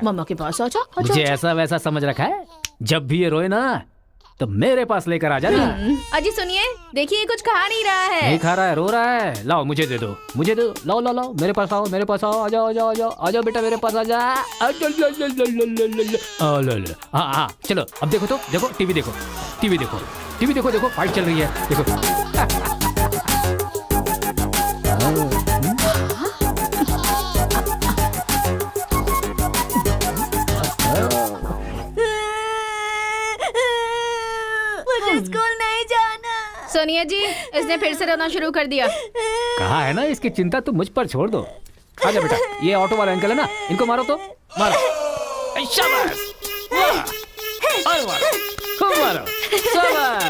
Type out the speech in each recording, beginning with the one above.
मम्मा के पास आजा। मुझे ऐसा वैसा समझ रखा है? जब भी ये रोए ना तो मेरे पास लेकर आ जाना। अजी सुनिए, देखिए कुछ खा नहीं रहा है। नहीं खा रहा है, रो रहा है। लाओ मुझे दे दो, मुझे दो। लाओ लाओ लाओ, मेरे पास आओ, मेरे पास आओ। आ जाओ आ जाओ आ जाओ आ जाओ बेटा, मेरे पास आ जा। हाँ हाँ चलो, अब देखो तो, देखो टीवी देखो, टीवी देखो, टीवी देखो, देखो फाइट चल रही है, देखो। स्कूल नहीं जाना। सोनिया जी, इसने फिर से रोना शुरू कर दिया। कहा है ना, इसकी चिंता तुम मुझ पर छोड़ दो। आजा बेटा, ये ऑटो वाला अंकल है ना, इनको मारो तो मारो। शाबाश, वाह, और मारो, खूब मारो, शाबाश।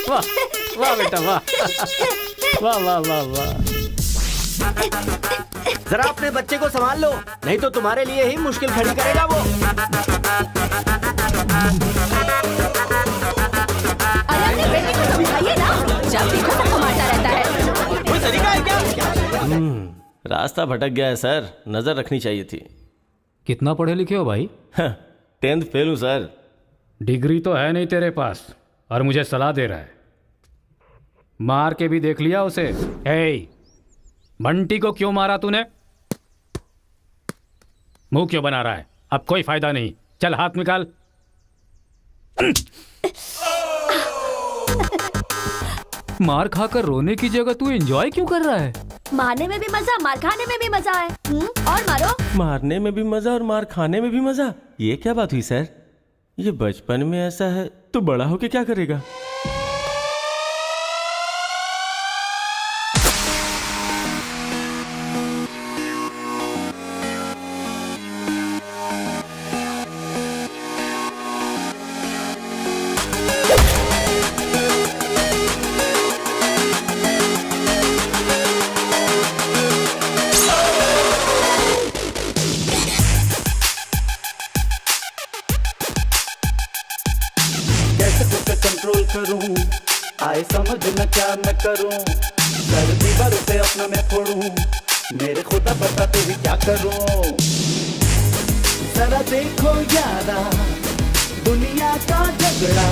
वाह वाह बेटा वाह, वाह वाह वाह वाह। जरा अपने बच्चे को संभाल लो, नहीं तो तुम्हारे लिए ही मुश्किल खड़ी करेगा वो। अरे अपने बेटे को समझाइए ना, जब देखो तब कमाता रहता है। कोई तरीका है क्या? रास्ता भटक गया है सर, नजर रखनी चाहिए थी। कितना पढ़े लिखे हो भाई? 10th फेल हूँ सर। डिग्री तो है नहीं तेरे पास और मुझे सलाह दे रहा है। मार के भी देख लिया उसे। ए, बंटी को क्यों मारा तूने? मुंह क्यों बना रहा है? अब कोई फायदा नहीं, चल हाथ निकाल। मार खाकर रोने की जगह तू एंजॉय क्यों कर रहा है? मारने में भी मजा, मार खाने में भी मजा है। और मारो। मारने में भी मजा और मार खाने में भी मजा, ये क्या बात हुई सर? ये बचपन में ऐसा है तो बड़ा होके क्या करेगा? आए समझ न क्या मैं करूं, सर्दी बरसे अपना मैं फोड़ूं, मेरे खुदा बताते ही क्या करूं। जरा देखो यारा दुनिया का झगड़ा,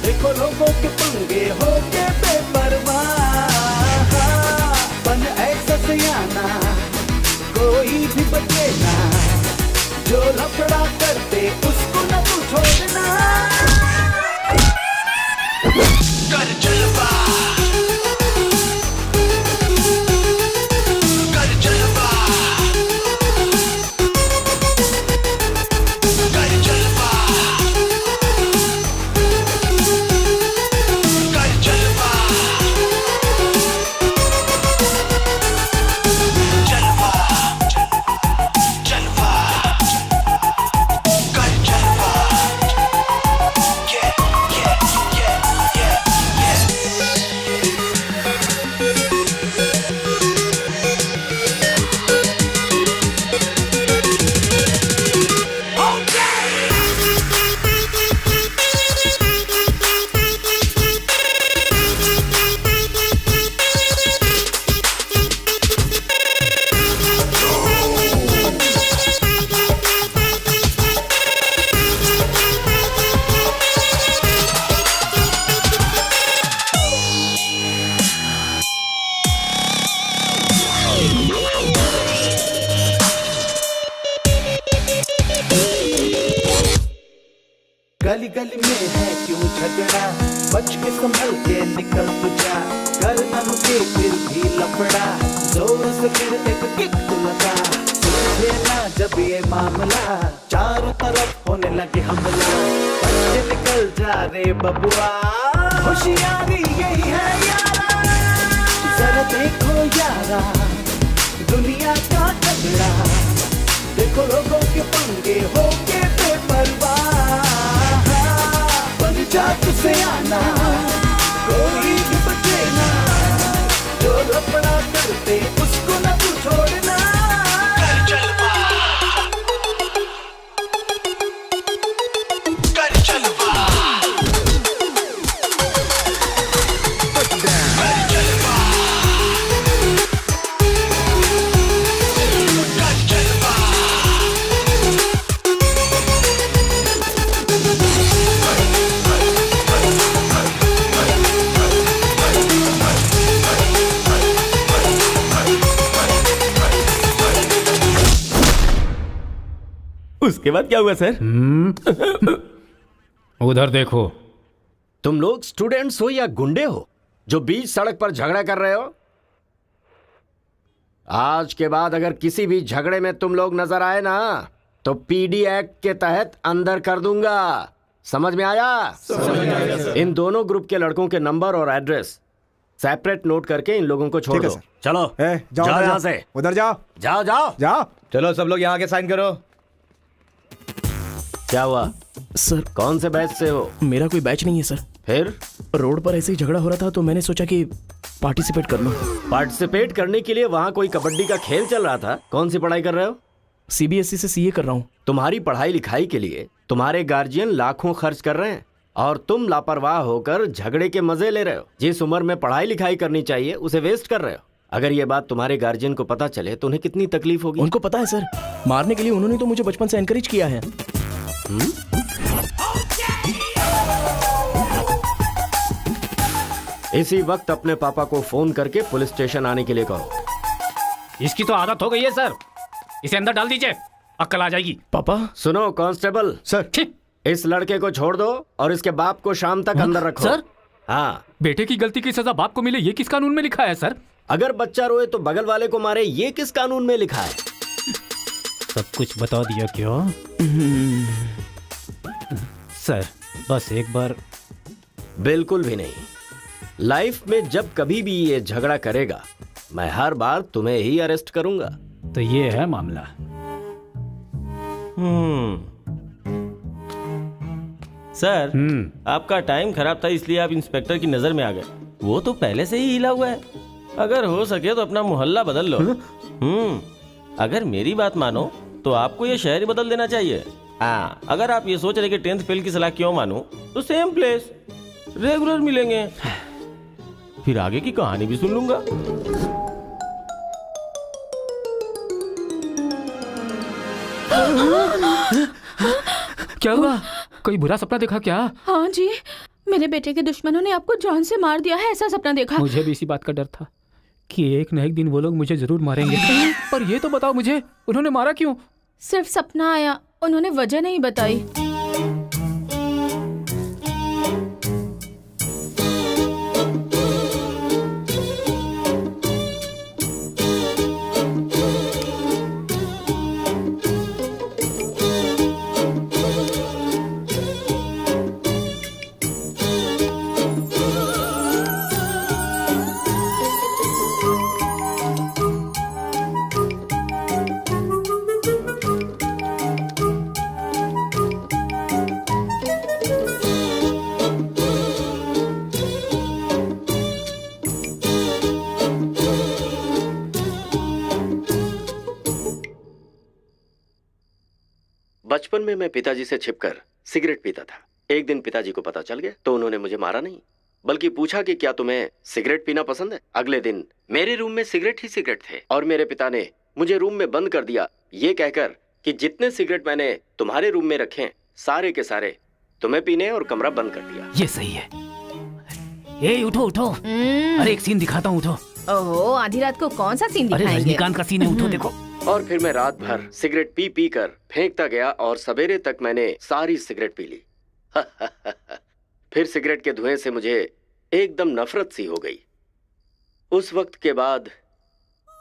देखो लोगों के पंगे हो के बेपरवाह। बन ऐसा सियाना कोई भी बचे ना, जो लफड़ा करते उसको न तू छोड़ना। कर जलवा, कर जलवा, कर जलवा, कर जलवा, जलवा, जलवा, कर जलवा। गली गली में है क्यों झगड़ा, बच के संभल के निकल तू जा, कर न रुके फिर भी लफड़ा, जोर से फिर एक किक तू लगा। सुलझे ना जब ये मामला, चारों तरफ होने लगे हमला, बच के निकल जा रे बबुआ, होशियारी यही है यारा। जरा देखो यारा दुनिया का झगड़ा, देखो लोगों के पंगे हो के बेपरवाह। जा तुझसे आना कोई भी बचे ना, जो लफड़ा करते उसको न तू छोड़ना। कर जलवा, कर जलवा, कर जलवा, कर जलवा। उसके बाद क्या हुआ सर? उधर देखो। तुम लोग स्टूडेंट्स हो या गुंडे हो जो बीच सड़क पर झगड़ा कर रहे हो? आज के बाद अगर किसी भी झगड़े में तुम लोग नजर आए ना तो पीडी एक्ट के तहत अंदर कर दूंगा। समझ में आया? इन दोनों ग्रुप के लड़कों के नंबर और एड्रेस सेपरेट नोट करके इन लोगों को छोड़ ठीक है, दो। सर। चलो जाओ जाओ उधर यहाँ जाओ। से। उधर जाओ जाओ जाओ। जाओ। चलो सब लोग यहाँ के साइन करो। क्या हुआ? सर कौन से बैच से हो? मेरा कोई बैच नहीं है सर। फिर रोड पर ऐसे ही झगड़ा हो रहा था तो मैंने सोचा कि पार्टिसिपेट कर लूं। पार्टिसिपेट करने के लिए वहाँ कोई कबड्डी का खेल चल रहा था? कौन सी पढ़ाई कर रहे हो? सीबीएसई से सीए कर रहा हूँ। तुम्हारी पढ़ाई लिखाई के लिए तुम्हारे गार्जियन लाखों खर्च कर रहे हैं और तुम लापरवाह होकर झगड़े के मजे ले रहे हो। जिस उम्र में पढ़ाई लिखाई करनी चाहिए उसे वेस्ट कर रहे हो। अगर ये बात तुम्हारे गार्जियन को पता चले तो उन्हें कितनी तकलीफ होगी। उनको पता है सर, मारने के लिए उन्होंने तो मुझे बचपन से एनकरेज किया है। इसी वक्त अपने पापा को फोन करके पुलिस स्टेशन आने के लिए कहो। इसकी तो आदत हो गई है सर, इसे अंदर डाल दीजिए, अक्ल आ जाएगी। पापा सुनो कांस्टेबल, सर। इस लड़के को छोड़ दो और इसके बाप को शाम तक अंदर रखो। सर? हाँ, बेटे की गलती की सजा बाप को मिले, ये किस कानून में लिखा है सर? अगर बच्चा रोए तो बगल वाले को मारे, ये किस कानून में लिखा है? सब कुछ बता दिया क्यों? सर बस एक बार। बिल्कुल भी नहीं। लाइफ में जब कभी भी ये झगड़ा करेगा मैं हर बार तुम्हें ही अरेस्ट करूंगा। तो ये है मामला। सर आपका टाइम खराब था इसलिए आप इंस्पेक्टर की नजर में आ गए। वो तो पहले से ही हिला हुआ है। अगर हो सके तो अपना मोहल्ला बदल लो। अगर मेरी बात मानो तो आपको ये शहर ही बदल देना चाहिए। हाँ, अगर आप ये सोच रहे कि 10th फेल की सलाह क्यों मानूं, तो सेम प्लेस रेगुलर मिलेंगे। फिर आगे की कहानी भी सुन लूंगा। क्या हुआ? कोई बुरा सपना देखा क्या? हाँ जी, मेरे बेटे के दुश्मनों ने आपको जान से मार दिया है, ऐसा सपना देखा। मुझे भी इसी बात का डर था कि एक न एक दिन वो लोग मुझे जरूर मारेंगे। पर ये तो बताओ मुझे, उन्होंने मारा क्यों? सिर्फ सपना आया, उन्होंने वजह नहीं बताई। बचपन में मैं पिताजी से छिपकर सिगरेट पीता था। एक दिन पिताजी को पता चल गया तो उन्होंने मुझे मारा नहीं, बल्कि पूछा कि क्या तुम्हें सिगरेट पीना पसंद है। अगले दिन मेरे रूम में सिगरेट ही सिगरेट थे और मेरे पिता ने मुझे रूम में बंद कर दिया, ये कहकर कि जितने सिगरेट मैंने तुम्हारे रूम में रखे हैं सारे के सारे तुम्हें पीने और कमरा बंद कर दिया। ये सही है। ए उठो उठो, अरे एक सीन दिखाता हूँ, उठो। ओहो, आधी रात को कौन सा सीन अरे दिखाएंगे? रजनीकांत का सीन है, उठो देखो। और फिर मैं रात भर सिगरेट पी पी कर फेंकता गया और सवेरे तक मैंने सारी सिगरेट पी ली। फिर सिगरेट के धुएं से मुझे एकदम नफरत सी हो गई। उस वक्त के बाद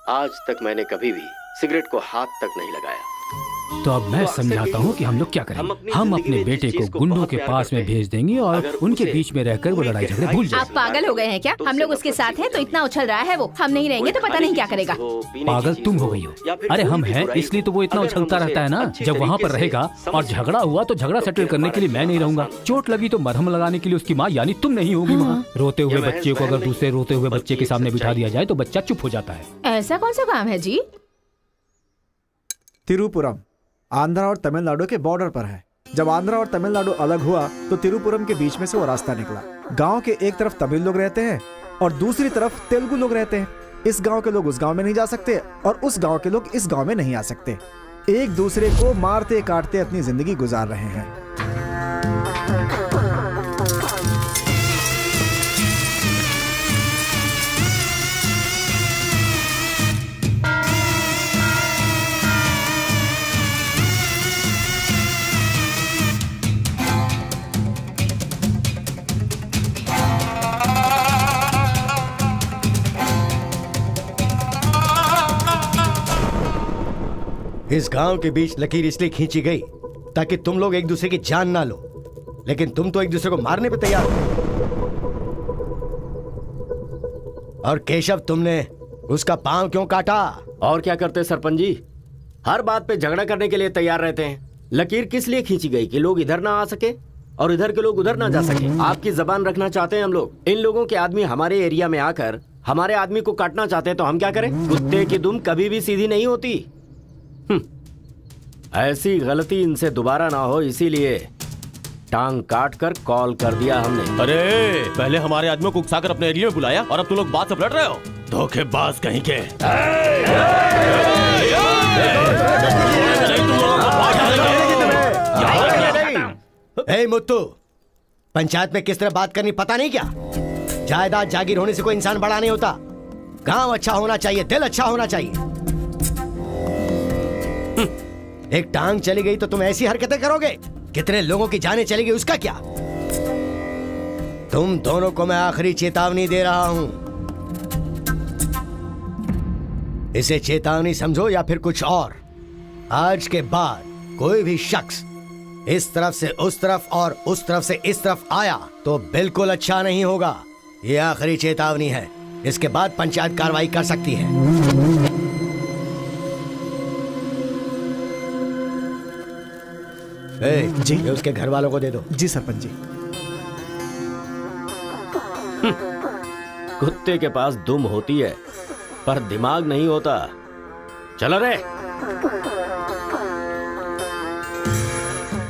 आज तक मैंने कभी भी सिगरेट को हाथ तक नहीं लगाया। तो अब मैं समझाता हूँ कि हम लोग क्या करेंगे। हम अपने बेटे को गुंडों के पास में भेज देंगे और उनके बीच में रहकर वो लड़ाई झगड़े भूल आप जाएंगे। पागल हो गए हैं क्या? हम लोग उसके साथ हैं तो इतना उछल रहा है वो, हम नहीं रहेंगे तो पता नहीं क्या करेगा। पागल तुम हो गई हो। अरे हम हैं इसलिए तो वो इतना उछलता रहता है ना। जब वहाँ पर रहेगा और झगड़ा हुआ तो झगड़ा सेटल करने के लिए मैं नहीं रहूंगा। चोट लगी तो मरहम लगाने के लिए उसकी माँ यानी तुम नहीं होगी वहाँ। रोते हुए बच्चे को अगर दूसरे रोते हुए बच्चे के सामने बिठा दिया जाए तो बच्चा चुप हो जाता है। ऐसा कौन सा काम है जी? तिरुपुरम आंध्रा और तमिलनाडु के बॉर्डर पर है। जब आंध्रा और तमिलनाडु अलग हुआ तो तिरुपुरम के बीच में से वो रास्ता निकला। गांव के एक तरफ तमिल लोग रहते हैं और दूसरी तरफ तेलुगु लोग रहते हैं। इस गांव के लोग उस गांव में नहीं जा सकते और उस गांव के लोग इस गांव में नहीं आ सकते। एक दूसरे को मारते काटते अपनी जिंदगी गुजार रहे हैं। इस गांव के बीच लकीर इसलिए खींची गई ताकि तुम लोग एक दूसरे की जान ना लो, लेकिन तुम तो एक दूसरे को मारने पे तैयार हो। और केशव, तुमने उसका पांव क्यों काटा? और क्या करते सरपंच जी, हर बात पे झगड़ा करने के लिए तैयार रहते हैं। लकीर किस लिए खींची गई कि लोग इधर ना आ सके और इधर के लोग उधर ना जा सके। आपकी जबान रखना चाहते हैं हम लोग। इन लोगों के आदमी हमारे एरिया में आकर हमारे आदमी को काटना चाहते हैं तो हम क्या करें? कुत्ते की दुम कभी भी सीधी नहीं होती। ऐसी गलती इनसे दोबारा ना हो, इसीलिए टांग काट कर कॉल कर दिया हमने। अरे पहले हमारे आदमियों को उकसाकर अपने एरिया में बुलाया और अब तुम लोग बात से पलट रहे हो। धोखेबाज कहीं के। ए मुत्तू, पंचायत में किस तरह बात करनी पता नहीं क्या? जायदाद जागीर होने से कोई इंसान बड़ा नहीं होता। गांव अच्छा होना चाहिए, दिल अच्छा होना चाहिए। एक टांग चली गई तो तुम ऐसी हरकतें करोगे? कितने लोगों की जानें चली गई उसका क्या? तुम दोनों को मैं आखिरी चेतावनी दे रहा हूं। इसे चेतावनी समझो या फिर कुछ और। आज के बाद कोई भी शख्स इस तरफ से उस तरफ और उस तरफ से इस तरफ आया तो बिल्कुल अच्छा नहीं होगा। ये आखिरी चेतावनी है। इसके बाद पंचायत कार्रवाई कर सकती है। जी। ये उसके घर वालों को दे दो। जी सरपंच जी। कुत्ते के पास दुम होती है पर दिमाग नहीं होता। चलो रे।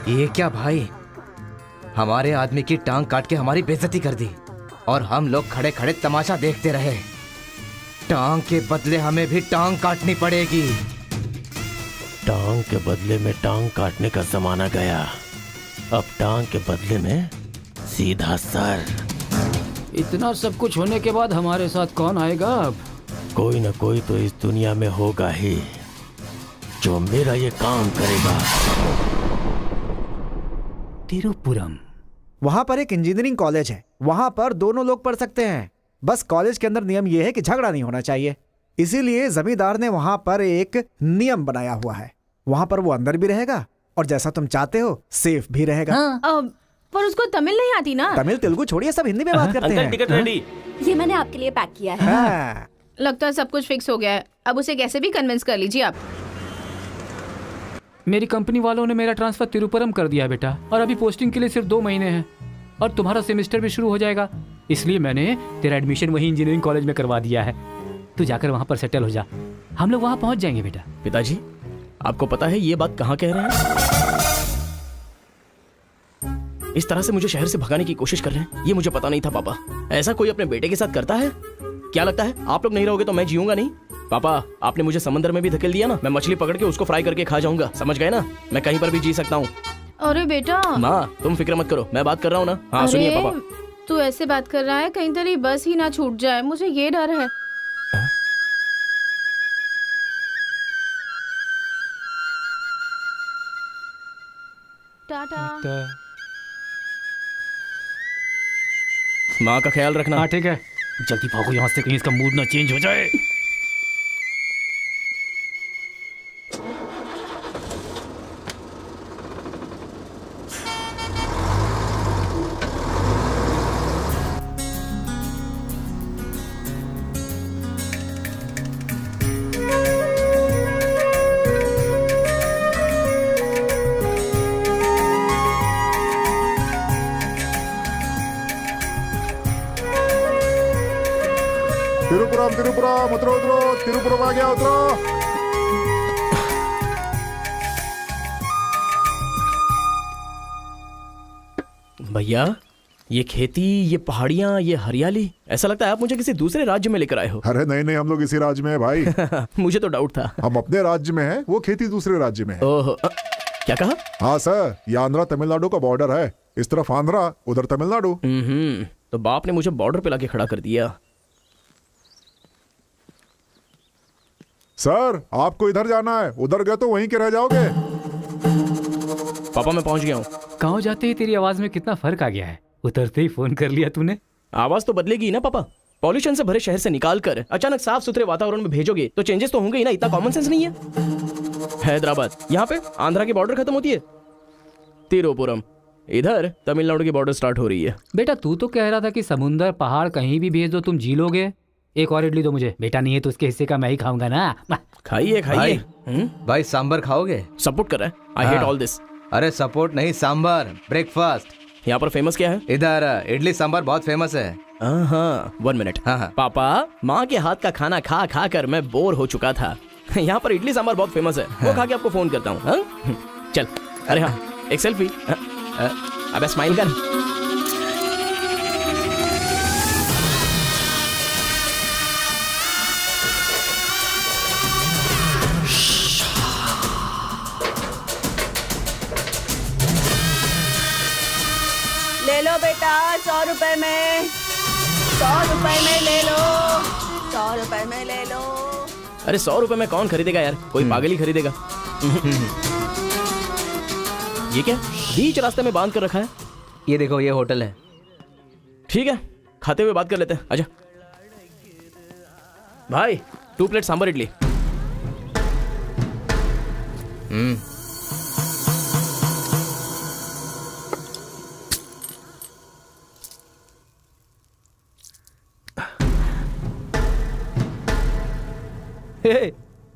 ये क्या भाई, हमारे आदमी की टांग काट के हमारी बेइज्जती कर दी और हम लोग खड़े खड़े तमाशा देखते रहे। टांग के बदले हमें भी टांग काटनी पड़ेगी। टांग के बदले में टांग काटने का जमाना गया। अब टांग के बदले में सीधा सर। इतना सब कुछ होने के बाद हमारे साथ कौन आएगा अब? कोई न कोई तो इस दुनिया में होगा ही जो मेरा ये काम करेगा। तिरुपुरम। वहां पर एक इंजीनियरिंग कॉलेज है, वहां पर दोनों लोग पढ़ सकते हैं। बस कॉलेज के अंदर नियम यह है कि झगड़ा नहीं होना चाहिए। इसीलिए जमींदार ने वहां पर एक नियम बनाया हुआ है। वहां पर वो अंदर भी रहेगा और जैसा तुम चाहते हो सेफ भी रहेगा। पर उसको तमिल नहीं आती ना। तमिल तेलुगु छोड़िए, सब हिंदी में बात करते अंकल हैं। Ticket ready. ये मैंने आपके लिए पैक किया है। हाँ। लगता है सब कुछ फिक्स हो गया है। अब उसे कैसे भी कन्विंस कर लीजिए आप। मेरी कंपनी वालों ने मेरा ट्रांसफर तिरुपुरम कर दिया बेटा, और अभी पोस्टिंग के लिए सिर्फ 2 महीने हैं और तुम्हारा सेमेस्टर भी शुरू हो जाएगा। इसलिए मैंने तेरा एडमिशन वही इंजीनियरिंग कॉलेज में करवा दिया है। तू जाकर वहां पर सेटल हो जा, हम लोग वहां पहुंच जाएंगे बेटा। पिताजी, आपको पता है ये बात कहाँ कह रहे हैं? इस तरह से मुझे शहर से भगाने की कोशिश कर रहे हैं, ये मुझे पता नहीं था पापा। ऐसा कोई अपने बेटे के साथ करता है? क्या लगता है आप लोग नहीं रहोगे तो मैं जीऊंगा नहीं? पापा, आपने मुझे समंदर में भी धकेल दिया ना, मैं मछली पकड़ के उसको फ्राई करके खा जाऊंगा, समझ गए ना? मैं कहीं पर भी जी सकता हूँ। अरे बेटा। माँ, तुम फिक्र मत करो, मैं बात कर रहा हूँ ना। हाँ सुनिए पापा। तू ऐसे बात कर रहा है, कहीं तेरी बस ही ना छूट जाए, मुझे ये डर है। टाटा। माँ का ख्याल रखना। हाँ ठीक है, जल्दी भागो यहाँ से, कहीं इसका मूड ना चेंज हो जाए। तिरुपुरम तिरुपुरम उतरो उतरो, तिरुपुरम आ गया, उतरो। भैया, ये खेती, ये पहाड़ियाँ, ये हरियाली, ऐसा लगता है आप मुझे किसी दूसरे राज्य में लेकर आए हो। अरे नहीं नहीं, हम लोग इसी राज्य में है भाई। मुझे तो डाउट था। हम अपने राज्य में है, वो खेती दूसरे राज्य में है। ओहो, क्या कहा? हाँ सर, ये आंध्रा तमिलनाडु का बॉर्डर है। इस तरफ आंध्रा, उधर तमिलनाडु। तो बाप ने मुझे बॉर्डर पे लाके खड़ा कर दिया। सर, आपको इधर जाना है, उधर गए तो वहीं के रह जाओगे। पापा मैं पहुंच गया हूँ। गाँव जाते ही तेरी आवाज में कितना फर्क आ गया है। उतरते ही फोन कर लिया तूने। आवाज तो बदलेगी ना पापा। पॉल्यूशन से भरे शहर से निकाल कर अचानक साफ सुथरे वातावरण में भेजोगे तो चेंजेस तो होंगे ही ना। इतना कॉमन सेंस नहीं है? हैदराबाद यहाँ पे आंध्रा की बॉर्डर खत्म होती है, तिरुपुरम इधर तमिलनाडु की बॉर्डर स्टार्ट हो रही है। बेटा तू तो कह रहा था कि समुंदर पहाड़ कहीं भी भेज दो तुम जी लोगे। एक और इडली दो मुझे। बेटा नहीं है तो उसके हिस्से का मैं ही खाऊंगा ना। खाइए खाइए। भाई सांबर खाओगे? सपोर्ट कर रहा है। I hate all this. अरे सपोर्ट नहीं, सांबर ब्रेकफास्ट। यहाँ पर फेमस क्या है? इधर इडली सांबर बहुत फेमस है। हाँ 1 मिनट। हाँ। पापा माँ के हाथ का खाना खा खा कर मैं बोर हो चुका था। यहाँ पर इडली सांबर बहुत फेमस है, वो खा के आपको फोन करता हूँ। चल। अरे हाँ एक सेल्फी। अबे स्माइल कर। ले लो बेटा 100 रुपए में, 100 रुपए में ले लो, 100 रुपए में ले लो। अरे 100 रुपए में कौन खरीदेगा यार, कोई पागल ही खरीदेगा। ये क्या बीच रास्ते में बांध कर रखा है? ये देखो ये होटल है। ठीक है खाते हुए बात कर लेते हैं। आजा भाई 2 प्लेट सांबर इडली। हे,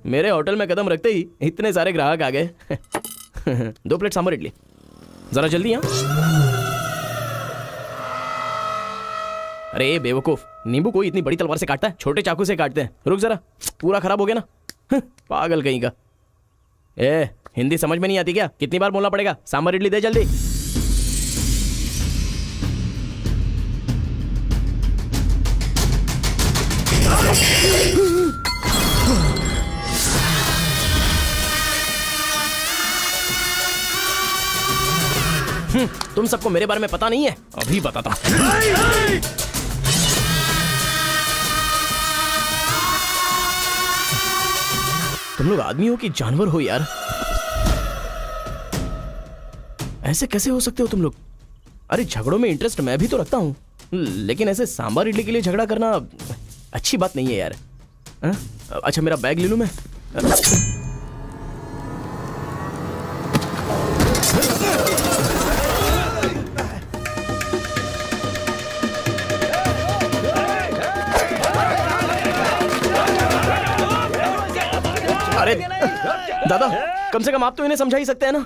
मेरे होटल में कदम रखते ही इतने सारे ग्राहक आ गए। 2 प्लेट सांबर इडली जरा जल्दी। हाँ अरे बेवकूफ, नींबू कोई इतनी बड़ी तलवार से काटता है? छोटे चाकू से काटते हैं। रुक जरा, पूरा खराब हो गया ना। पागल कहीं का। ए हिंदी समझ में नहीं आती क्या? कितनी बार बोलना पड़ेगा? सांबर इडली दे जल्दी। तुम सबको मेरे बारे में पता नहीं है, अभी बताता हूं। तुम लोग आदमी हो कि जानवर हो यार? ऐसे कैसे हो सकते हो तुम लोग? अरे झगड़ों में इंटरेस्ट मैं भी तो रखता हूं, लेकिन ऐसे सांबर इडली के लिए झगड़ा करना अच्छी बात नहीं है यार। अच्छा मेरा बैग ले लूं मैं? अरे दादा कम से कम आप तो इन्हें समझा ही सकते हैं ना।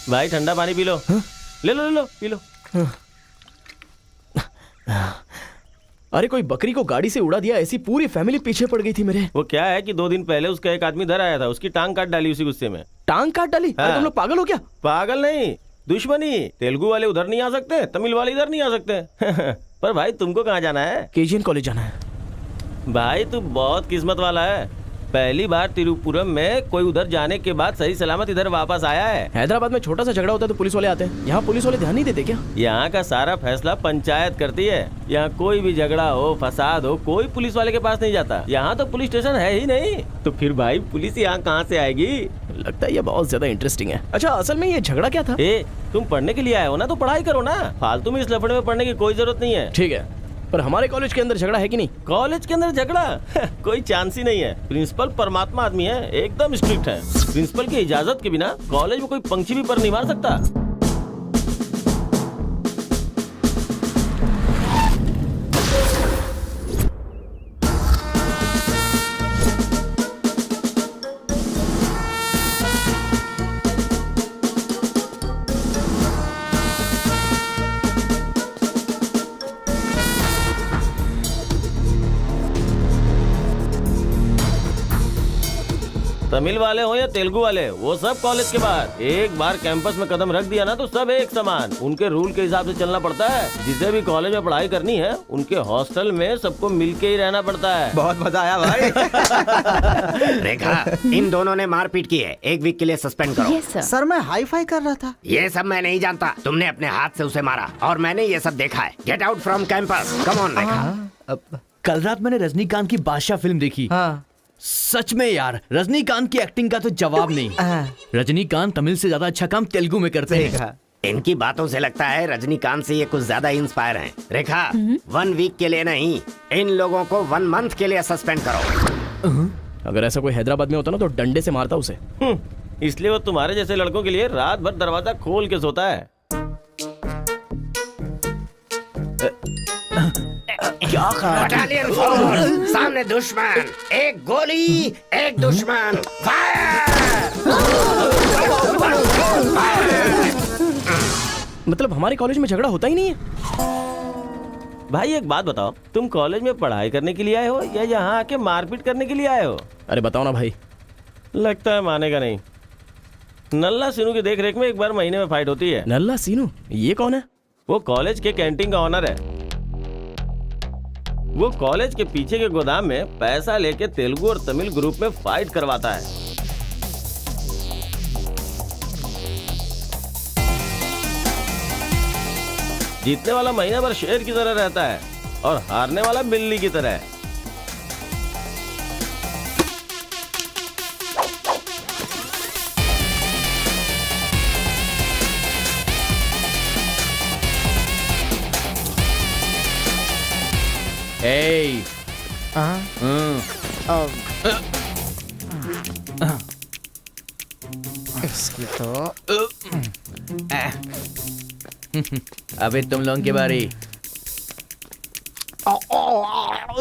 भाई ठंडा पानी पी लो। ले लो ले लो पी लो। अरे कोई बकरी को गाड़ी से उड़ा दिया, ऐसी पूरी फैमिली पीछे पड़ गई थी मेरे। वो क्या है कि 2 दिन पहले उसका एक आदमी इधर आया था, उसकी टांग काट डाली उसी गुस्से में। टांग काट डाली? हाँ। अरे तुम लोग पागल हो क्या? पागल नहीं, दुश्मनी। तेलुगु वाले उधर नहीं आ सकते, तमिल वाले इधर नहीं आ सकते। पर भाई तुमको कहाँ जाना है? केजीएन कॉलेज जाना है। भाई तू बहुत किस्मत वाला है, पहली बार तिरुपुरम में कोई उधर जाने के बाद सही सलामत इधर वापस आया है। हैदराबाद में छोटा सा झगड़ा होता है तो पुलिस वाले आते हैं, यहाँ पुलिस वाले ध्यान नहीं देते क्या? यहाँ का सारा फैसला पंचायत करती है। यहाँ कोई भी झगड़ा हो, फसाद हो, कोई पुलिस वाले के पास नहीं जाता। यहाँ तो पुलिस स्टेशन है ही नहीं, तो फिर भाई पुलिस यहाँ कहाँ से आएगी? लगता है ये बहुत ज्यादा इंटरेस्टिंग है। अच्छा असल में ये झगड़ा क्या था? तुम पढ़ने के लिए आए हो ना, तो पढ़ाई करो ना, फालतू में इस लफड़े में पढ़ने की कोई जरूरत नहीं है। ठीक है, पर हमारे कॉलेज के अंदर झगड़ा है कि नहीं? कॉलेज के अंदर झगड़ा? कोई चांस ही नहीं है। प्रिंसिपल परमात्मा आदमी है, एकदम स्ट्रिक्ट है। प्रिंसिपल की इजाजत के बिना कॉलेज में कोई पंछी भी पर नहीं मार सकता। तमिल वाले हो या तेलुगु वाले, वो सब कॉलेज के बाहर। एक बार कैंपस में कदम रख दिया ना तो सब एक समान। उनके रूल के हिसाब से चलना पड़ता है। जिसे भी कॉलेज में पढ़ाई करनी है उनके हॉस्टल में सबको मिलके ही रहना पड़ता है। बहुत मजा आया भाई। रेखा, इन दोनों ने मारपीट की है, 1 वीक के लिए सस्पेंड करो। सर मैं हाई फाई कर रहा था। ये सब मैं नहीं जानता। तुमने अपने हाथ से उसे मारा और मैंने ये सब देखा है। Get out from campus. Come on Rekha. कल रात मैंने रजनीकांत की बादशाह फिल्म देखी। हाँ। सच में यार, रजनीकांत की एक्टिंग का तो जवाब नहीं। रजनीकांत तमिल से ज्यादा अच्छा काम तेलुगु में करते हैं। इनकी बातों से लगता है रजनीकांत से ये कुछ ज्यादा इंस्पायर हैं। रेखा, 1 वीक के लिए नहीं, इन लोगों को 1 मंथ के लिए सस्पेंड करो। अगर ऐसा कोई हैदराबाद में होता ना तो डंडे से मारता उसे। इसलिए वो तुम्हारे जैसे लड़कों के लिए रात भर दरवाजा खोल के सोता है। क्या बटालियन फॉरवर्ड, सामने दुश्मन, एक गोली, एक दुश्मन, मतलब हमारे कॉलेज में झगड़ा होता ही नहीं है। भाई एक बात बताओ, तुम कॉलेज में पढ़ाई करने के लिए आए हो या यहाँ आके मारपीट करने के लिए आए हो? अरे बताओ ना भाई। लगता है मानेगा नहीं। नल्ला सीनू की देख रेख में एक बार महीने में फाइट होती है। नल्ला सीनू? ये कौन है? वो कॉलेज के कैंटीन का ऑनर है। वो कॉलेज के पीछे के गोदाम में पैसा लेके तेलुगु और तमिल ग्रुप में फाइट करवाता है। जीतने वाला महीना भर शेर की तरह रहता है और हारने वाला बिल्ली की तरह। Hey. इसकी तो अबे तुम लोगों की बारी।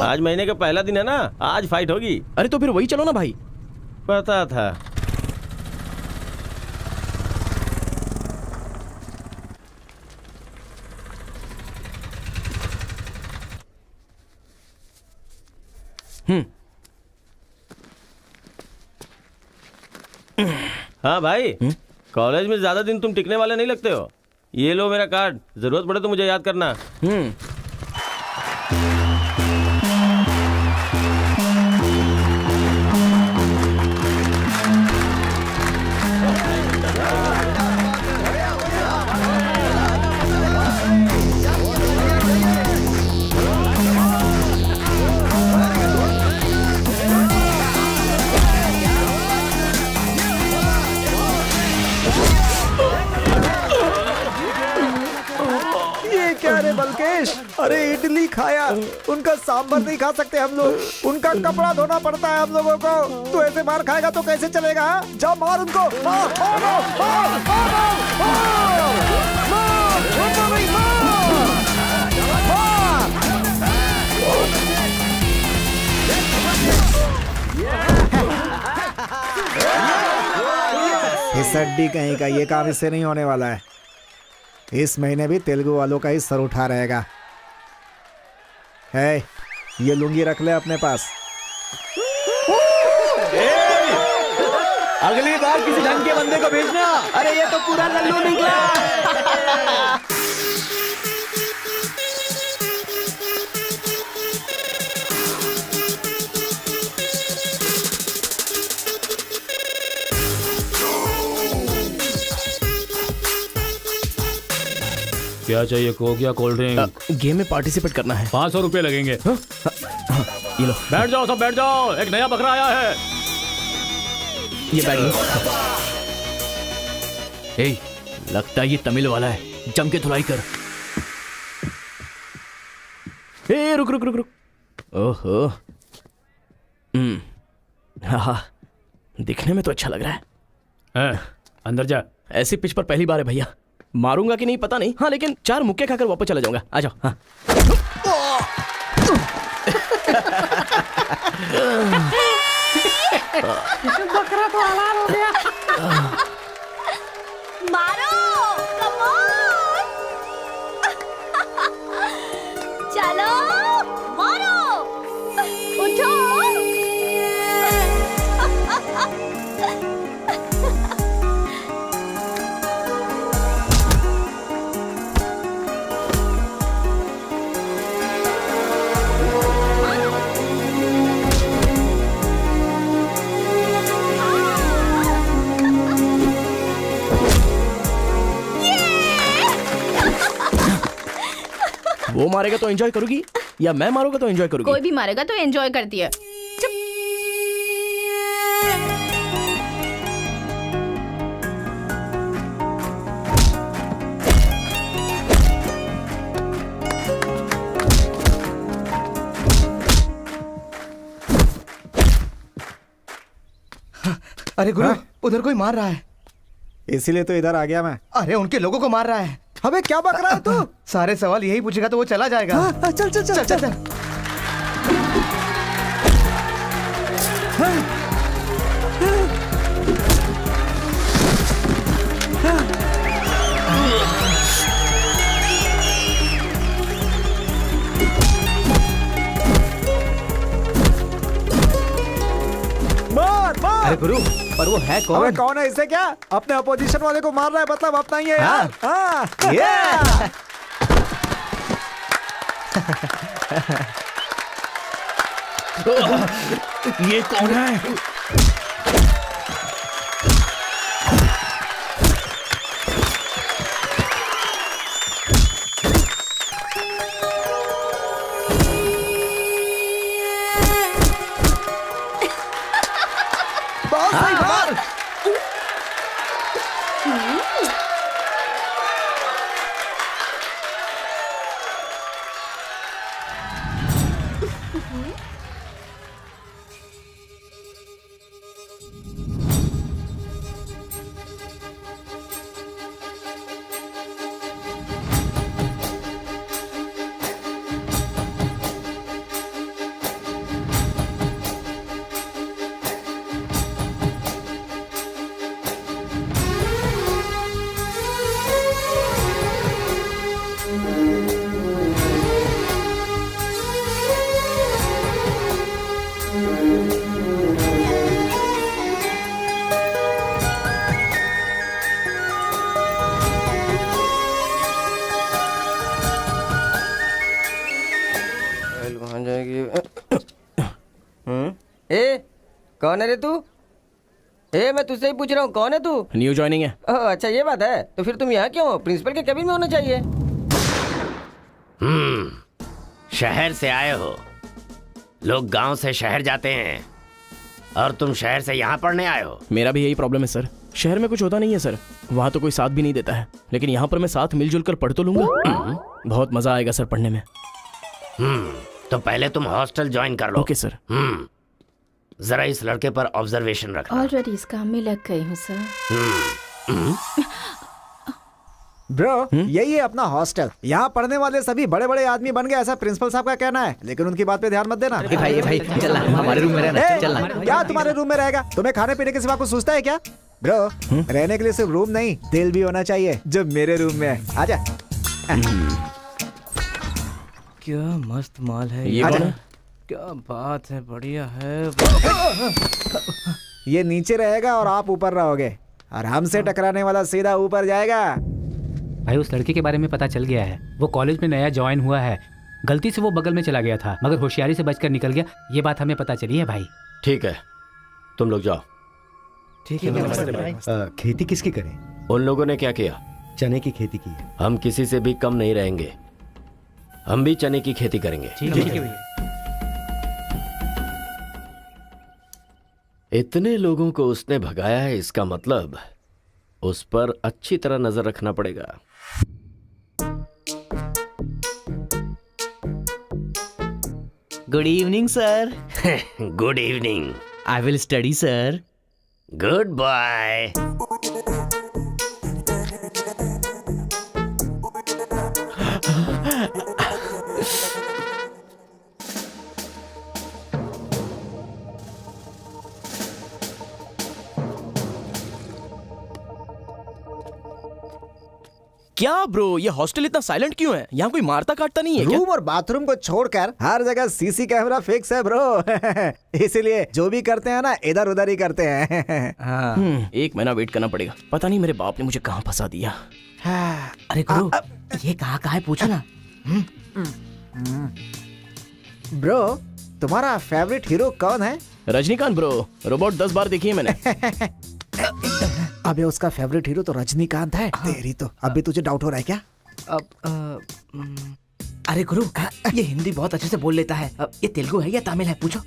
आज महीने का पहला दिन है ना, आज फाइट होगी। अरे तो फिर वही चलो ना भाई। पता था। हाँ भाई, कॉलेज में ज्यादा दिन तुम टिकने वाले नहीं लगते हो। ये लो मेरा कार्ड, जरूरत पड़े तो मुझे याद करना। क्या रे बलकेश, अरे इडली खाया, उनका सांभर नहीं खा सकते हम लोग, उनका कपड़ा धोना पड़ता है हम लोगों को। तू ऐसे मार खाएगा तो कैसे चलेगा? जा मार उनको, मार, मार, मार, इस हड्डी कहीं का ये काम इससे नहीं होने वाला है। इस महीने भी तेलुगु वालों का ही सर उठा रहेगा। है, ये लुंगी रख ले अपने पास। अगली बार किसी ढंग के बंदे को भेजना। अरे ये तो पूरा लल्लू निकला। क्या चाहिए? कोक या कोल्ड ड्रिंक? गेम में पार्टिसिपेट करना है। 500 रुपए लगेंगे। ये लो। बैठ जाओ, सब बैठ जाओ, एक नया बकरा आया है। ये बैठ लो। ए, लगता है ये तमिल वाला है, जम के धुलाई कर। ए, रुक रुक रुक रुक। ओहो, हाँ, दिखने में तो अच्छा लग रहा है। अंदर जा। ऐसी पिच पर पहली बार है भैया। मारूंगा कि नहीं पता नहीं, हाँ लेकिन 4 मुक्के खाकर वापस चला जाऊंगा। आ जाओ। हाँ। बकरा तो हलाल हो गया। मारो, कम ऑन। चलो, मारो, उठो। वो मारेगा तो एंजॉय करोगी या मैं मारूंगा तो एंजॉय करोगी? कोई भी मारेगा तो एंजॉय करती है। अरे गुरु, उधर कोई मार रहा है। इसीलिए तो इधर आ गया मैं। अरे उनके लोगों को मार रहा है। अबे क्या बक रहा है तू? सारे सवाल यही पूछेगा तो वो चला जाएगा। चल चल चल चल, चल। अरे गुरु, पर वो है कौन? अबे कौन है? इससे क्या? अपने अपोजिशन वाले को मार रहा है, मतलब अपना ही है यार। हाँ। ये कौन है? कौन है रे तू? मैं तुझसे ही पूछ रहा हूँ, कौन है तू? न्यू ज्वाइनिंग है। ओह अच्छा, ये बात है। तो फिर तुम यहाँ क्यों हो? प्रिंसिपल के केबिन में होना चाहिए। शहर से आए हो। लोग गांव से शहर जाते हैं और तुम शहर से यहाँ पढ़ने आए हो। मेरा भी यही प्रॉब्लम है सर। शहर में कुछ होता नहीं है सर, वहाँ तो कोई साथ भी नहीं देता है, लेकिन यहाँ पर मैं साथ मिलजुल कर पढ़ तो लूंगा। बहुत मजा आएगा सर पढ़ने में। तो पहले तुम हॉस्टल ज्वाइन कर लो। Okay sir. जरा इस लड़के पर ऑब्जर्वेशन रखना। ऑलरेडी इस काम में लग गई हूँ सर। ब्रो, यही है अपना हॉस्टल। यहाँ पढ़ने वाले सभी बड़े बड़े आदमी बन गए, ऐसा प्रिंसिपल साहब का कहना है, लेकिन उनकी बात पे ध्यान मत देना। भाई चल हमारे रूम में रहना। चल क्या तुम्हारे रूम में रहेगा? तुम्हें खाने पीने के सिवा कुछ सोचता है क्या? ब्रो, रहने के लिए सिर्फ रूम नहीं, दिल भी होना चाहिए, जो मेरे रूम में है। आजा। क्या मस्त माल है ये कौन है? क्या बात है, बढ़िया है। ये नीचे रहेगा और आप ऊपर रहोगे, और हमसे टकराने वाला सीधा ऊपर जाएगा। भाई उस लड़के के बारे में पता चल गया है। वो कॉलेज में नया ज्वाइन हुआ है। गलती से वो बगल में चला गया था, मगर होशियारी से बचकर निकल गया। ये बात हमें पता चली है भाई। ठीक है, तुम लोग जाओ। ठीक है। खेती किसकी करें? उन लोगों ने क्या किया? चने की खेती की है। हम किसी से भी कम नहीं रहेंगे, हम भी चने की खेती करेंगे। ठीक है। इतने लोगों को उसने भगाया है, इसका मतलब उस पर अच्छी तरह नजर रखना पड़ेगा। Good evening sir. Good evening. I will study sir. Goodbye. क्या ब्रो, ये हॉस्टल इतना साइलेंट क्यों है? यहाँ कोई मारता काटता नहीं है क्या? रूम और बाथरूम को छोड़कर हर जगह सीसी कैमरा फिक्स है ब्रो। इसीलिए जो भी करते हैं ना, इधर उधर ही करते हैं। हाँ। एक महीना वेट करना पड़ेगा। पता नहीं मेरे बाप ने मुझे कहाँ फंसा दिया। अरे गुरु, ये कहाँ है पूछो ना। ब्रो, तुम्हारा फेवरेट हीरो कौन है? रजनीकांत ब्रो, रोबोट 10 बार देखी है मैंने। अबे उसका फेवरेट हीरो तो रजनीकांत है। तेरी तो अब भी तुझे डाउट हो रहा है क्या? अब अरे गुरु, ये हिंदी बहुत अच्छे से बोल लेता है। ये तेलुगु है या तमिल है? पूछो।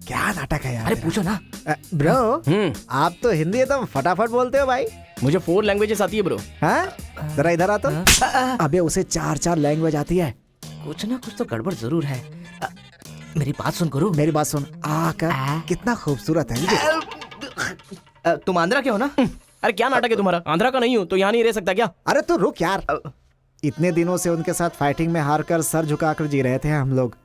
क्या नाटक है यार। अरे पूछो ना। ब्रो, आप तो हिंदी एकदम फटाफट बोलते हो भाई। मुझे 4 लैंग्वेजेस आती है ब्रो। हाँ, जरा इधर आ तो। अबे उसे 4 लैंग्वेज आती है। कुछ ना कुछ तो गड़बड़ जरूर है। मेरी बात सुन गुरु। मेरी बात सुन। कितना खूबसूरत है। तुम आंध्रा के हो ना? अरे क्या नाटक है तुम्हारा? आंध्रा का नहीं हूँ तो यहाँ नहीं रह सकता क्या? अरे तू रुक यार। इतने दिनों से उनके साथ फाइटिंग में हार कर सर झुकाकर जी रहे थे हम लोग।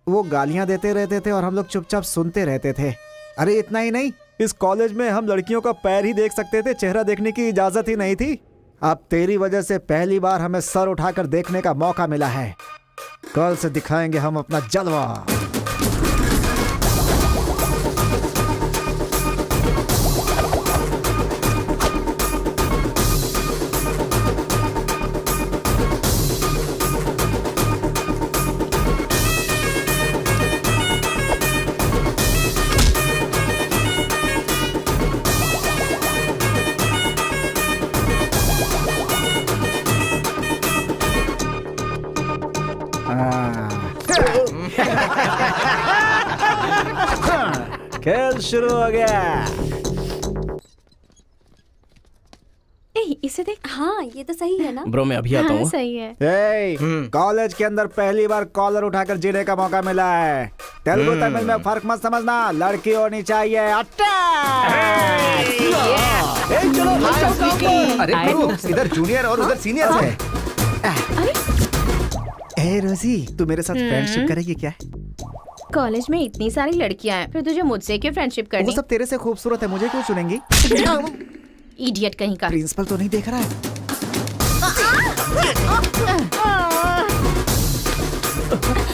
वो गालियां देते रहते थे और हम लोग चुपचाप सुनते रहते थे। अरे इतना ही नहीं, इस कॉलेज में हम लड़कियों का पैर ही देख सकते थे, चेहरा देखने की इजाजत ही नहीं थी। अब तेरी वजह से पहली बार हमें सर उठाकर देखने का मौका मिला है। कल से दिखाएंगे हम अपना जलवा। खेल शुरू हो गया। इसे देख। हाँ ये तो सही है ना। ब्रो मैं अभी आता हूँ। सही है। कॉलेज के अंदर पहली बार कॉलर उठाकर जीने का मौका मिला है। तेलुगु तमिल में फर्क मत समझना, लड़की होनी चाहिए। अरे गुरु, इधर जूनियर और उधर सीनियर है। ए रोजी, तू मेरे साथ फ्रेंडशिप करेगी क्या? कॉलेज में इतनी सारी लड़कियां हैं, फिर तुझे मुझसे क्यों फ्रेंडशिप करनी? वो सब तेरे से खूबसूरत है, मुझे क्यों चुनेंगी? इडियट कहीं का। प्रिंसिपल तो नहीं देख रहा है?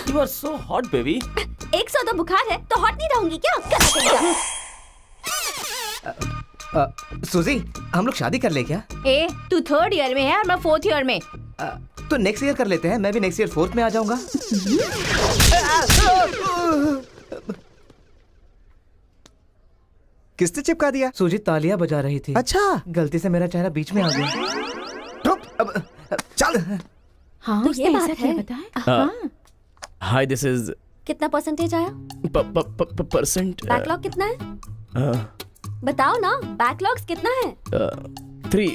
You are so hot, baby. 102 बुखार है तो हॉट नहीं रहूंगी क्या? सुजी, हम लोग शादी कर ले क्या? ए, तू 3rd ईयर में है और मैं 4th ईयर में। तो नेक्स्ट ईयर कर लेते हैं। मैं भी नेक्स्ट ईयर 4th में आ जाऊंगा। किसने चिपका दिया? सूजी तालियां बजा रही थी। अच्छा, गलती से मेरा चेहरा बीच में आ गया। चल। हाँ, तो उसने ये ऐसा बात क्या है। बताया? हाय दिस इज कितना परसेंटेज आया? परसेंट। बैकलॉग कितना है? बताओ ना, बैकलॉग्स कितना है? 3।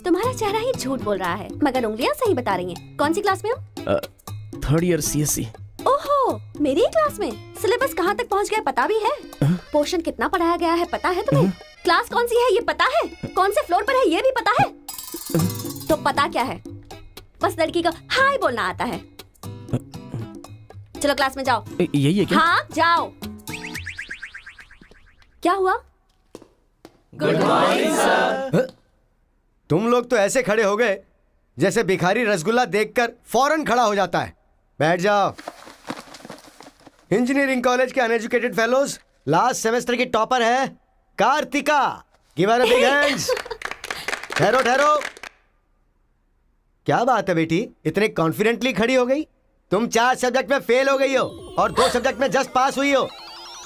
तुम्हारा चेहरा ही झूठ बोल रहा है, मगर उंगलियां सही बता रही हैं। कौन सी क्लास में हो? 3rd year CSC। ओहो, मेरी क्लास में। सिलेबस कहाँ तक पहुँच गया पता भी है? पोर्शन कितना पढ़ाया गया है पता है तुम्हें? क्लास कौन सी है ये पता है? कौन से फ्लोर पर है ये भी पता है? तो पता क्या है? बस लड़की को हाय बोलना आता है। चलो क्लास में जाओ। यही है क्या? हाँ जाओ। क्या हुआ? Good morning sir. तुम लोग तो ऐसे खड़े हो गए जैसे भिखारी रसगुल्ला देखकर फौरन खड़ा हो जाता है। बैठ जाओ। इंजीनियरिंग कॉलेज के अनएजुकेटेड फेलोज, लास्ट सेमेस्टर की टॉपर है Karthika. Give her a big hands. ठहरो ठहरो। क्या बात है बेटी, इतने कॉन्फिडेंटली खड़ी हो गई? तुम 4 सब्जेक्ट में फेल हो गई हो और 2 सब्जेक्ट में जस्ट पास हुई हो,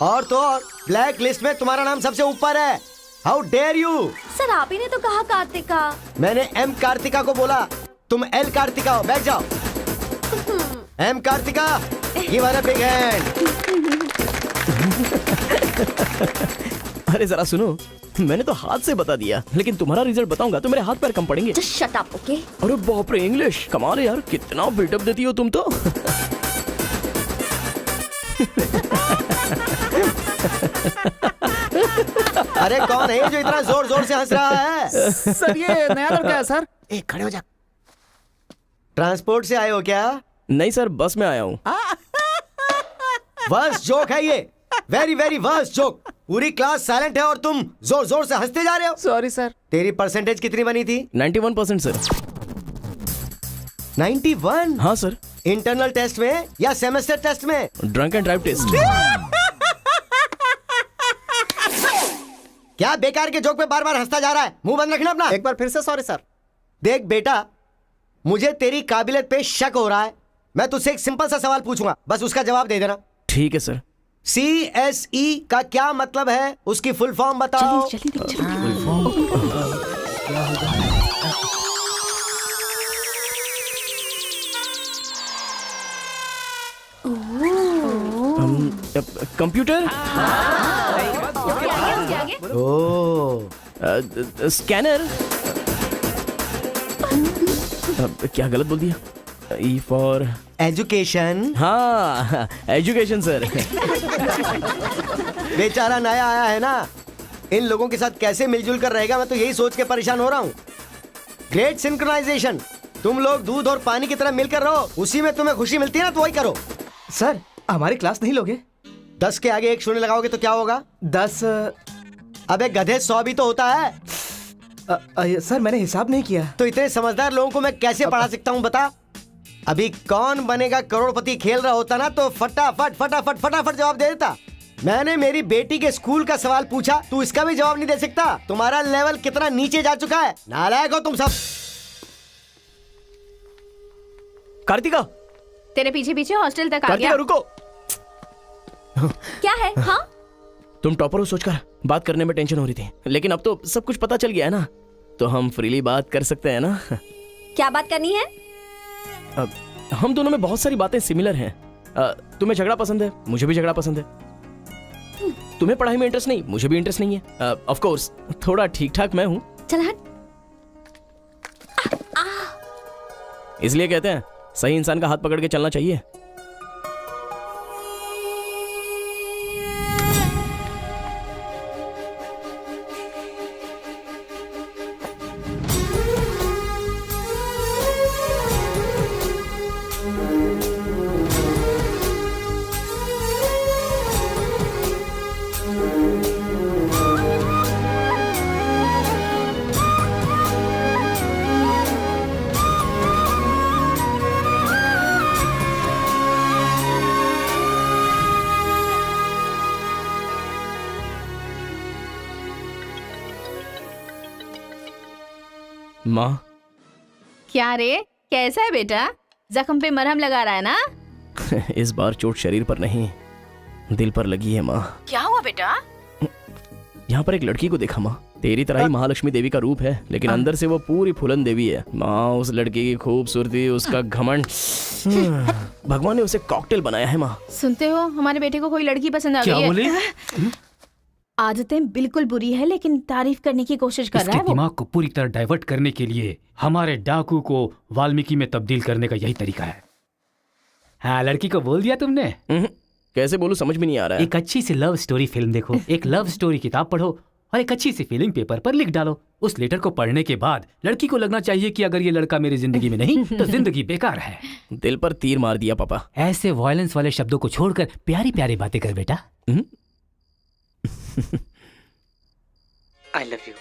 और तो और ब्लैक लिस्ट में तुम्हारा नाम सबसे ऊपर है। How dare you! सर आप ही ने तो कहा कार्तिका। मैंने एम कार्तिका को बोला, तुम एल कार्तिका हो। बैठ जाओ। M Karthika, give her a big hand. अरे जरा सुनो, मैंने तो हाथ से बता दिया, लेकिन तुम्हारा रिजल्ट बताऊंगा तो मेरे हाथ पैर कम पड़ेंगे। Just shut up, okay? अरे बाप रे, इंग्लिश कमाल है यार, कितना बिल्डअप देती हो तुम तो। अरे कौन है जो इतना जोर जोर से हंस रहा है? सर ये नया लड़का है सर। एक खड़े हो जा। ट्रांसपोर्ट से आए हो क्या? नहीं सर, बस में आया हूँ। वर्स्ट जोक है ये, वेरी वेरी वर्स्ट जोक। पूरी क्लास साइलेंट है और तुम जोर जोर से हंसते जा रहे हो। Sorry sir. तेरी परसेंटेज कितनी बनी थी? 91% सर। 91? हाँ सर। इंटरनल टेस्ट में या सेमेस्टर टेस्ट में? Drunk and drive test. क्या बेकार के जोक पे बार बार हंसता जा रहा है? मुंह बंद रखना अपना। एक बार फिर से सॉरी सर। देख बेटा, मुझे तेरी काबिलियत पे शक हो रहा है। मैं तुझसे एक सिंपल सा सवाल पूछूंगा, बस उसका जवाब दे देना। ठीक है सर। CSE का क्या मतलब है? उसकी फुल फॉर्म बताओ। कंप्यूटर, स्कैनर, क्या गलत बोल दिया? E for education. हाँ, एजुकेशन सर। बेचारा नया आया है ना, इन लोगों के साथ कैसे मिलजुल कर रहेगा, मैं तो यही सोच के परेशान हो रहा हूँ। Great synchronisation. तुम लोग दूध और पानी की तरह मिलकर रहो, उसी में तुम्हें खुशी मिलती है ना, तो वही करो। सर हमारी क्लास नहीं लोगे? 10 के आगे 1 शून्य लगाओगे तो क्या होगा? 10। अबे गधे 100 भी तो होता है। सर मैंने हिसाब नहीं किया। तो इतने समझदार लोगों को मैं कैसे पढ़ा सकता हूँ बता? अभी कौन बनेगा करोड़पति खेल रहा होता ना, तो फटाफट फटाफट फटाफट जवाब दे देता। मैंने मेरी बेटी के स्कूल का सवाल पूछा, तू इसका भी जवाब नहीं दे सकता। तुम्हारा लेवल कितना नीचे जा चुका है, नालायक हो तुम सब। कार्तिका, तेरे पीछे पीछे हॉस्टल तक आ कार्तिका गया। रुको। क्या है? हाँ, तुम टॉपर हो सोचकर बात करने में टेंशन हो रही थी, लेकिन अब तो सब कुछ पता चल गया है ना, तो हम फ्रीली बात कर सकते हैं ना। क्या बात करनी है? हम दोनों में बहुत सारी बातें सिमिलर हैं। तुम्हें झगड़ा पसंद है, मुझे भी झगड़ा पसंद है। तुम्हें पढ़ाई में इंटरेस्ट नहीं, मुझे भी इंटरेस्ट नहीं है। ऑफ कोर्स थोड़ा ठीक ठाक मैं हूँ। चल हट। इसलिए कहते हैं सही इंसान का हाथ पकड़ के चलना चाहिए। माँ, क्या रे, कैसा है बेटा? जख्म पे मरहम लगा रहा है ना? इस बार चोट शरीर पर नहीं, दिल पर लगी है माँ। क्या हुआ बेटा? यहाँ पर एक लड़की को देखा माँ, तेरी तरह ही महालक्ष्मी देवी का रूप है, लेकिन अंदर से वो पूरी फूलन देवी है। माँ, उस लड़की की खूबसूरती, उसका घमंड, भगवान ने उसे कॉकटेल बनाया है माँ। सुनते हो, हमारे बेटे को कोई लड़की पसंद आ गई है। क्या बोले? आदतें बिल्कुल बुरी है, लेकिन तारीफ करने की कोशिश कर रहा है वो। दिमाग को पूरी तरह डाइवर्ट करने के लिए हमारे डाकू को वाल्मीकि में तब्दील करने का यही तरीका है। हाँ, लड़की को बोल दिया तुमने? कैसे बोलूं, समझ में नहीं आ रहा है। एक अच्छी सी लव स्टोरी फिल्म देखो, एक लव स्टोरी किताब पढ़ो और एक अच्छी सी फीलिंग पेपर पर लिख डालो। उस लेटर को पढ़ने के बाद लड़की को लगना चाहिए कि अगर ये लड़का मेरी जिंदगी में नहीं तो जिंदगी बेकार है। दिल पर तीर मार दिया पापा। ऐसे वायलेंस वाले शब्दों को छोड़कर प्यारी प्यारी बातें कर बेटा। I love you.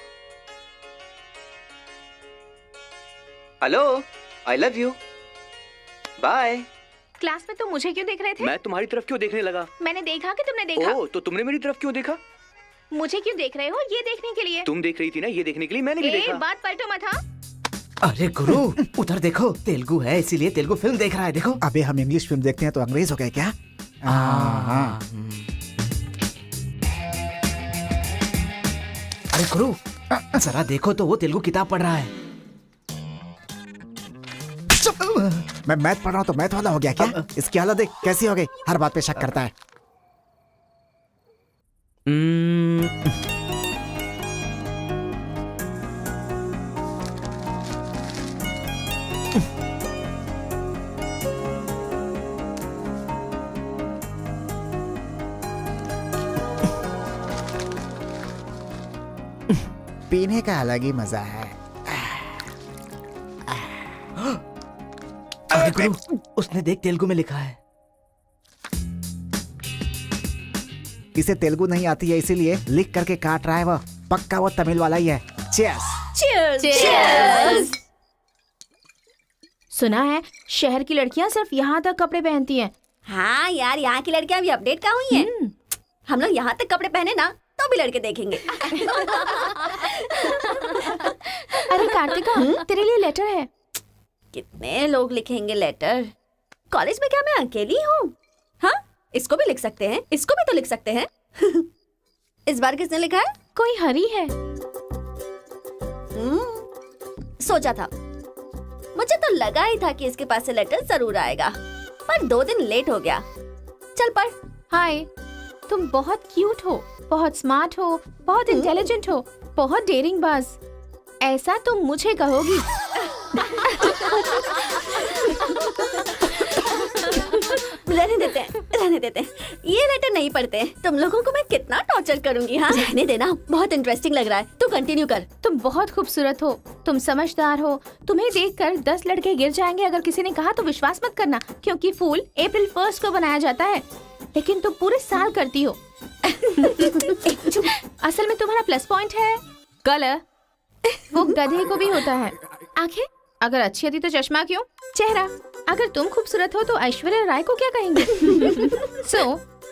Hello, I love you. Bye. Class में तुम मुझे क्यों देख रहे थे? मैं तुम्हारी तरफ क्यों देखने लगा? मैंने देखा कि तुमने देखा। ओह, तो तुमने मेरी तरफ क्यों देखा? मुझे क्यों देख रहे हो? ये देखने के लिए। तुम देख रही थी ना, ये देखने के लिए मैंने भी देखा। बात पलटो मत। हाँ, अरे गुरु, उधर देखो, तेलुगु है इसीलिए तेलुगु फिल्म देख रहा है। देखो। अबे हम इंग्लिश फिल्म देखते हैं तो अंग्रेज हो गए क्या? अरे गुरु, जरा देखो तो वो तेलुगु किताब पढ़ रहा है। मैं मैथ पढ़ रहा हूँ तो मैथ वाला हो गया क्या? इसकी हालत देख कैसी हो गई, हर बात पे शक करता है। पीने का अलग ही मजा है। अरे गुरु, उसने देख तेलुगु में लिखा है। इसे तेलुगु नहीं आती है इसीलिए लिख करके काट रहा है वो। पक्का वो तमिल वाला ही है। चीयर्स। चीयर्स। चीयर्स। सुना है शहर की लड़कियां सिर्फ यहाँ तक कपड़े पहनती हैं। हाँ यार, यहाँ की लड़कियां भी अपडेट का हुई हैं। हम लोग यहाँ तक कपड़े पहने ना तो भी लड़के देखेंगे। अरे कार्तिका, तेरे लिए लेटर है। कितने लोग लिखेंगे लेटर? कॉलेज में क्या मैं अकेली हूँ? हाँ, इसको भी लिख सकते हैं, इसको भी तो लिख सकते हैं। इस बार किसने लिखा है? कोई हरी है। सोचा था, मुझे तो लगा ही था कि इसके पास से लेटर जरूर आएगा, पर 2 दिन लेट हो गया। चल पढ़, हाय, तुम बहुत क्यूट हो, बहुत स्मार्ट हो, बहुत इंटेलिजेंट हो, बहुत डेयरिंग बाज। ऐसा तुम मुझे कहोगी? रहने देते हैं। ये लेटर नहीं पढ़ते। तुम लोगों को मैं कितना टॉर्चर करूंगी। हाँ, रहने देना, बहुत इंटरेस्टिंग लग रहा है। तू कंटिन्यू कर। तुम बहुत खूबसूरत हो, तुम समझदार हो। तुम्हें देखकर 10 लड़के गिर जाएंगे अगर किसी ने कहा तो विश्वास मत करना, क्योंकि फूल अप्रैल 1 को बनाया जाता है, लेकिन तुम पूरे साल करती हो। असल में तुम्हारा प्लस पॉइंट है कलर। वो गधे को भी होता है। आंखें अगर अच्छी होती तो चश्मा क्यों? चेहरा अगर तुम खूबसूरत हो तो ऐश्वर्या राय को क्या कहेंगे?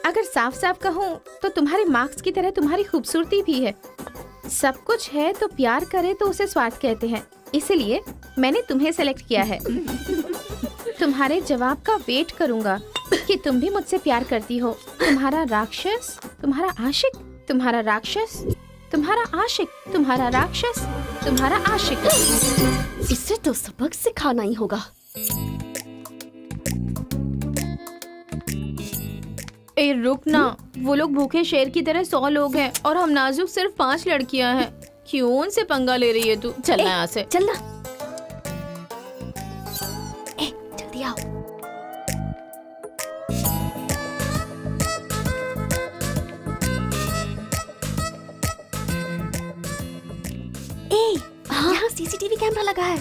अगर साफ साफ कहूँ तो तुम्हारे मार्क्स की तरह तुम्हारी खूबसूरती भी है। सब कुछ है तो प्यार करे तो उसे स्वार्थ कहते हैं, इसलिए मैंने तुम्हें सेलेक्ट किया है। तुम्हारे जवाब का वेट करूंगा कि तुम भी मुझसे प्यार करती हो। तुम्हारा राक्षस, तुम्हारा आशिक, तुम्हारा राक्षस, तुम्हारा आशिक, तुम्हारा राक्षस, तुम्हारा आशिक। इससे तो सबक सिखाना ही होगा। ए रुक ना, वो लोग भूखे शेर की तरह 100 लोग हैं और हम नाजुक सिर्फ 5 लड़कियां हैं। क्यों उनसे पंगा ले रही है तू? चलना यहाँ से। चलना। जल्दी आओ। यहाँ सीसीटीवी कैमरा लगा है।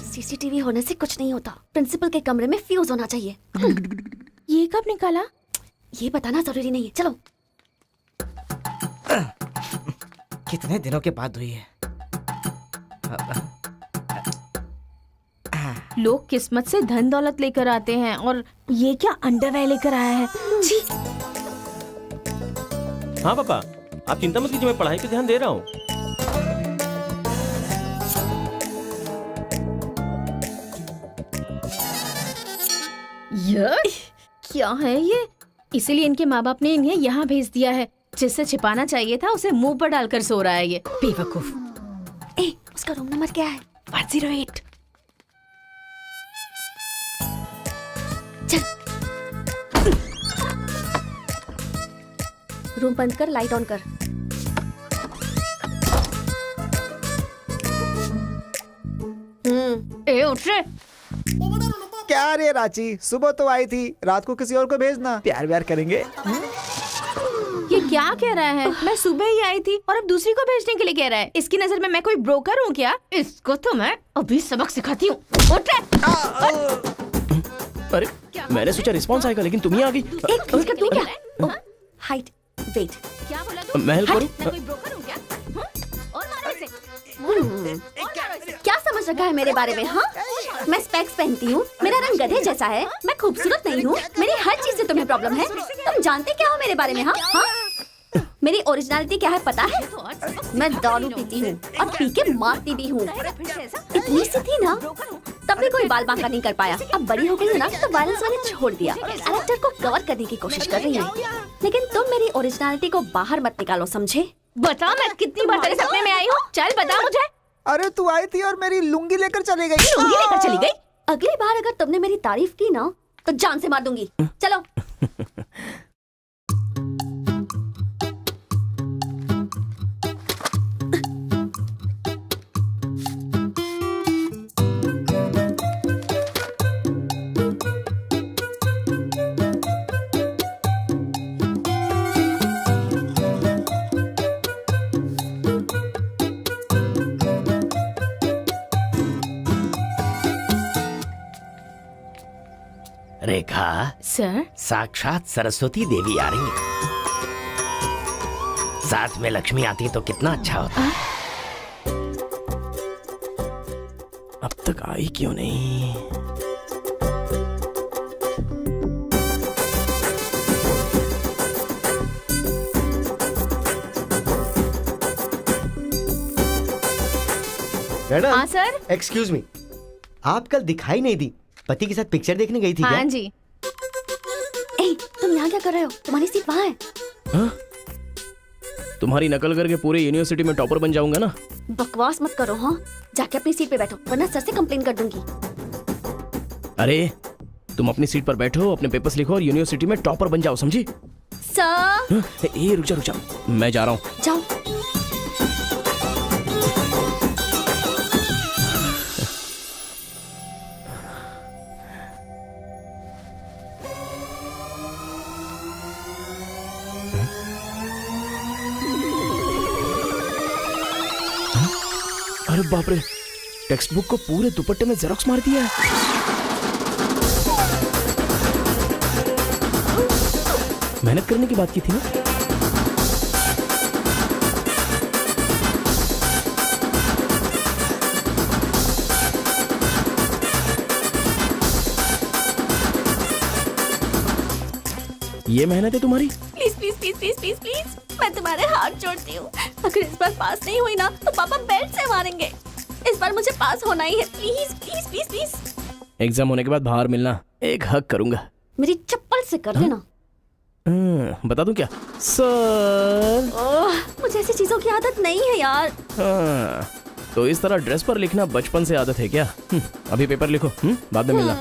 सीसीटीवी होने से कुछ नहीं होता। प्रिंसिपल के कमरे में फ्यूज होना चाहिए। ये कब निकाला? ये बताना जरूरी नहीं है। चलो। कितने दिनों के बाद हुई है। लोग किस्मत से धन दौलत लेकर आते हैं और ये क्या अंडरवेयर लेकर आया है? जी। हाँ पापा, आप चिंता मत कीजिए, मैं पढ़ाई पे ध्यान दे रहा हूँ। क्या है ये? इसीलिए इनके माँ बाप ने इन्हें यहाँ भेज दिया है। जिससे छिपाना चाहिए था उसे मुंह पर डालकर सो रहा है ये बेवकूफ। उसका रूम नंबर क्या है? 108। चल। रूम बंद कर, लाइट ऑन कर। उठ रे। क्या रे रांची, सुबह तो आई थी, रात को किसी और को भेजना, प्यार व्यार करेंगे। ये क्या कह रहा है? मैं सुबह ही आई थी और अब दूसरी को भेजने के लिए कह रहा है। इसकी नजर में मैं कोई ब्रोकर हूँ क्या? इसको तो मैं अभी सबक सिखाती हूँ। उठ रे। अरे मैंने सोचा रिस्पॉन्स आएगा, लेकिन तुम ही आ गई। तू क्या? Height, weight. क्या बोला? मैं हेल्प करूँ? मैं कोई ब्रोकर हूँ क्या? और मारो इसे। क्या समझ रखा है मेरे बारे में? हाँ, मैं स्पेक्स पहनती हूँ, मेरा रंग गधे जैसा है, मैं खूबसूरत नहीं हूँ, मेरी हर चीज से तुम्हें प्रॉब्लम है। तुम जानते क्या हो मेरे बारे में? हाँ हाँ, मेरी ओरिजिनलिटी क्या है पता है? मैं दारू पीती हूँ और पी के मारती भी हूँ। इतनी सी थी ना, तब भी कोई बाल बांका नहीं कर पाया। अब बड़ी हो गई हूँ ना, तो वायलेंस मैंने छोड़ दिया। कैरेक्टर को कवर करने की कोशिश कर रही हूँ, लेकिन तुम मेरी ओरिजिनलिटी को बाहर मत निकालो, समझे? बता मैं कितनी बार तेरे सपने में आई हूँ? चल बता मुझे। अरे तू आई थी और मेरी लुंगी लेकर चली गई। लुंगी लेकर चली गई? अगली बार अगर तुमने मेरी तारीफ की ना तो जान से मार दूंगी। चलो। रेखा सर, साक्षात सरस्वती देवी आ रही है। साथ में लक्ष्मी आती तो कितना अच्छा होता। अब तक आई क्यों नहीं? मैडम। हाँ सर। एक्सक्यूज मी, आप कल दिखाई नहीं दी, पति के साथ पिक्चर देखने गई थी हाँ क्या? जी। तुम यहाँ क्या कर रहे हो? तुम्हारी सीट वहाँ है। हाँ? तुम्हारी नकल करके पूरे यूनिवर्सिटी में टॉपर बन जाऊंगा ना। बकवास मत करो। हाँ, जाके अपनी सीट पे बैठो, वरना सर से कंप्लेन कर दूंगी। अरे तुम अपनी सीट पर बैठो, अपने पेपर्स लिखो और यूनिवर्सिटी में टॉपर बन जाओ, समझी? सर ए रुक जा, मैं जा रहा हूँ। जाओ। अरे बाप रे, टेक्स्ट बुक को पूरे दुपट्टे में जेरोक्स मार दिया है। मेहनत करने की बात की थी ना। ये मेहनत है तुम्हारी? Please please please please please please, मैं तुम्हारे हाथ जोड़ती हूँ। अगर इस बार पास नहीं हुई ना तो पापा बेल्ट से मारेंगे। इस बार मुझे पास होना ही है, please please please please. Exam होने के बाद बाहर मिलना, एक हक करूंगा। मेरी चप्पल से कर लेना। बता दूं क्या? सर मुझे ऐसी चीजों की आदत नहीं है यार। तो इस तरह ड्रेस पर लिखना बचपन से आदत है क्या? अभी पेपर लिखो, बाद में मिलना।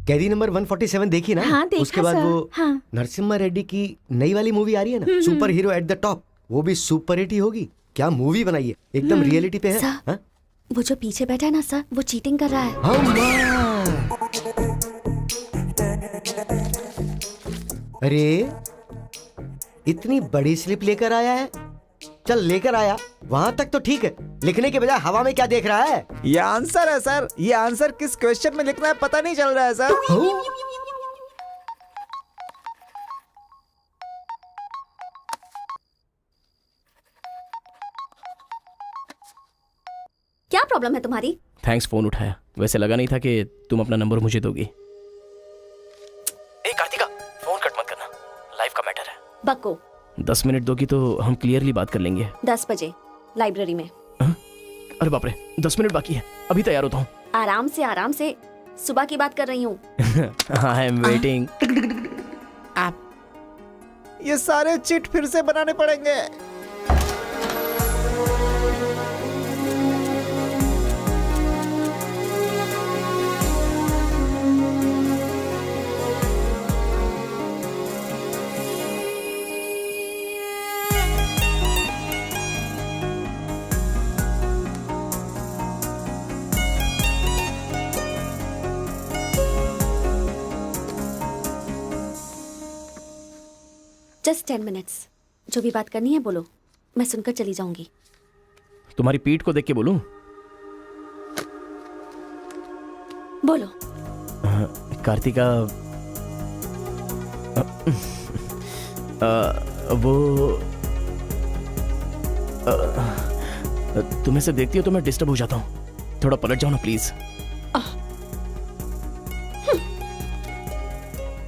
कैदी नंबर 147 देखी ना? हाँ, देखा उसके बाद सर। वो हाँ। नरसिम्हा रेड्डी की नई वाली मूवी आ रही है ना, super hero at the top, वो भी सुपर हिट ही होगी। क्या मूवी बनाई है, एकदम रियलिटी पे है। सर, हाँ? वो जो पीछे बैठा है ना सर, वो चीटिंग कर रहा है। अरे इतनी बड़ी स्लिप लेकर आया है। चल लेकर आया, वहां तक तो ठीक है, लिखने के बजाय हवा में क्या देख रहा है? ये आंसर है सर। ये आंसर किस क्वेश्चन में लिखना है पता नहीं चल रहा है सर। क्या प्रॉब्लम है तुम्हारी? थैंक्स फोन उठाया, वैसे लगा नहीं था कि तुम अपना नंबर मुझे दोगी। ए कार्तिका, फोन कट मत करना, लाइफ का मैटर है। बक्को 10 मिनट दोगी तो हम क्लियरली बात कर लेंगे। 10 बजे लाइब्रेरी में। अरे बाप रे, 10 मिनट बाकी है, अभी तैयार होता हूँ। आराम से सुबह की बात कर रही हूँ। I am waiting. ये सारे चिट फिर से बनाने पड़ेंगे। जस्ट 10 मिनट्स, जो भी बात करनी है बोलो, मैं सुनकर चली जाऊंगी। तुम्हारी पीठ को देख के बोलूं? बोलो। कार्तिका, वो तुम्हें से देखती हो तो मैं डिस्टर्ब हो जाता हूँ, थोड़ा पलट जाओ ना प्लीज।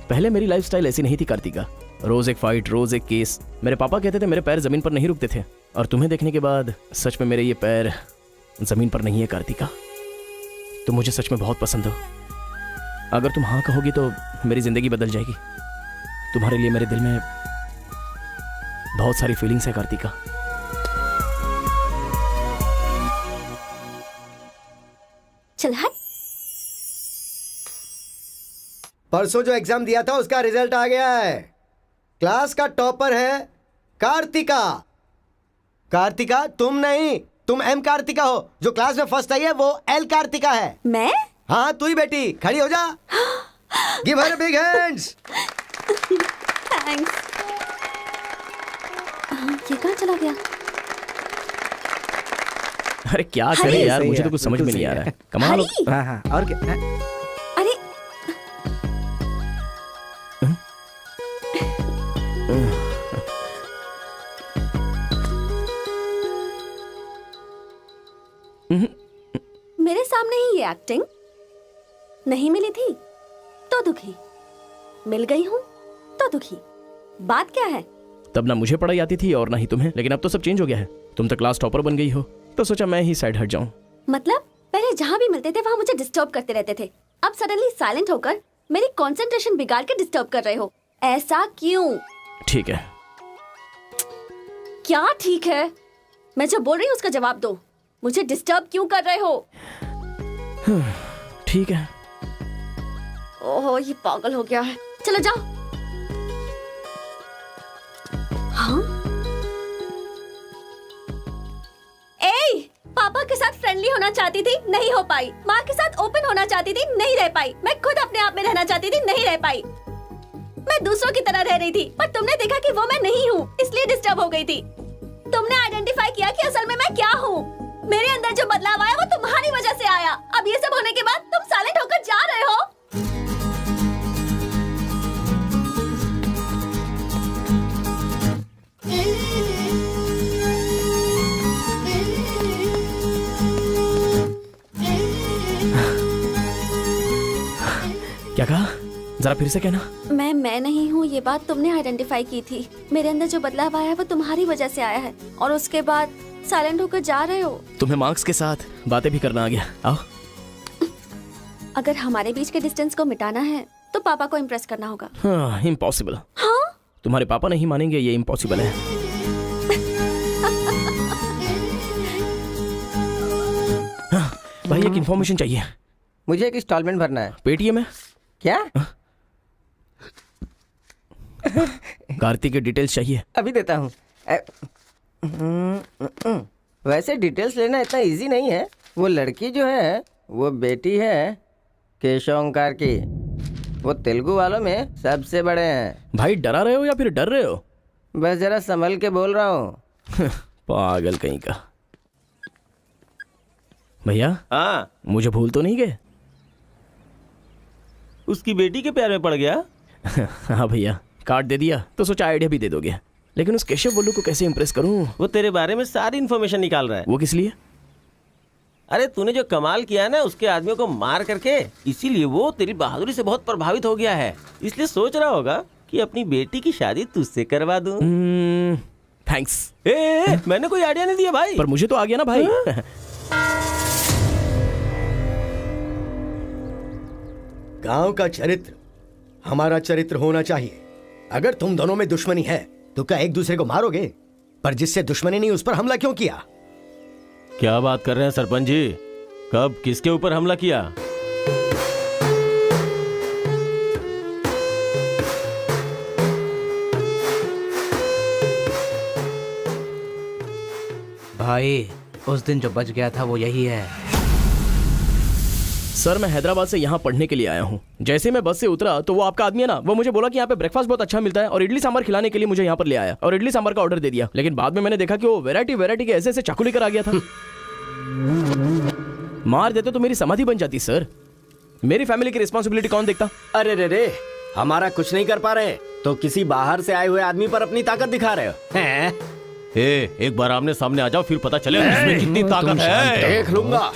पहले मेरी लाइफस्टाइल ऐसी नहीं थी कार्तिका, रोज एक फाइट, रोज एक केस। मेरे पापा कहते थे मेरे पैर जमीन पर नहीं रुकते थे, और तुम्हें देखने के बाद सच में मेरे ये पैर जमीन पर नहीं है कार्तिका। तुम मुझे सच में बहुत पसंद हो। अगर तुम हाँ कहोगी तो मेरी जिंदगी बदल जाएगी। तुम्हारे लिए मेरे दिल में बहुत सारी फीलिंग्स है कार्तिका। चल हट। परसों जो एग्जाम दिया था उसका रिजल्ट आ गया है। क्लास का टॉपर है कार्तिका। कार्तिका तुम नहीं, तुम एम कार्तिका हो। जो क्लास में फर्स्ट आई है वो एल कार्तिका है। मैं? हाँ तू ही बेटी, खड़ी हो जा। Give her big hands. Thanks. ये कहाँ चला गया? अरे क्या करे यार, मुझे तो कुछ समझ में नहीं आ रहा है। कमाल। हाँ हाँ, और क्या? अरे मेरे सामने ही ये एक्टिंग। नहीं मिली थी तो दुखी, मिल गई हूँ तो दुखी। बात क्या है? तब ना मुझे पढ़ाई आती थी और ना ही तुम्हें, लेकिन अब तो सब चेंज हो गया है। तुम तो क्लास टॉपर बन गई हो, तो सोचा मैं ही साइड हट जाऊं। मतलब पहले जहाँ भी मिलते थे वहाँ मुझे डिस्टर्ब करते रहते थे, अब सडनली साइलेंट होकर मेरी कंसंट्रेशन बिगाड़ के डिस्टर्ब कर रहे हो। ऐसा क्यों? ठीक है। क्या ठीक है? मैं जो बोल रही हूँ उसका जवाब दो। मुझे डिस्टर्ब क्यों कर रहे हो? ठीक है, ओहो ये पागल हो गया है। चलो जाओ। हाँ? ए, पापा के साथ फ्रेंडली होना चाहती थी, नहीं हो पाई। माँ के साथ ओपन होना चाहती थी, नहीं रह पाई। मैं खुद अपने आप में रहना चाहती थी, नहीं रह पाई। मैं दूसरों की तरह रह रही थी, पर तुमने देखा कि वो मैं नहीं हूँ, इसलिए डिस्टर्ब हो गई थी। तुमने आइडेंटिफाई किया कि असल में मैं क्या हूँ। मेरे अंदर जो बदलाव आया वो तुम्हारी वजह से आया। अब ये सब होने के बाद तुम साइलेंट होकर जा रहे हो। क्या कहा? जरा फिर से कहना। मैं नहीं हूँ, ये बात तुमने आइडेंटिफाई की थी। मेरे अंदर जो बदलाव आया है वो तुम्हारी वजह से आया है, और उसके बाद साइलेंट होकर जा रहे हो। तुम्हें मार्क्स के साथ बातें भी करना आ गया। आओ। अगर हमारे बीच के डिस्टेंस को मिटाना है तो पापा को इम्प्रेस करना होगा। हाँ, इम्पॉसिबल। हाँ? तुम्हारे पापा नहीं मानेंगे, ये इम्पॉसिबल है। हाँ, भाई एक इन्फॉर्मेशन चाहिए। मुझे एक इंस्टॉलमेंट भरना है। पेटीएम है क्या? कार्तिक की डिटेल्स चाहिए। अभी देता हूँ। वैसे डिटेल्स लेना इतना इजी नहीं है। वो लड़की जो है वो बेटी है केशव ओंकार की। वो तेलुगु वालों में सबसे बड़े हैं। भाई डरा रहे हो या फिर डर रहे हो? बस जरा संभल के बोल रहा हूँ। पागल कहीं का। भैया हाँ, मुझे भूल तो नहीं गए? उसकी बेटी के प्यार में पड़ गया। हाँ भैया, कार्ड दे दिया तो सोचा आइडिया भी दे दोगे। लेकिन उस केशव बोलू को कैसे इम्प्रेस करूं? वो तेरे बारे में सारी इन्फॉर्मेशन निकाल रहा है। वो किस लिए? अरे तूने जो कमाल किया ना उसके आदमियों को मार करके, इसीलिए वो तेरी बहादुरी से बहुत प्रभावित हो गया है। इसलिए सोच रहा होगा कि अपनी बेटी की शादी तुझसे करवा दूं। थैंक्स। मैंने कोई आइडिया नहीं दिया भाई। पर मुझे तो आ गया ना भाई। गांव का चरित्र हमारा चरित्र होना चाहिए। अगर तुम दोनों में दुश्मनी है तो क्या एक दूसरे को मारोगे? पर जिससे दुश्मनी नहीं उस पर हमला क्यों किया? क्या बात कर रहे हैं सरपंच जी? कब किसके ऊपर हमला किया? भाई उस दिन जो बच गया था वो यही है। सर मैं हैदराबाद से यहाँ पढ़ने के लिए आया हूँ। जैसे मैं बस से उतरा तो वो आपका आदमी है ना, वो मुझे बोला कि यहाँ पे ब्रेकफास्ट बहुत अच्छा मिलता है और इडली सांभर खिलाने के लिए मुझे यहाँ पर ले आया और इडली सांभर का ऑर्डर दे दिया। लेकिन बाद में मैंने देखा कि वो वैरायटी के ऐसे चाकू लेकर आ गया था। मार देते तो मेरी समाधि बन जाती सर। मेरी फैमिली की रिस्पॉन्सिबिलिटी कौन देखता? अरे रे हमारा कुछ नहीं कर पा रहे तो किसी बाहर से आए हुए आदमी पर अपनी ताकत दिखा रहे हो हैं? एक बार आमने सामने आ जाओ, फिर पता चले इसमें कितनी ताकत है। देख लूंगा।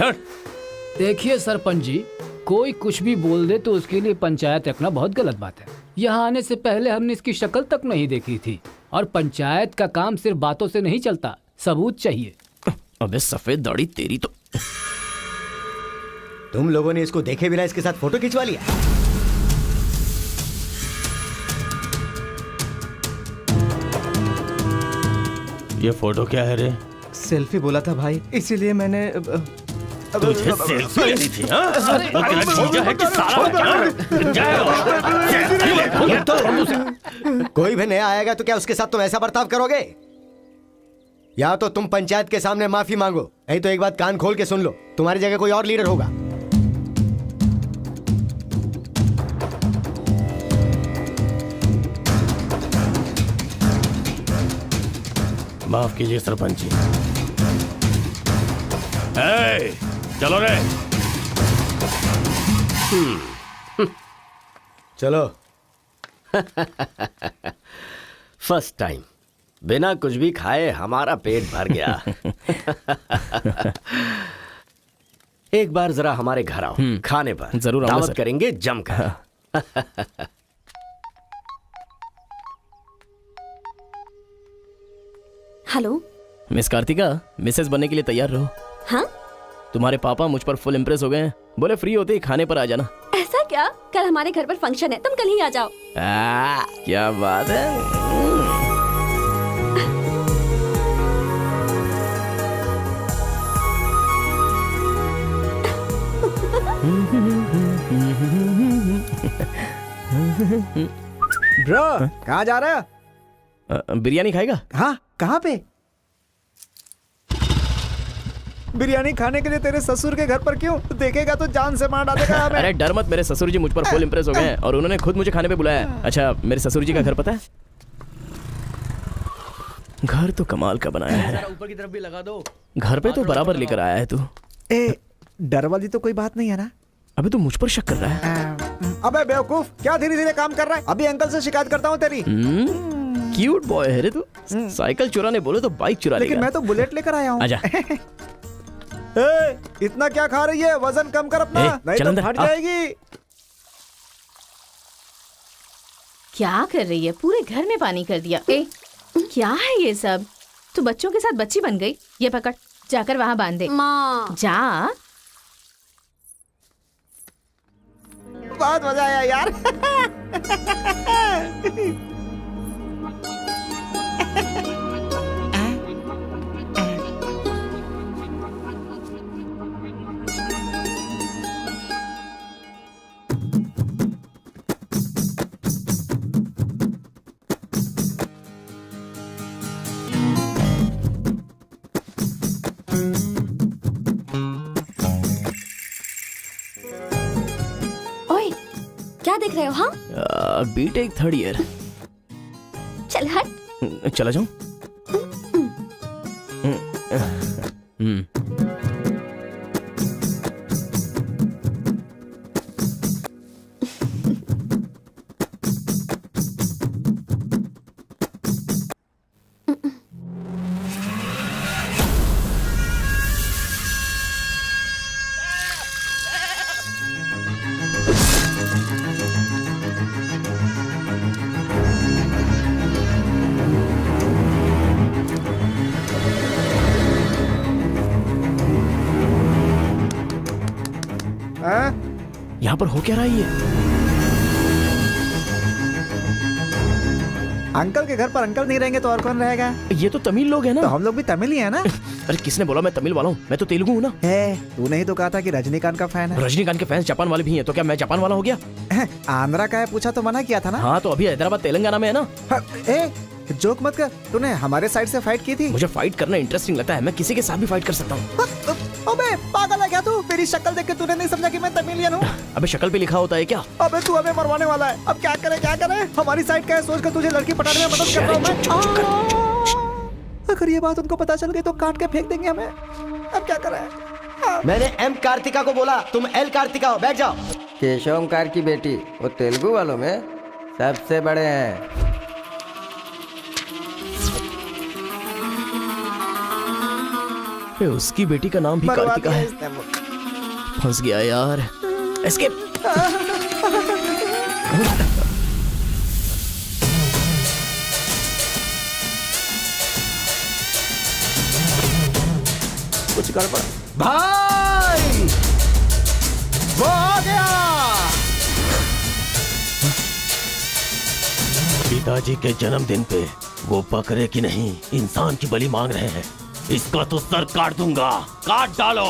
देखिए सरपंच जी, कोई कुछ भी बोल दे तो उसके लिए पंचायत रखना बहुत गलत बात है। यहाँ आने से पहले हमने इसकी शक्ल तक नहीं देखी थी, और पंचायत का काम सिर्फ बातों से नहीं चलता, सबूत चाहिए। अबे सफेद दाढ़ी तेरी तो। तुम लोगों ने इसको देखे बिना इसके साथ फोटो खिंचवा लिया। ये फोटो क्या है रे? सेल्फी बोला था भाई, इसीलिए मैंने तुझे सेल्फी लेनी थी हाँ? तेरा जीजा है कि साला कोई भी नया आएगा तो क्या उसके साथ तुम ऐसा बर्ताव करोगे? या तो तुम पंचायत के सामने माफी मांगो, नहीं तो एक बात कान खोल के सुन लो, तुम्हारी जगह कोई और लीडर होगा। माफ कीजिए सरपंच जी। चलो रे। चलो। फर्स्ट टाइम बिना कुछ भी खाए हमारा पेट भर गया। एक बार जरा हमारे घर आओ, खाने पर जरूर आऊंगा दावत सर। करेंगे जमकर। हेलो मिस कार्तिका, मिसेस बनने के लिए तैयार रहो। हाँ? तुम्हारे पापा मुझ पर फुल इम्प्रेस हो गए हैं, बोले फ्री होते ही खाने पर आ जाना। ऐसा क्या? कल हमारे घर पर फंक्शन है, तुम कल ही आ जाओ। क्या बात है। ब्रो कहाँ जा रहा है? बिरयानी खाएगा? हाँ, कहाँ पे? बिरयानी खाने के लिए तेरे ससुर के घर पर क्यों? देखेगा तो जान से मार डालेगा हमें। अरे डर मत, मेरे ससुर जी मुझ पर फुल इंप्रेस हो गए हैं और उन्होंने खुद मुझे खाने पे बुलाया है। अच्छा, मेरे ससुर जी का घर पता है? घर तो कमाल का बनाया है। ऊपर की तरफ भी लगा दो। घर पे तो बराबर लेकर आया है तू। ए, डर वाली तो कोई बात नहीं है ना? अबे तू मुझ पर शक कर रहा है? अबे बेवकूफ, क्या धीरे धीरे काम कर रहा है? अभी अंकल से शिकायत करता हूँ तेरी। क्यूट बॉय है रे तू। साइकिल चुराने बोले तो बाइक चुरा लेगा। लेकिन मैं तो बुलेट लेकर आया हूँ। आजा। इतना क्या खा रही है? वजन कम कर अपना, नहीं चल तो अंदर, फट आ। जाएगी। क्या कर रही है? पूरे घर में पानी कर दिया। ए, क्या है ये सब? तू बच्चों के साथ बच्ची बन गई। ये पकड़, जाकर वहाँ बांध दे। माँ जा। बहुत मजा आया यार। ओए, क्या देख रहे हो? हाँ, बीटेक 3rd ईयर। चल हट। चला जाऊं? यहाँ पर हो क्या रहा है ये? अंकल के घर पर अंकल नहीं रहेंगे तो और कौन रहेगा? ये तो तमिल लोग हैं ना? तो हम लोग भी तमिल ही है ना? अरे किसने बोला मैं तमिल वाला हूँ? मैं तो तेलुगु हूँ ना। तूने ही तो कहा था कि रजनीकांत का फैन है। रजनीकांत के फैंस जापान वाले भी हैं, तो क्या मैं जापान वाला हो गया? आंध्रा का है पूछा तो मना किया था ना? हाँ, तो अभी हैदराबाद तेलंगाना में है ना। जोक मत कर। तूने हमारे साइड से फाइट की थी। मुझे फाइट करना इंटरेस्टिंग लगता है। मैं किसी के साथ भी फाइट कर सकता हूँ। अबे पागल है क्या तू? मेरी शक्ल देख के तूने नहीं समझा कि मैं तमिलियन हूँ? अबे शक्ल पे लिखा होता है क्या? अबे तू हमें मरवाने वाला है। अब क्या करे क्या करे? हमारी साइड का है, सोच कर तुझे लड़की पटाने में मदद कर रहा हूँ मैं। अगर ये बात उनको पता चल गई तो काट के फेंक देंगे हमें। अब क्या करें? मैंने एम कार्तिका को बोला, तुम एल कार्तिका हो। बैठ जाओ। केशव ओंकार की बेटी, वो तेलुगु वालों में सबसे बड़े हैं। उसकी बेटी का नाम भी कार्तिका है। फंस गया यार। एस्केप। कुछ गड़बड़। भाई वो आ गया। पिताजी के जन्मदिन पे वो बकरे की नहीं इंसान की बलि मांग रहे हैं। इसका तो सर काट दूंगा। काट डालो।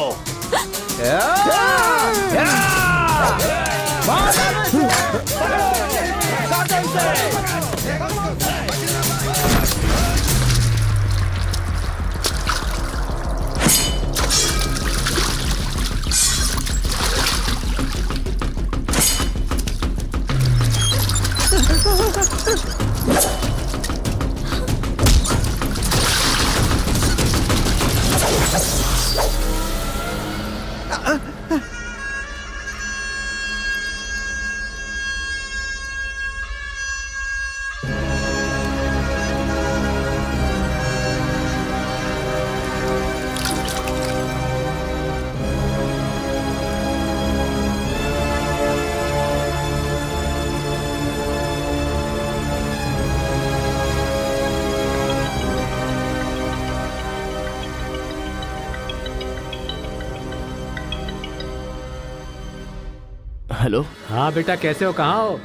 हेलो। हाँ बेटा, कैसे हो? कहाँ हो?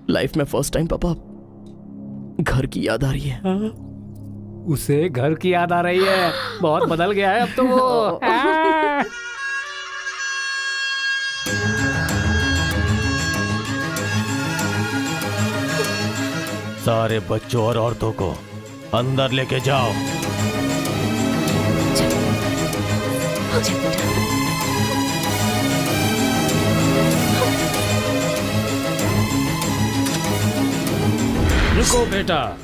लाइफ में फर्स्ट टाइम पापा घर की याद आ रही है। उसे घर की याद आ रही है? बहुत बदल गया है अब तो वो। सारे बच्चों और औरतों को अंदर लेके जाओ। रुको बेटा,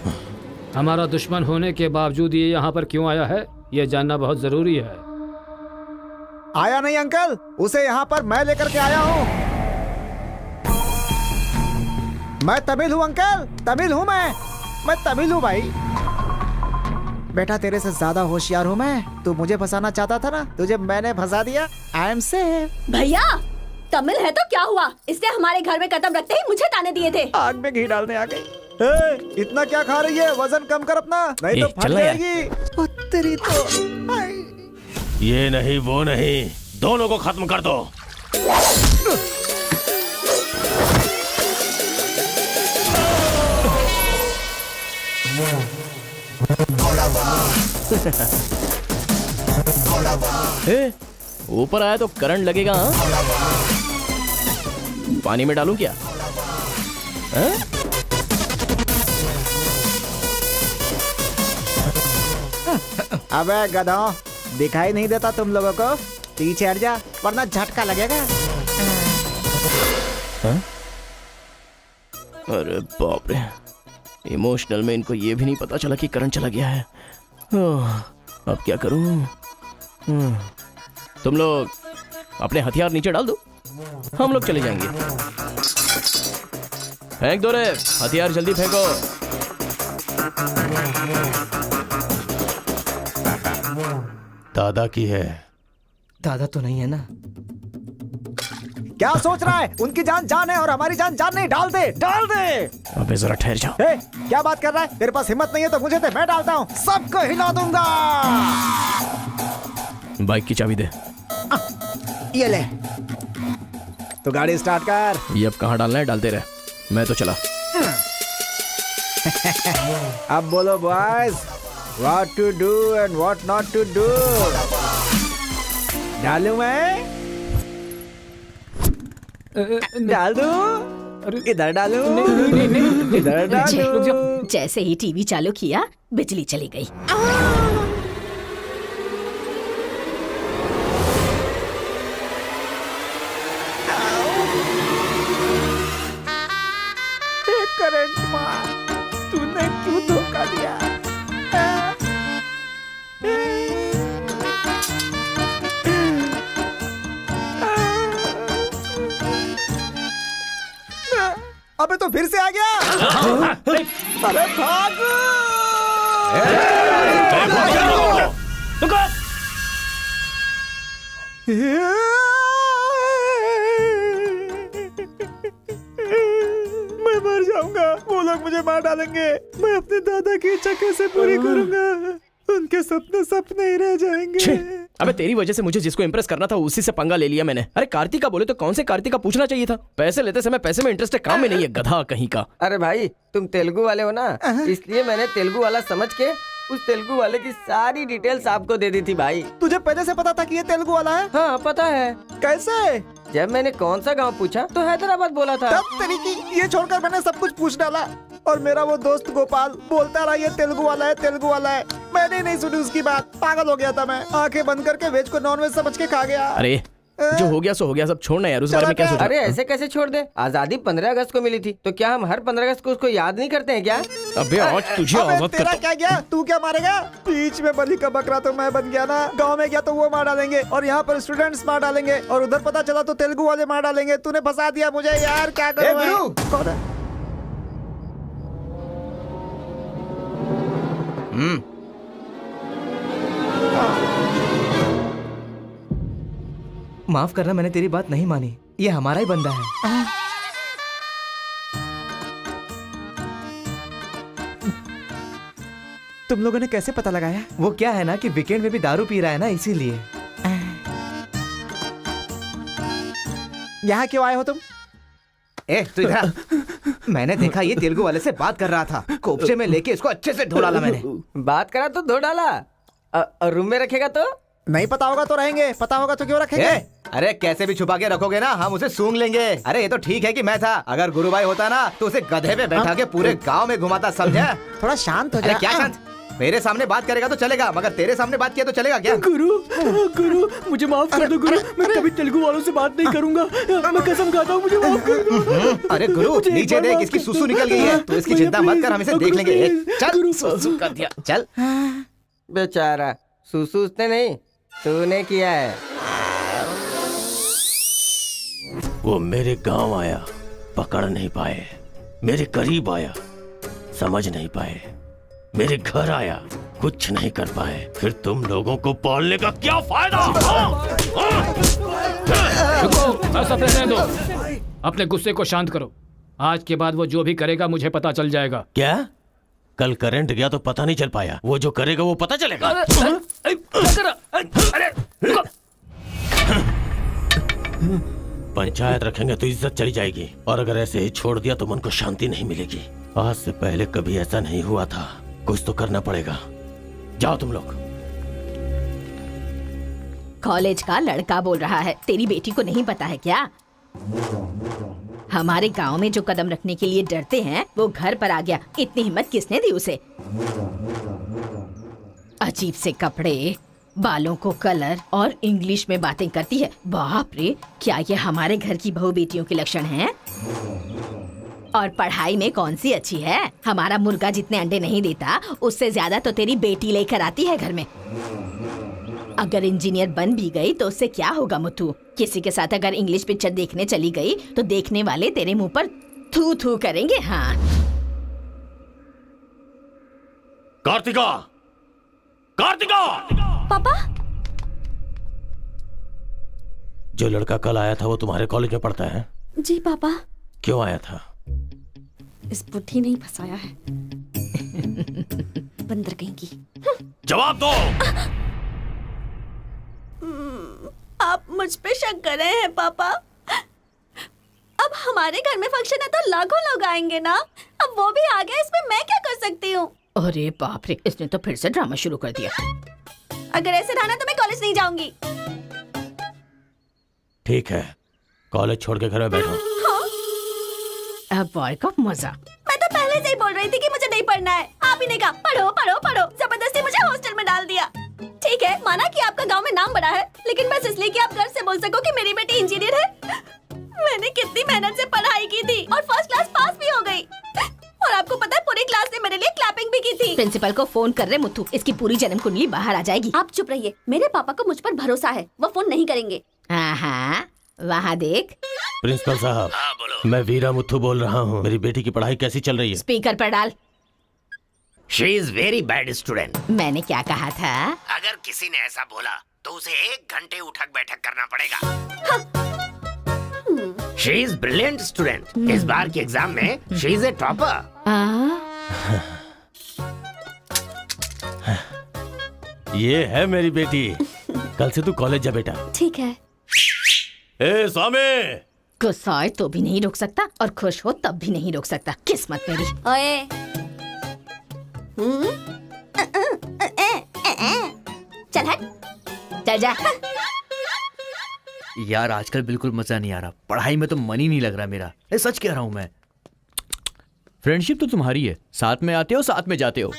हमारा दुश्मन होने के बावजूद ये यहाँ पर क्यों आया है, ये जानना बहुत जरूरी है। आया नहीं अंकल, उसे यहाँ पर मैं लेकर के आया हूँ। मैं तमिल हूँ अंकल, तमिल हूँ मैं तमिल हूँ भाई। बेटा तेरे से ज्यादा होशियार हूँ मैं। तू मुझे फंसाना चाहता था ना, तुझे मैंने फंसा दिया। I am safe. भैया तमिल है तो क्या हुआ, इसने हमारे घर में कदम रखते ही मुझे ताने दिए थे। आग में घी डालने आ गई। इतना क्या खा रही है, वजन कम कर अपना, नहीं तो फट जाएगी। तेरी तो ये नहीं वो नहीं, दोनों को खत्म कर दो। ऊपर आया तो करंट लगेगा। हाँ? पानी में डालूं क्या? हाँ? अबे गधों, दिखाई नहीं देता तुम लोगों को? पीछे हट जा वरना झटका लगेगा। हाँ? अरे बाप रे, इमोशनल में इनको ये भी नहीं पता चला कि करंट चला गया है। अब क्या करूं? तुम लोग अपने हथियार नीचे डाल दो, हम लोग चले जाएंगे। फेंक दो रे हथियार, जल्दी फेंको। दादा की है। दादा तो नहीं है ना? क्या सोच रहा है? उनकी जान जान है और हमारी जान जान नहीं। डाल दे, डाल दे। अबे जरा ठहर जाओ। क्या बात कर रहा है? तेरे पास हिम्मत नहीं है तो मुझे दे, मैं डालता हूँ, सबको हिला दूंगा। बाइक की चाबी दे। ये ले, तो गाड़ी स्टार्ट कर। ये अब कहाँ डालना है, डालते रहे, मैं तो चला। अब बोलो boys, what to do and what not to do. डालूं मैं? डाल दूं? इधर डालूं? इधर डालूं? जैसे ही टीवी चालू किया बिजली चली गई। करंट मार, तूने क्यों धोखा दिया? अबे तो फिर से आ गया। अरे भागो! मैं मर जाऊंगा, वो लोग मुझे मार डालेंगे। मैं अपने दादा की इच्छा कैसे पूरी करूंगा? उनके सपने सपने ही रह जाएंगे। अबे तेरी वजह से मुझे जिसको इम्प्रेस करना था उसी से पंगा ले लिया मैंने। अरे कार्तिका बोले तो कौन से कार्तिका पूछना चाहिए था? पैसे लेते समय पैसे में इंटरेस्ट है, काम में नहीं है, गधा कहीं का। अरे भाई तुम तेलुगु वाले हो ना, इसलिए मैंने तेलुगु वाला समझ के उस तेलुगु वाले की सारी डिटेल्स आपको दे दी थी भाई। तुझे पहले से पता था कि ये तेलुगु वाला है? हाँ पता है। कैसे? जब मैंने कौन सा गांव पूछा तो हैदराबाद बोला था। तब तरीकी ये छोड़कर मैंने सब कुछ पूछ डाला और मेरा वो दोस्त गोपाल बोलता रहा ये तेलुगु वाला है, तेलुगु वाला है। मैंने नहीं सुनी उसकी बात, पागल हो गया था मैं। आंखें बंद करके वेज को नॉन वेज समझ के खा गया। अरे जो हो गया सो हो गया, सब छोड़ना यार, उस बारे में क्या सोचा? अरे ऐसे कैसे छोड़ दे? आजादी 15 अगस्त को मिली थी, तो क्या हम हर 15 अगस्त को उसको याद नहीं करते हैं क्या? अबे आज तुझे आजाद तेरा क्या गया? तू क्या मारेगा? बीच में बलि का बकरा तो मैं बन गया ना। गांव में गया तो वो मार डालेंगे और यहाँ पर स्टूडेंट्स मार डालेंगे और उधर पता चला तो तेलुगु वाले मार डालेंगे। तूने फंसा दिया मुझे यार, क्या करूं? माफ करना, मैंने तेरी बात नहीं मानी। ये हमारा ही बंदा है। तुम लोगों ने कैसे पता लगाया? वो क्या है ना कि वीकेंड में भी दारू पी रहा है ना, इसीलिए। यहाँ क्यों आए हो तुम? तू इधर। मैंने देखा ये तेलुगु वाले से बात कर रहा था, कोपचे में लेके इसको अच्छे से धो डाला मैंने। बात करा तो धो डाला, रूम में रखेगा तो? नहीं पता होगा तो रहेंगे, पता होगा तो क्यों रखेंगे? अरे कैसे भी छुपा के रखोगे ना, हम उसे सूंघ लेंगे। अरे ये तो ठीक है कि मैं था, अगर गुरु भाई होता ना तो उसे गधे पे बैठा के पूरे गांव में घुमाता, समझा? थोड़ा शांत हो अरे जा। क्या शांत? मेरे सामने बात करेगा तो चलेगा, मगर तेरे सामने बात किया तो चलेगा क्या? गुरु मुझे माफ कर दो गुरु, मैं कभी तेलुगु वालों से बात नहीं करूंगा, मैं कसम खाता हूँ, मुझे माफ कर दो। अरे गुरु नीचे देख, इसकी सुसु निकल गई है, तो इसकी चिंता मत कर, हम इसे देख लेंगे। चल सुसु कर दिया, चल। बेचारा सुसु उसने नहीं, तूने किया है। वो मेरे गांव आया, पकड़ नहीं पाए, मेरे करीब आया, समझ नहीं पाए, मेरे घर आया, कुछ नहीं कर पाए, फिर तुम लोगों को पालने का क्या फायदा? रुको, ऐसा रहने दो। अपने गुस्से को शांत करो। आज के बाद वो जो भी करेगा मुझे पता चल जाएगा। क्या? कल करंट गया तो पता नहीं चल पाया, वो जो करेगा वो पता चलेगा। पंचायत रखेंगे तो इज्जत चली जाएगी, और अगर ऐसे ही छोड़ दिया तो मन को शांति नहीं मिलेगी। आज से पहले कभी ऐसा नहीं हुआ था, कुछ तो करना पड़ेगा। जाओ तुम लोग। कॉलेज का लड़का बोल रहा है, तेरी बेटी को नहीं पता है क्या? हमारे गांव में जो कदम रखने के लिए डरते हैं वो घर पर आ गया। इतनी हिम्मत किसने दी उसे? अजीब से कपड़े, बालों को कलर और इंग्लिश में बातें करती है। बाप रे, क्या ये हमारे घर की बहू बेटियों के लक्षण हैं? और पढ़ाई में कौन सी अच्छी है? हमारा मुर्गा जितने अंडे नहीं देता उससे ज्यादा तो तेरी बेटी लेकर आती है घर में। अगर इंजीनियर बन भी गई तो उससे क्या होगा मुथु? किसी के साथ अगर इंग्लिश पिक्चर देखने चली गई तो देखने वाले तेरे मुंह पर थू थू करेंगे। हाँ कार्तिका, कार्तिका! पापा, जो लड़का कल आया था वो तुम्हारे कॉलेज में पढ़ता है? जी पापा। क्यों आया था? इस बुढ़ी ने ही फंसाया है। बंदर कहीं की। जवाब दो। आप मुझ पे शक कर रहे हैं पापा? अब हमारे घर में फंक्शन है तो लाखों लोग आएंगे ना। अब वो भी आ गया, इसमें मैं क्या कर सकती हूँ? अरे बाप रे, इसने तो फिर से ड्रामा शुरू कर दिया। अगर ऐसे रहा तो मैं कॉलेज नहीं जाऊंगी। ठीक है, कॉलेज छोड़ के घर में बैठो। अब बॉय का मजा। मैं तो पहले से ही बोल रही थी कि मुझे नहीं पढ़ना है। आप ही ने कहा पढ़ो पढ़ो पढ़ो, जबरदस्ती मुझे हॉस्टल में डाल दिया। ठीक है, माना कि आपका गांव में नाम बड़ा है, लेकिन बस इसलिए कि आप घर से बोल सको कि मेरी बेटी इंजीनियर है। मैंने कितनी मेहनत से पढ़ाई की थी और फर्स्ट क्लास पास भी हो गई। और आपको पता है पूरी क्लास ने मेरे लिए क्लैपिंग भी की थी। प्रिंसिपल को फोन कर रहे मुथु, इसकी पूरी जन्म कुंडली बाहर आ जाएगी। आप चुप रहिए, मेरे पापा को मुझ पर भरोसा है, वो फोन नहीं करेंगे। हाँ, वहाँ देख। प्रिंसिपल साहब, मैं वीरा मुथु बोल रहा हूँ। मेरी बेटी की पढ़ाई कैसी चल रही है? स्पीकर पर डाल। She is very bad student. मैंने क्या कहा था? अगर किसी ने ऐसा बोला तो उसे 1 घंटे उठक बैठक करना पड़ेगा। She is brilliant student. इस बार के एग्जाम में शी इज ए टॉपर। ये है मेरी बेटी। कल से तू कॉलेज जा बेटा। ठीक है। ए स्वामी, गुस्सा आए तो भी नहीं रोक सकता और खुश हो तब भी नहीं रोक सकता। किस्मत मेरी। ओए, चल हट, चल जा। यार आजकल बिल्कुल मजा नहीं आ रहा, पढ़ाई में तो मन ही नहीं लग रहा मेरा। सच कह रहा हूँ मैं। फ्रेंडशिप तो तुम्हारी है, साथ में आते हो साथ में जाते हो।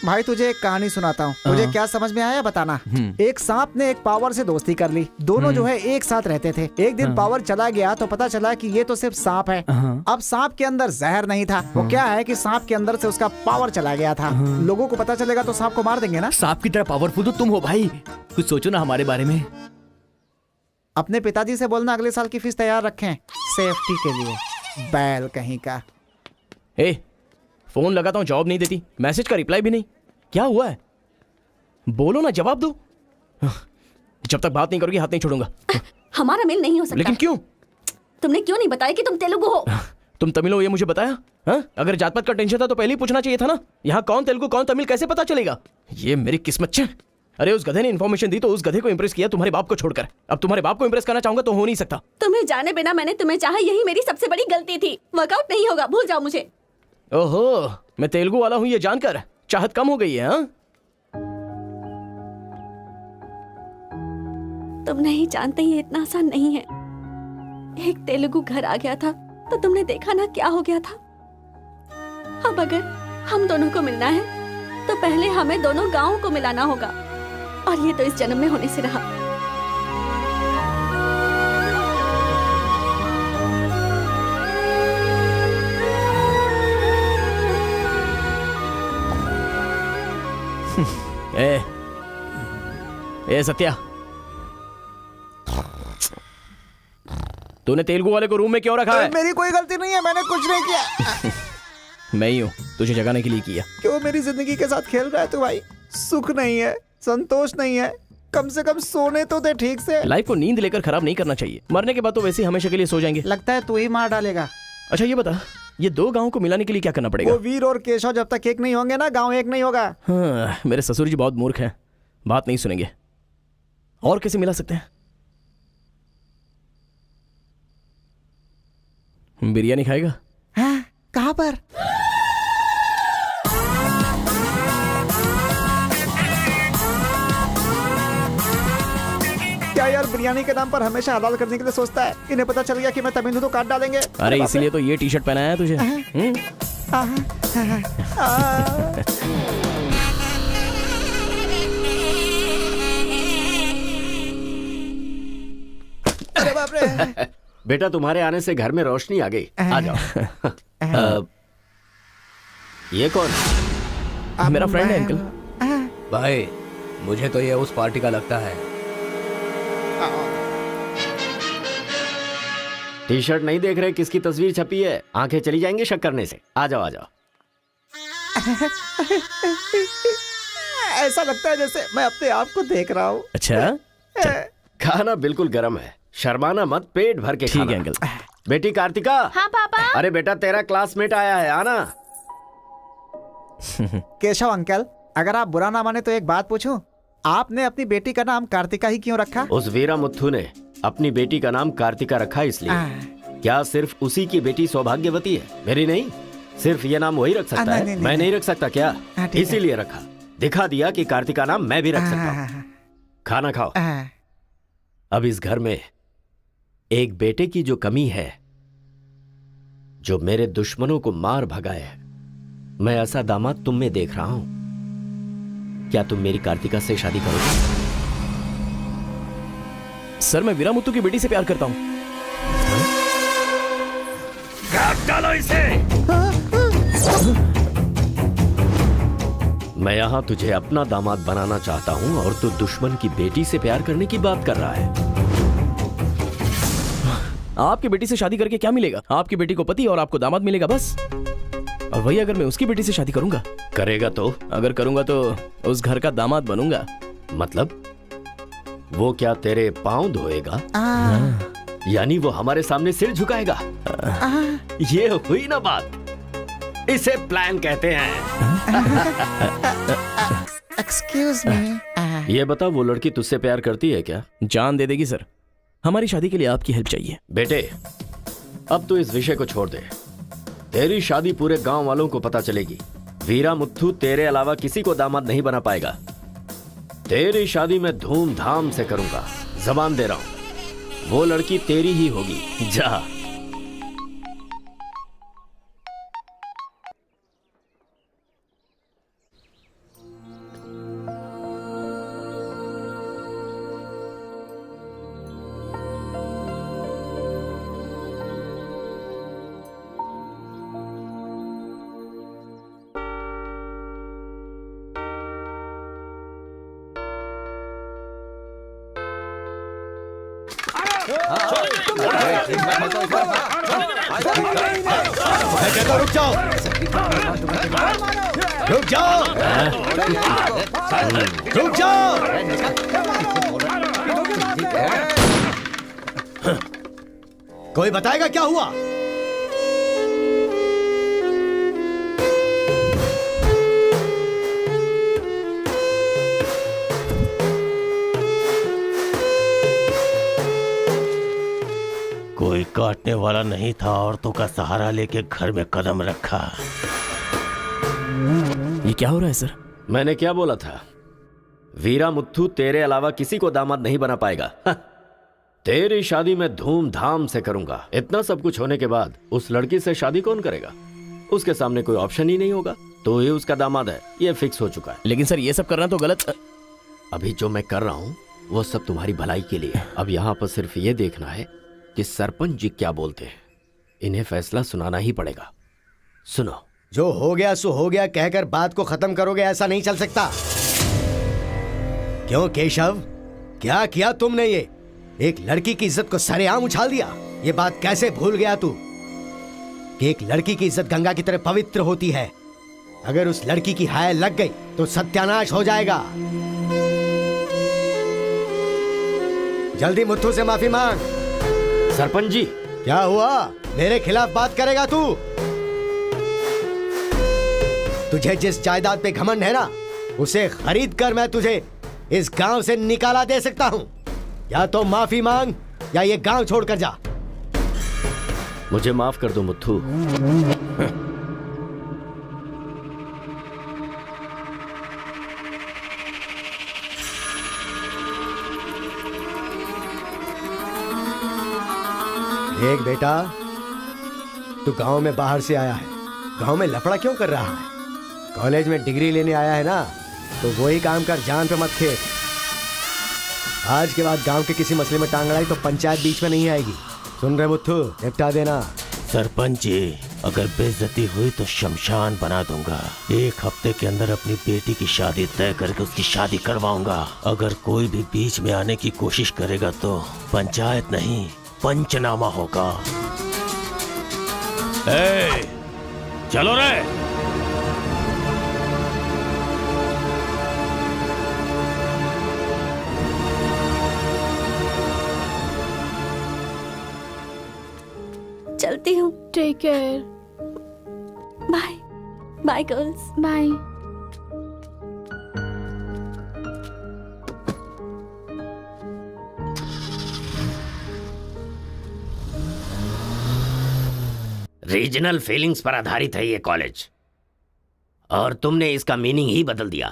भाई तुझे एक कहानी सुनाता हूँ, मुझे क्या समझ में आया बताना। एक सांप ने एक पावर से दोस्ती कर ली। दोनों जो है एक साथ रहते थे। एक दिन पावर चला गया तो पता चला कि ये तो सिर्फ सांप है। अब सांप के अंदर जहर नहीं था। वो क्या है कि सांप के अंदर से उसका पावर चला गया था। लोगों को पता चलेगा तो सांप को मार देंगे ना। सांप की तरह पावरफुल तो तुम हो भाई, कुछ सोचो ना हमारे बारे में। अपने पिताजी से बोलना अगले साल की फीस तैयार रखें, सेफ्टी के लिए। बैल कहीं का। फोन लगाता हूँ, जवाब नहीं देती, मैसेज का रिप्लाई भी नहीं। क्या हुआ है? बोलो ना, जवाब दो। जब तक बात नहीं करोगी हाथ नहीं छोड़ूंगा। हमारा मेल नहीं हो सकता। लेकिन क्यों? तुमने क्यों नहीं बताया कि तुम तेलुगु हो? तुम तमिल हो ये मुझे बताया? हा? अगर जात पात का टेंशन था तो पहले ही पूछना चाहिए था ना। यहाँ कौन तेलुगु कौन तमिल कैसे पता चलेगा? ये मेरी किस्मत है। अरे उस गधे ने इन्फॉर्मेशन दी तो उस गधे को इंप्रेस किया, तुम्हारे बाप को छोड़कर। अब तुम्हारे बाप को इंप्रेस करना चाहूंगा तो हो नहीं सकता। तुम्हें जाने बिना मैंने तुम्हें चाहा, यही मेरी सबसे बड़ी गलती थी। वर्कआउट नहीं होगा, भूल जाओ मुझे। ओहो, मैं तेलुगु वाला हूँ ये जानकर चाहत कम हो गई है। हाँ? तुम नहीं जानते ये इतना आसान नहीं है। एक तेलुगु घर आ गया था तो तुमने देखा ना क्या हो गया था। अब अगर हम दोनों को मिलना है तो पहले हमें दोनों गांवों को मिलाना होगा, और ये तो इस जन्म में होने से रहा। ए सत्या, तूने तेलुगु वाले को रूम में क्यों रखा है? मेरी कोई गलती नहीं है, मैंने कुछ नहीं किया। मैं ही हूँ तुझे जगाने के लिए किया। क्यों मेरी जिंदगी के साथ खेल रहा है तू भाई? सुख नहीं है, संतोष नहीं है, कम से कम सोने तो दे ठीक से। लाइफ को नींद लेकर खराब नहीं करना चाहिए, मरने के बाद तो वैसे ही हमेशा के लिए सो जाएंगे। लगता है तू ही मार डालेगा। अच्छा ये बता, ये दो गांवों को मिलाने के लिए क्या करना पड़ेगा? वो वीर और केशव जब तक एक नहीं होंगे ना, गांव एक नहीं होगा। हाँ, मेरे ससुर जी बहुत मूर्ख हैं, बात नहीं सुनेंगे। और कैसे मिला सकते हैं? बिरयानी खाएगा? हाँ, कहाँ पर? क्या यार बिरयानी के नाम पर हमेशा हलाल करने के लिए सोचता है? इन्हें पता चल गया कि मैं तमिल हूं तो काट डालेंगे। अरे इसीलिए तो ये टी शर्ट पहनाया है तुझे। अरे बाप रे। बेटा तुम्हारे आने से घर में रोशनी आ गई। आ जाओ। ये कौन? मेरा फ्रेंड है अंकल। भाई मुझे तो ये उस पार्टी का लगता है। टी शर्ट नहीं देख रहे किसकी तस्वीर छपी है? आंखें चली जाएंगी शक करने से। आ जाओ आ जाओ। ऐसा लगता है जैसे मैं अपने आप को देख रहा हूँ। अच्छा खाना बिल्कुल गर्म है, शर्माना मत, पेट भर के खाना। ठीक है अंकल। बेटी कार्तिका। हाँ पापा। अरे बेटा तेरा क्लासमेट आया है, आना। केशव अंकल, अगर आप बुरा ना माने तो एक बात पूछूं? आपने अपनी बेटी का नाम कार्तिका ही क्यों रखा? उस वीरा मुथ्थू ने अपनी बेटी का नाम कार्तिका रखा इसलिए। क्या सिर्फ उसी की बेटी सौभाग्यवती है? मेरी नहीं, सिर्फ ये नाम वही रख सकता है। मैं नहीं रख सकता क्या? इसीलिए रखा, दिखा दिया कि कार्तिका नाम मैं भी रख सकता हूँ। खाना खाओ। अब इस घर में एक बेटे की जो कमी है, जो मेरे दुश्मनों को मार भगाए, मैं ऐसा दामाद तुम में देख रहा हूं। क्या तुम मेरी कार्तिका से शादी करोगे? सर मैं वीरामुत्तु की बेटी से प्यार करता हूँ। काट डालो इसे। मैं यहां तुझे अपना दामाद बनाना चाहता हूं और तू दुश्मन की बेटी से प्यार करने की बात कर रहा है। आपकी बेटी से शादी करके क्या मिलेगा? आपकी बेटी को पति और आपको दामाद मिलेगा बस। और वही अगर मैं उसकी बेटी से शादी करूंगा? करेगा तो? अगर करूंगा तो उस घर का दामाद बनूंगा। मतलब वो क्या तेरे पांव धोएगा? यानी वो हमारे सामने सिर झुकाएगा? ये हुई ना बात। इसे प्लान कहते हैं। Excuse me. ये बता, वो लड़की तुझसे प्यार करती है क्या? जान दे देगी सर। हमारी शादी के लिए आपकी हेल्प चाहिए। बेटे अब तो इस विषय को छोड़ दे। तेरी शादी पूरे गांव वालों को पता चलेगी। वीरा मुथ्थू तेरे अलावा किसी को दामाद नहीं बना पाएगा। तेरी शादी मैं धूमधाम से करूंगा, जबान दे रहा हूं। वो लड़की तेरी ही होगी। जा। रुक जाओ, रुक जाओ, रुक जाओ। कोई बताएगा क्या हुआ? कोई काटने वाला नहीं था, औरतों का सहारा लेके घर में कदम रखा। ये क्या हो रहा है सर? मैंने क्या बोला था? वीरा मुत्थू तेरे अलावा किसी को दामाद नहीं बना पाएगा। तेरी शादी मैं धूमधाम से करूंगा। इतना सब कुछ होने के बाद उस लड़की से शादी कौन करेगा? उसके सामने कोई ऑप्शन ही नहीं होगा। तो ये उसका दामाद है, ये फिक्स हो चुका है। लेकिन सर ये सब करना तो गलत। अभी जो मैं कर रहा हूँ वो सब तुम्हारी भलाई के लिए है। अब यहाँ पर सिर्फ ये देखना है कि सरपंच जी क्या बोलते हैं। इन्हें फैसला सुनाना ही पड़ेगा। सुनो। जो हो गया सो हो गया कहकर बात को खत्म करोगे, ऐसा नहीं चल सकता। क्यों केशव, क्या किया तुमने? ये एक लड़की की इज्जत को सरेआम उछाल दिया। ये बात कैसे भूल गया तू कि एक लड़की की इज्जत गंगा की तरह पवित्र होती है। अगर उस लड़की की हाय लग गई तो सत्यानाश हो जाएगा। जल्दी मुत्थू से माफी मांग। सरपंच जी। क्या हुआ? मेरे खिलाफ बात करेगा तू? तुझे जिस जायदाद पे घमंड है ना, उसे खरीद कर मैं तुझे इस गांव से निकाला दे सकता हूं। या तो माफी मांग या ये गांव छोड़कर जा। मुझे माफ कर दो मुत्थू। देख बेटा, तू गांव में बाहर से आया है, गांव में लफड़ा क्यों कर रहा है? कॉलेज में डिग्री लेने आया है ना, तो वही काम कर, जान पे मत खेल। आज के बाद गांव के किसी मसले में टांग अड़ाई तो पंचायत बीच में नहीं आएगी। सुन रहे मुत्थू, निपटा देना। सरपंच जी, अगर बेइज्जती हुई तो शमशान बना दूंगा। 1 हफ्ते के अंदर अपनी बेटी की शादी तय करके उसकी शादी करवाऊंगा। अगर कोई भी बीच में आने की कोशिश करेगा तो पंचायत नहीं, पंचनामा होगा। चलो रे। चलती हूँ। Take care. Bye bye girls. Bye. Regional feelings पर आधारित है ये कॉलेज, और तुमने इसका मीनिंग ही बदल दिया।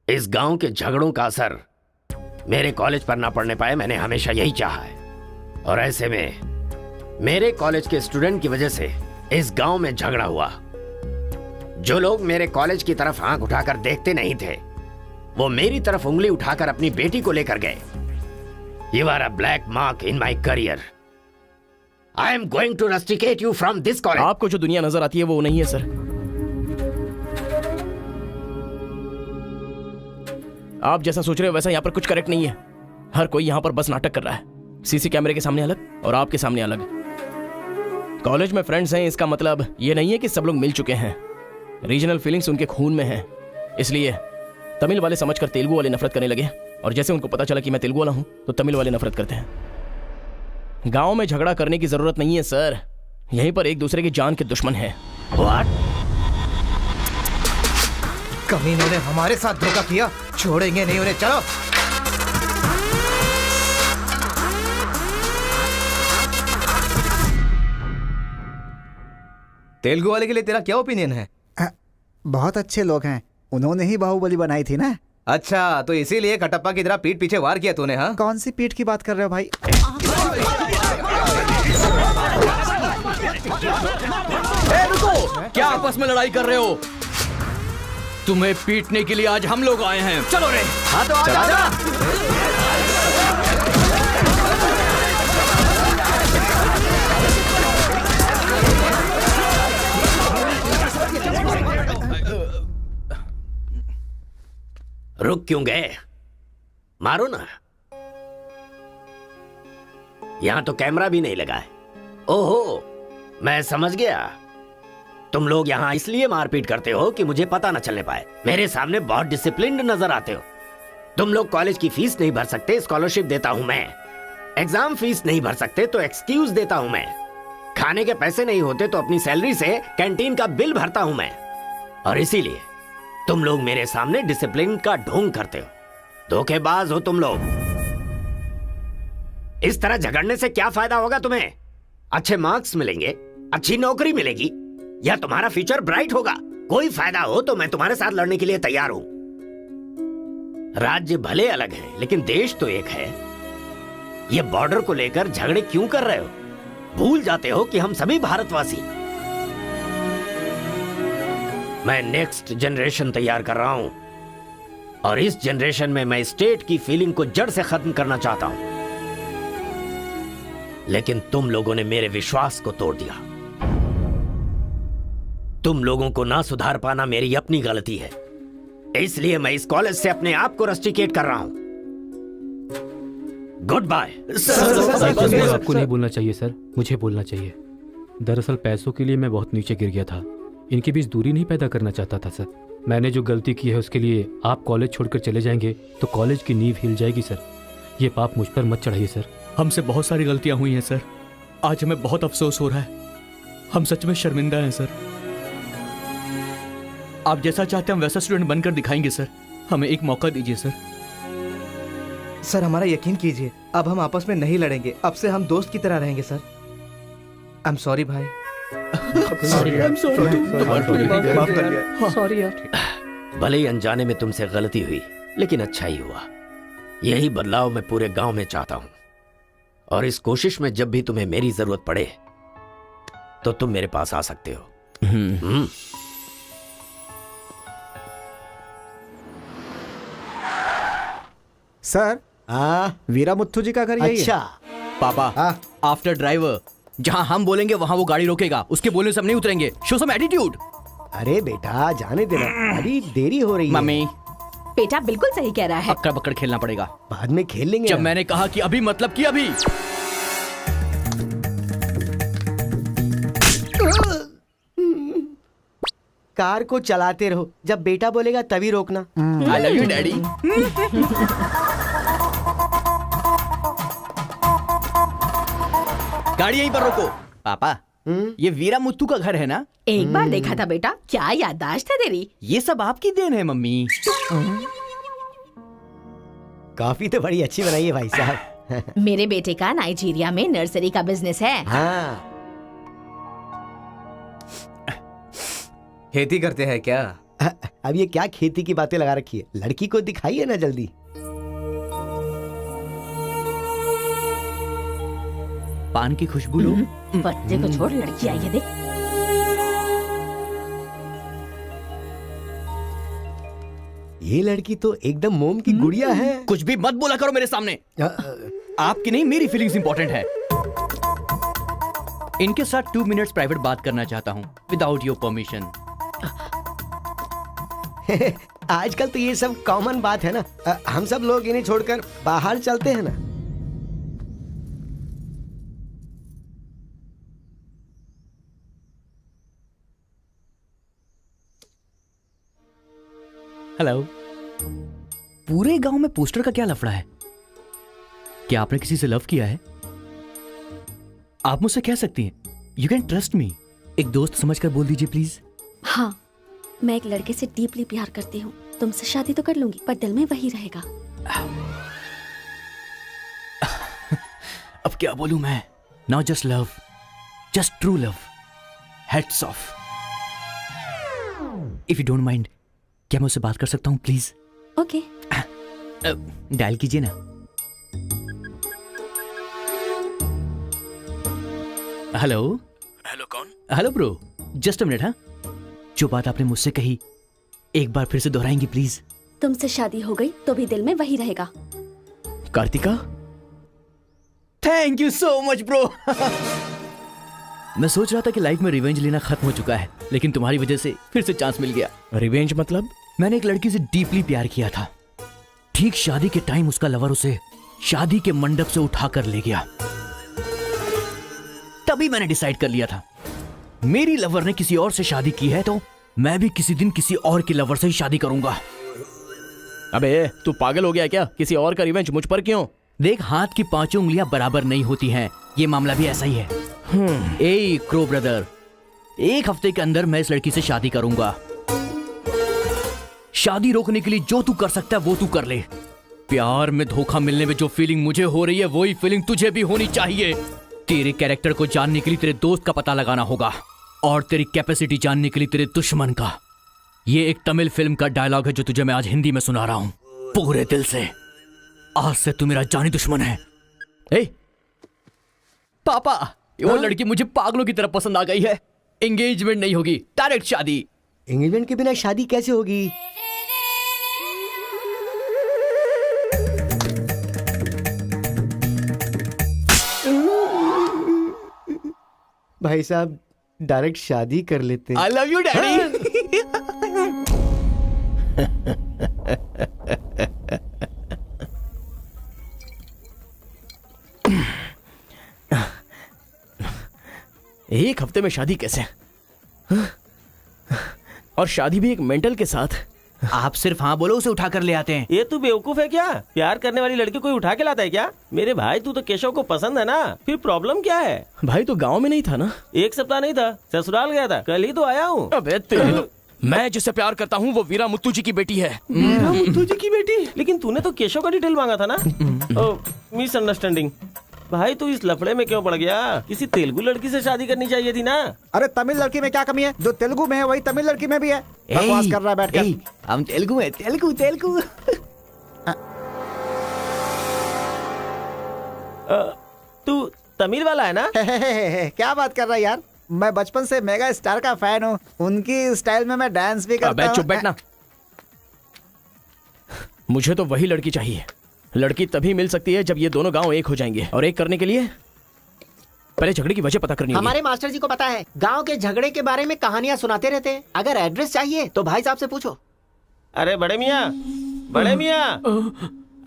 इस गांव के झगड़ों का असर मेरे कॉलेज पर ना पड़ने पाए, मैंने हमेशा यही चाहा है। और ऐसे में मेरे कॉलेज के स्टूडेंट की वजह से इस गांव में झगड़ा हुआ। जो लोग मेरे कॉलेज की तरफ आंख उठाकर देखते नहीं थे, वो मेरी तरफ उंगली उठाकर अपनी बेटी को लेकर गए। You are a black mark in my career. I am going to rusticate you from this college. आपको जो दुनिया नजर आती है वो नहीं है सर। आप जैसा सोच रहे हो वैसा यहाँ पर कुछ करेक्ट नहीं है। हर कोई यहाँ पर बस नाटक कर रहा है। सीसी कैमरे के सामने अलग और आपके सामने अलग। कॉलेज में फ्रेंड्स हैं, इसका मतलब ये नहीं है कि सब लोग मिल चुके हैं। रीजनल फीलिंग्स उनके खून में है, इसलिए तमिल वाले समझकर तेलुगु वाले नफरत करने लगे, और जैसे उनको पता चला कि मैं तेलुगु वाला हूं तो तमिल वाले नफरत करते हैं। गांव में झगड़ा करने की जरूरत नहीं है सर, यहीं पर एक दूसरे की जान के दुश्मन है। कमीनों ने हमारे साथ धोखा किया, छोड़ेंगे नहीं उन्हें। चलो। तेलुगु वाले के लिए तेरा क्या ओपिनियन है? बहुत अच्छे लोग हैं, उन्होंने ही बाहुबली बनाई थी ना। अच्छा, तो इसीलिए कटप्पा की तरह पीठ पीछे वार किया तूने? हाँ, कौन सी पीठ की बात कर रहे हो भाई? रुको, क्या आपस में लड़ाई कर रहे हो? तुम्हें पीटने के लिए आज हम लोग आए हैं। चलो रे। हाँ तो आजा। रुक क्यों गए? मारो ना। यहां तो कैमरा भी नहीं लगा है। ओहो, मैं समझ गया। तुम लोग यहां इसलिए मारपीट करते हो कि मुझे पता न चलने पाए। मेरे सामने बहुत डिसिप्लिन्ड नजर आते हो। तुम लोग कॉलेज की फीस नहीं भर सकते, स्कॉलरशिप देता हूं मैं। एग्जाम फीस नहीं भर सकते तो एक्सक्यूज देता हूं मैं। खाने के पैसे नहीं होते तो अपनी सैलरी से कैंटीन का बिल भरता हूं मैं। और इसीलिए तुम लोग मेरे सामने डिसिप्लिन का ढोंग करते हो। धोखेबाज हो तुम लोग। इस तरह झगड़ने से क्या फायदा होगा तुम्हें? अच्छे मार्क्स मिलेंगे, अच्छी नौकरी मिलेगी, या तुम्हारा फ्यूचर ब्राइट होगा। कोई फायदा हो तो मैं तुम्हारे साथ लड़ने के लिए तैयार हूं। राज्य भले अलग है लेकिन देश तो एक है। ये बॉर्डर को लेकर झगड़े क्यों कर रहे हो? भूल जाते हो कि हम सभी भारतवासी। मैं नेक्स्ट जनरेशन तैयार कर रहा हूं और इस जनरेशन में मैं स्टेट की फीलिंग को जड़ से खत्म करना चाहता हूं। लेकिन तुम लोगों ने मेरे विश्वास को तोड़ दिया। तुम लोगों को ना सुधार पाना मेरी अपनी गलती है, इसलिए मैं इस कॉलेज से अपने आप को रस्टिकेट कर रहा हूं। Goodbye. आपको नहीं बोलना चाहिए सर, मुझे बोलना चाहिए। दरअसल पैसों के लिए मैं बहुत नीचे गिर गया था। इनके बीच दूरी नहीं पैदा करना चाहता था सर। मैंने जो गलती की है उसके लिए आप कॉलेज छोड़कर चले जाएंगे तो कॉलेज की नींव हिल जाएगी सर। ये पाप मुझ पर मत चढ़ाइए सर। हमसे बहुत सारी गलतियां हुई हैं सर। आज हमें बहुत अफसोस हो रहा है। हम सच में शर्मिंदा हैं सर। आप जैसा चाहते हैं हम वैसा स्टूडेंट बनकर दिखाएंगे सर। हमें एक मौका दीजिए सर। सर हमारा यकीन कीजिए, अब हम आपस में नहीं लड़ेंगे। अब से हम दोस्त की तरह रहेंगे सर। आई एम सॉरी भाई। सॉरी यार। भले ही अनजाने में तुमसे गलती हुई लेकिन अच्छा ही हुआ। यही बदलाव मैं पूरे गांव में चाहता हूं और इस कोशिश में जब भी तुम्हें मेरी जरूरत पड़े तो तुम मेरे पास आ सकते हो। सर वीरा मुत्थु जी का घर यही अच्छा है। पापा, आफ्टर ड्राइवर जहां हम बोलेंगे वहां वो गाड़ी रोकेगा। उसके बोलने से हम नहीं उतरेंगे। Show some attitude. अरे बेटा जाने देना, अभी देरी हो रही है। मम्मी बेटा बिल्कुल सही कह रहा है। अक्कड़ बक्कड़ खेलना पड़ेगा। बाद में खेल लेंगे। जब मैंने कहा कि अभी मतलब कि अभी। कार को चलाते रहो, जब बेटा बोलेगा तभी रोकना। आई लव यू डैडी। गाड़ी यहीं पर रोको। पापा ये वीरा मुत्तू का घर है ना? एक बार देखा था बेटा। क्या याददाश्त है तेरी। ये सब आपकी देन है मम्मी। कॉफी तो बड़ी अच्छी बनाई है भाई साहब। मेरे बेटे का नाइजीरिया में नर्सरी का बिजनेस है। हाँ। खेती करते हैं क्या? अब ये क्या खेती की बातें लगा रखी है? लड़की को दिखाइए ना जल्दी। पान की खुशबू लो। बच्चे को छोड़, लड़की आई है देख। ये लड़की तो एकदम मोम की गुड़िया है। कुछ भी मत बोला करो मेरे सामने। आपकी नहीं मेरी फीलिंग्स इंपॉर्टेंट है। इनके साथ 2 मिनट्स प्राइवेट बात करना चाहता हूँ विदाउट योर परमिशन। आजकल तो ये सब कॉमन बात है ना। हम सब लोग इन्हें छोड़कर बाहर चलते हैं ना। हेलो। पूरे गांव में पोस्टर का क्या लफड़ा है? क्या आपने किसी से लव किया है? आप मुझसे कह सकती हैं। You can trust me. एक दोस्त समझकर बोल दीजिए प्लीज। हाँ, मैं एक लड़के से डीपली प्यार करती हूँ। तुमसे शादी तो कर लूंगी पर दिल में वही रहेगा। अब क्या बोलूं मैं? Not just love, just true love. Heads of. If you don't mind, क्या मैं उससे बात कर सकता हूँ प्लीज? ओके। डायल कीजिए ना। हेलो। हेलो कौन? Hello bro, just a minute. हाँ, जो बात आपने मुझसे कही एक बार फिर से दोहराएंगी प्लीज? तुमसे शादी हो गई तो भी दिल में वही रहेगा। Karthika, thank you so much bro. मैं सोच रहा था कि लाइफ में रिवेंज लेना खत्म हो चुका है, लेकिन तुम्हारी वजह से फिर से चांस मिल गया। रिवेंज मतलब? मैंने एक लड़की से डीपली प्यार किया था। ठीक शादी के टाइम उसका लवर उसे शादी के मंडप से उठाकर ले गया। तभी मैंने डिसाइड कर लिया था, मेरी लवर ने किसी और से शादी की है तो मैं भी किसी दिन किसी और की लवर से ही शादी करूंगा। अबे तू पागल हो गया क्या? किसी और का रिवेंज मुझ पर क्यों? देख, हाथ की 5 उंगलियां बराबर नहीं होती हैं। ये मामला भी ऐसा ही है। ए क्रो ब्रदर, 1 हफ्ते के अंदर मैं इस लड़की से शादी करूंगा। शादी रोकने के लिए जो तू कर सकता है वो तू कर ले। प्यार में धोखा मिलने में जो फीलिंग मुझे हो रही है वही फीलिंग तुझे भी होनी चाहिए। तेरे कैरेक्टर को जानने के लिए तेरे दोस्त का पता लगाना होगा और तेरी कैपेसिटी जानने के लिए तेरे दुश्मन का। ये एक तमिल फिल्म का डायलॉग है जो तुझे मैं आज हिंदी में सुना रहा हूं। पूरे दिल से। आज से तू मेरा जानी दुश्मन है। ए, पापा, वो लड़की मुझे पागलों की तरह पसंद आ गई है। एंगेजमेंट नहीं होगी, डायरेक्ट शादी। एंगेजमेंट के बिना शादी कैसे होगी? भाई साहब, डायरेक्ट शादी कर लेते। आई लव यू डैडी। एक हफ्ते में शादी कैसे? और शादी भी एक मेंटल के साथ। आप सिर्फ हाँ बोलो, उसे उठा कर ले आते हैं। ये तू बेवकूफ है क्या? प्यार करने वाली लड़की कोई उठा के लाता है क्या? मेरे भाई, तू तो केशव को पसंद है ना, फिर प्रॉब्लम क्या है? भाई तो गांव में नहीं था ना? एक सप्ताह नहीं था, ससुराल गया था, कल ही तो आया हूँ। अबे तेरे, मैं जिससे प्यार करता हूँ वो वीरा मुत्तू जी की बेटी है। वीरा मुत्तू जी की बेटी? लेकिन तूने तो केशव का डिटेल मांगा था ना। मिसअंडरस्टैंडिंग। भाई तू इस लफड़े में क्यों पड़ गया? किसी तेलुगु लड़की से शादी करनी चाहिए थी ना। अरे तमिल लड़की में क्या कमी है? जो तेलुगु में है वही तमिल लड़की में भी है। बकवास कर रहा है बैठ कर। हम तेलुगु है, तेलुगु तेलुगु। तू तमिल वाला है ना? क्या बात कर रहा है यार? मैं बचपन से मेगा स्टार का फैन हूँ। उनकी स्टाइल में मैं डांस भी करता हूँ। चुप बैठना। मुझे तो वही लड़की चाहिए। लड़की तभी मिल सकती है जब ये दोनों गांव एक हो जाएंगे, और एक करने के लिए पहले झगड़े की वजह पता करनी होगी। हमारे मास्टर जी को पता है, गांव के झगड़े के बारे में कहानियां सुनाते रहते हैं। अगर एड्रेस चाहिए तो भाई साहब से पूछो। अरे बड़े मियाँ,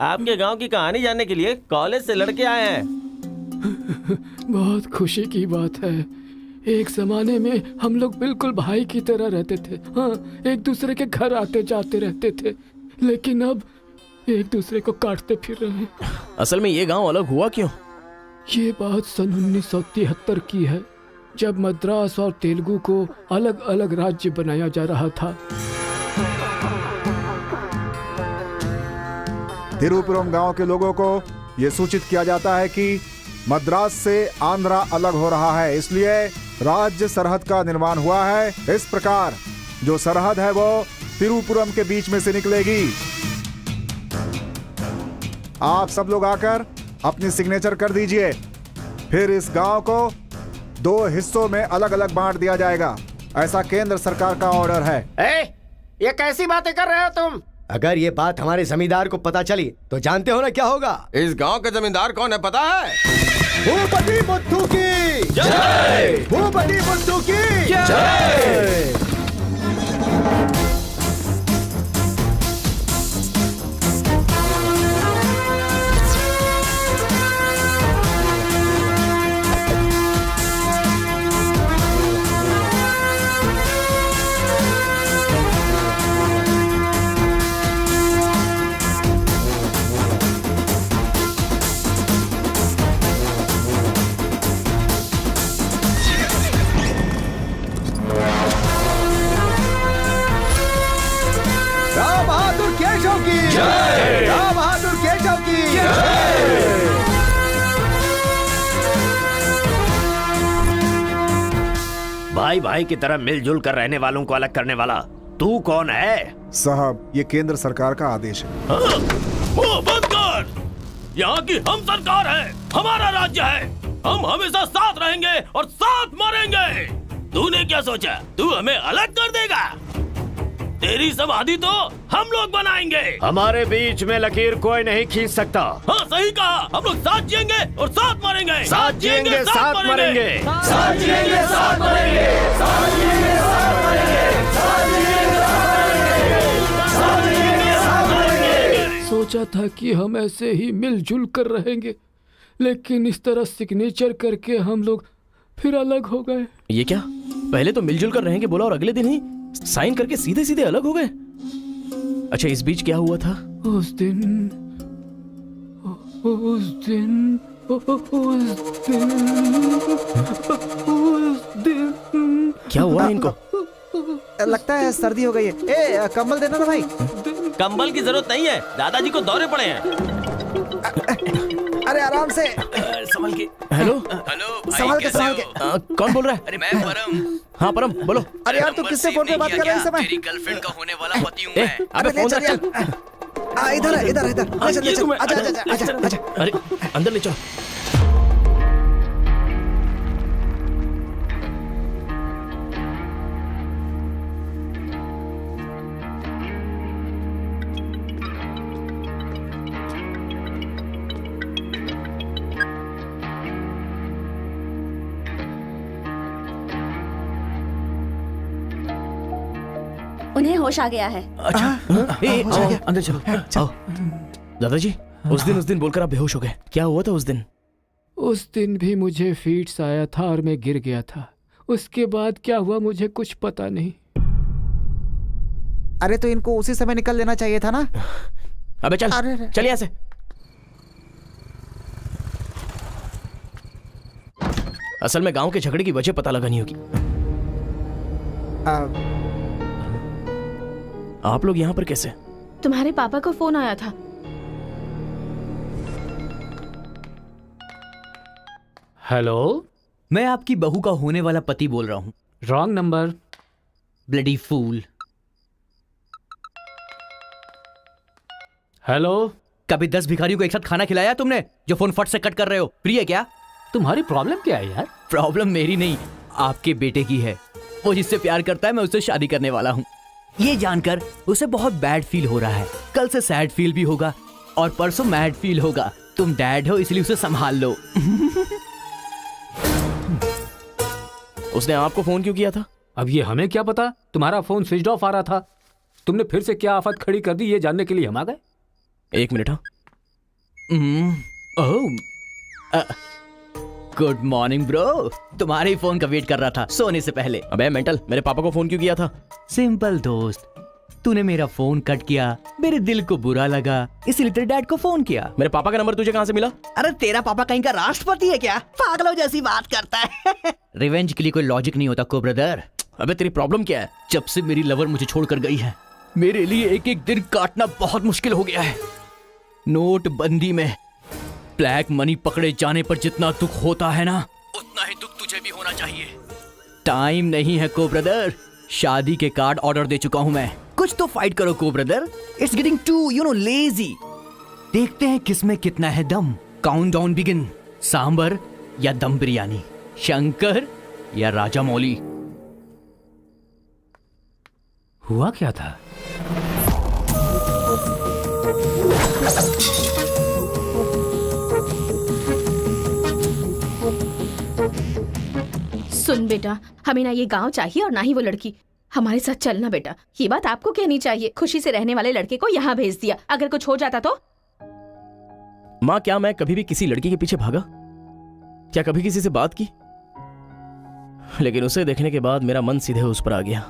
आपके गांव की कहानी जानने के लिए कॉलेज से लड़के आए हैं। बहुत खुशी की बात है। एक जमाने में हम लोग बिल्कुल भाई की तरह रहते थे। हाँ, एक दूसरे के घर आते जाते रहते थे, लेकिन अब एक दूसरे को काटते फिर रहे हैं। असल में ये गांव अलग हुआ क्यों? ये बात सन 1973 की है, जब मद्रास और तेलुगु को अलग अलग राज्य बनाया जा रहा था। तिरुपुरम गांव के लोगों को ये सूचित किया जाता है कि मद्रास से आंध्रा अलग हो रहा है, इसलिए राज्य सरहद का निर्माण हुआ है। इस प्रकार जो सरहद है वो तिरुपुरम के बीच में से निकलेगी। आप सब लोग आकर अपनी सिग्नेचर कर दीजिए, फिर इस गांव को 2 हिस्सों में अलग अलग बांट दिया जाएगा। ऐसा केंद्र सरकार का ऑर्डर है। ये कैसी बातें कर रहे हो तुम? अगर ये बात हमारे जमींदार को पता चली तो जानते हो ना क्या होगा? इस गांव के जमींदार कौन है पता है? भूपति बुद्धू की जय! भूपति बुद्धू की जय! भाई भाई की तरह मिलजुल कर रहने वालों को अलग करने वाला तू कौन है? साहब, ये केंद्र सरकार का आदेश है। बंद कर! यहाँ की हम सरकार है, हमारा राज्य है। हम हमेशा साथ रहेंगे और साथ मरेंगे। तूने क्या सोचा तू हमें अलग कर देगा? तेरी समाधि तो हम लोग बनाएंगे। हमारे बीच में लकीर कोई नहीं खींच सकता। हाँ सही कहा, हम लोग साथ जिएंगे और साथ मरेंगे। साथ जिएंगे, साथ मरेंगे। साथ जिएंगे, साथ मरेंगे। साथ जिएंगे, साथ मरेंगे। साथ जिएंगे, साथ मरेंगे। साथ मरेंगे। सोचा था कि हम ऐसे ही मिलजुल कर रहेंगे, लेकिन इस तरह सिग्नेचर करके हम लोग फिर अलग हो गए। ये क्या? पहले तो मिलजुल कर रहेंगे बोला और अगले दिन ही साइन करके सीधे सीधे अलग हो गए। अच्छा, इस बीच क्या हुआ था? उस दिन क्या हुआ इनको? लगता है सर्दी हो गई है। ए, कंबल देना ना भाई। कंबल की जरूरत नहीं है, दादाजी को दौरे पड़े हैं। अरे आराम से, संभल के। हेलो संभाल के, संभाल के। कौन बोल रहा है? अरे मैं परम। हाँ परम, बोलो। अरे यार, तू किससे फोन पे बात कर रहा है इस समय? तेरी गर्लफ्रेंड का होने वाला पति हूँ मैं। अबे फोन रख। इधर है, इधर इधर। आजा। अरे अंदर ले चलो। उन्हें होश आ गया है। अच्छा अंदर चलो। आओ दादाजी, उस दिन बोलकर आप बेहोश हो गए, क्या हुआ था उस दिन? उस दिन भी मुझे फीट्स आया था और मैं गिर गया था। उसके बाद क्या हुआ मुझे कुछ पता नहीं। अरे तो इनको उसी समय निकल लेना चाहिए था ना। अबे चल चल यहाँ से। असल में गांव के झगड़े की वजह पता लगानी होगी। आप लोग यहाँ पर कैसे? तुम्हारे पापा को फोन आया था। हेलो, मैं आपकी बहू का होने वाला पति बोल रहा हूँ। Wrong number. Bloody fool. Hello, कभी 10 भिखारियों को एक साथ खाना खिलाया तुमने जो फोन फट से कट कर रहे हो? प्रिय क्या? तुम्हारी प्रॉब्लम क्या है यार? प्रॉब्लम मेरी नहीं, आपके बेटे की है। वो जिससे प्यार करता है मैं उससे शादी करने वाला हूँ। ये जानकर उसे बहुत बैड फील हो रहा है। कल से सैड फील भी होगा और परसों मैड फील होगा। तुम डैड हो इसलिए उसे संभाल लो। उसने आपको फोन क्यों किया था? अब ये हमें क्या पता, तुम्हारा फोन स्विच ऑफ आ रहा था। तुमने फिर से क्या आफत खड़ी कर दी ये जानने के लिए हम आ गए। एक मिनट। हाँ गुड मॉर्निंग ब्रो। तुम्हारे फोन का वेट कर रहा था सोने से पहले। अबे मेंटल, मेरे पापा को फोन क्यों किया था? सिंपल दोस्त, तूने मेरा फोन कट किया, मेरे दिल को बुरा लगा, इसलिए तेरे डैड को फोन किया। मेरे पापा का नंबर तुझे कहाँ से मिला? अरे तेरा पापा कहीं का राष्ट्रपति है क्या? पागलों जैसी बात करता है। रिवेंज के लिए कोई लॉजिक नहीं होता को ब्रदर। अबे तेरी प्रॉब्लम क्या है? जब से मेरी लवर मुझे छोड़कर गई है, मेरे लिए एक एक दिन काटना बहुत मुश्किल हो गया है। नोटबंदी में ब्लैक मनी पकड़े जाने पर जितना दुख होता है ना, उतना ही दुख तुझे भी होना चाहिए। टाइम नहीं है को ब्रदर। शादी के कार्ड ऑर्डर दे चुका हूं मैं। कुछ तो फाइट करो को brother. It's getting too lazy. देखते हैं किसमें कितना है दम। Countdown begin. सांबर या दम बिरयानी, शंकर या राजा मौली। हुआ क्या था? सुन बेटा, हमें ना ये गांव चाहिए और ना ही वो लड़की। हमारे साथ चलना बेटा। ये बात आपको कहनी चाहिए। खुशी से रहने वाले लड़के को यहाँ भेज दिया, अगर कुछ हो जाता तो? माँ, क्या मैं कभी भी किसी लड़की के पीछे भागा? क्या कभी किसी से बात की? लेकिन उसे देखने के बाद मेरा मन सीधे उस पर आ गया।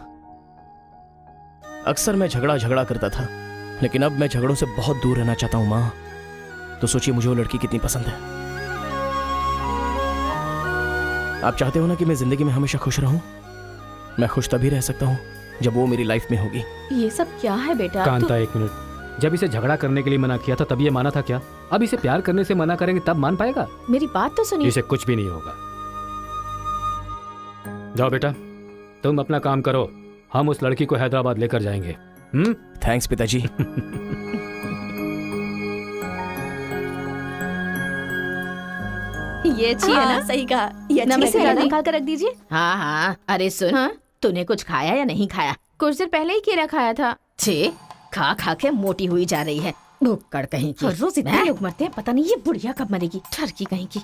अक्सर मैं झगड़ा करता था, लेकिन अब मैं झगड़ों से बहुत दूर रहना चाहता हूँ माँ। तो सोचिए मुझे वो लड़की कितनी पसंद है। आप चाहते हो ना कि मैं जिंदगी में हमेशा खुश रहूं? मैं खुश तभी रह सकता हूं जब वो मेरी लाइफ में होगी। ये सब क्या है बेटा? कांता, एक मिनट। जब इसे झगड़ा करने के लिए मना किया था तब ये माना था क्या? अब इसे प्यार करने से मना करेंगे तब मान पाएगा? मेरी बात तो सुनिए। इसे कुछ भी नहीं होगा। जाओ बेटा, तुम अपना काम करो। हम उस लड़की को हैदराबाद लेकर जाएंगे। थैंक्स पिताजी। ये अच्छी है ना? सही कहा। ये नमस्ते दादी। निकाल कर रख दीजिए। हाँ हाँ। अरे सुन, तूने कुछ खाया या नहीं खाया? कुछ देर पहले ही केला खाया था। छे, खा खा के मोटी हुई जा रही है। भुक्कड़ कहीं की। हर रोज इतने लोग मरते हैं, पता नहीं ये बुढ़िया कब मरेगी। ठरकी कहीं की।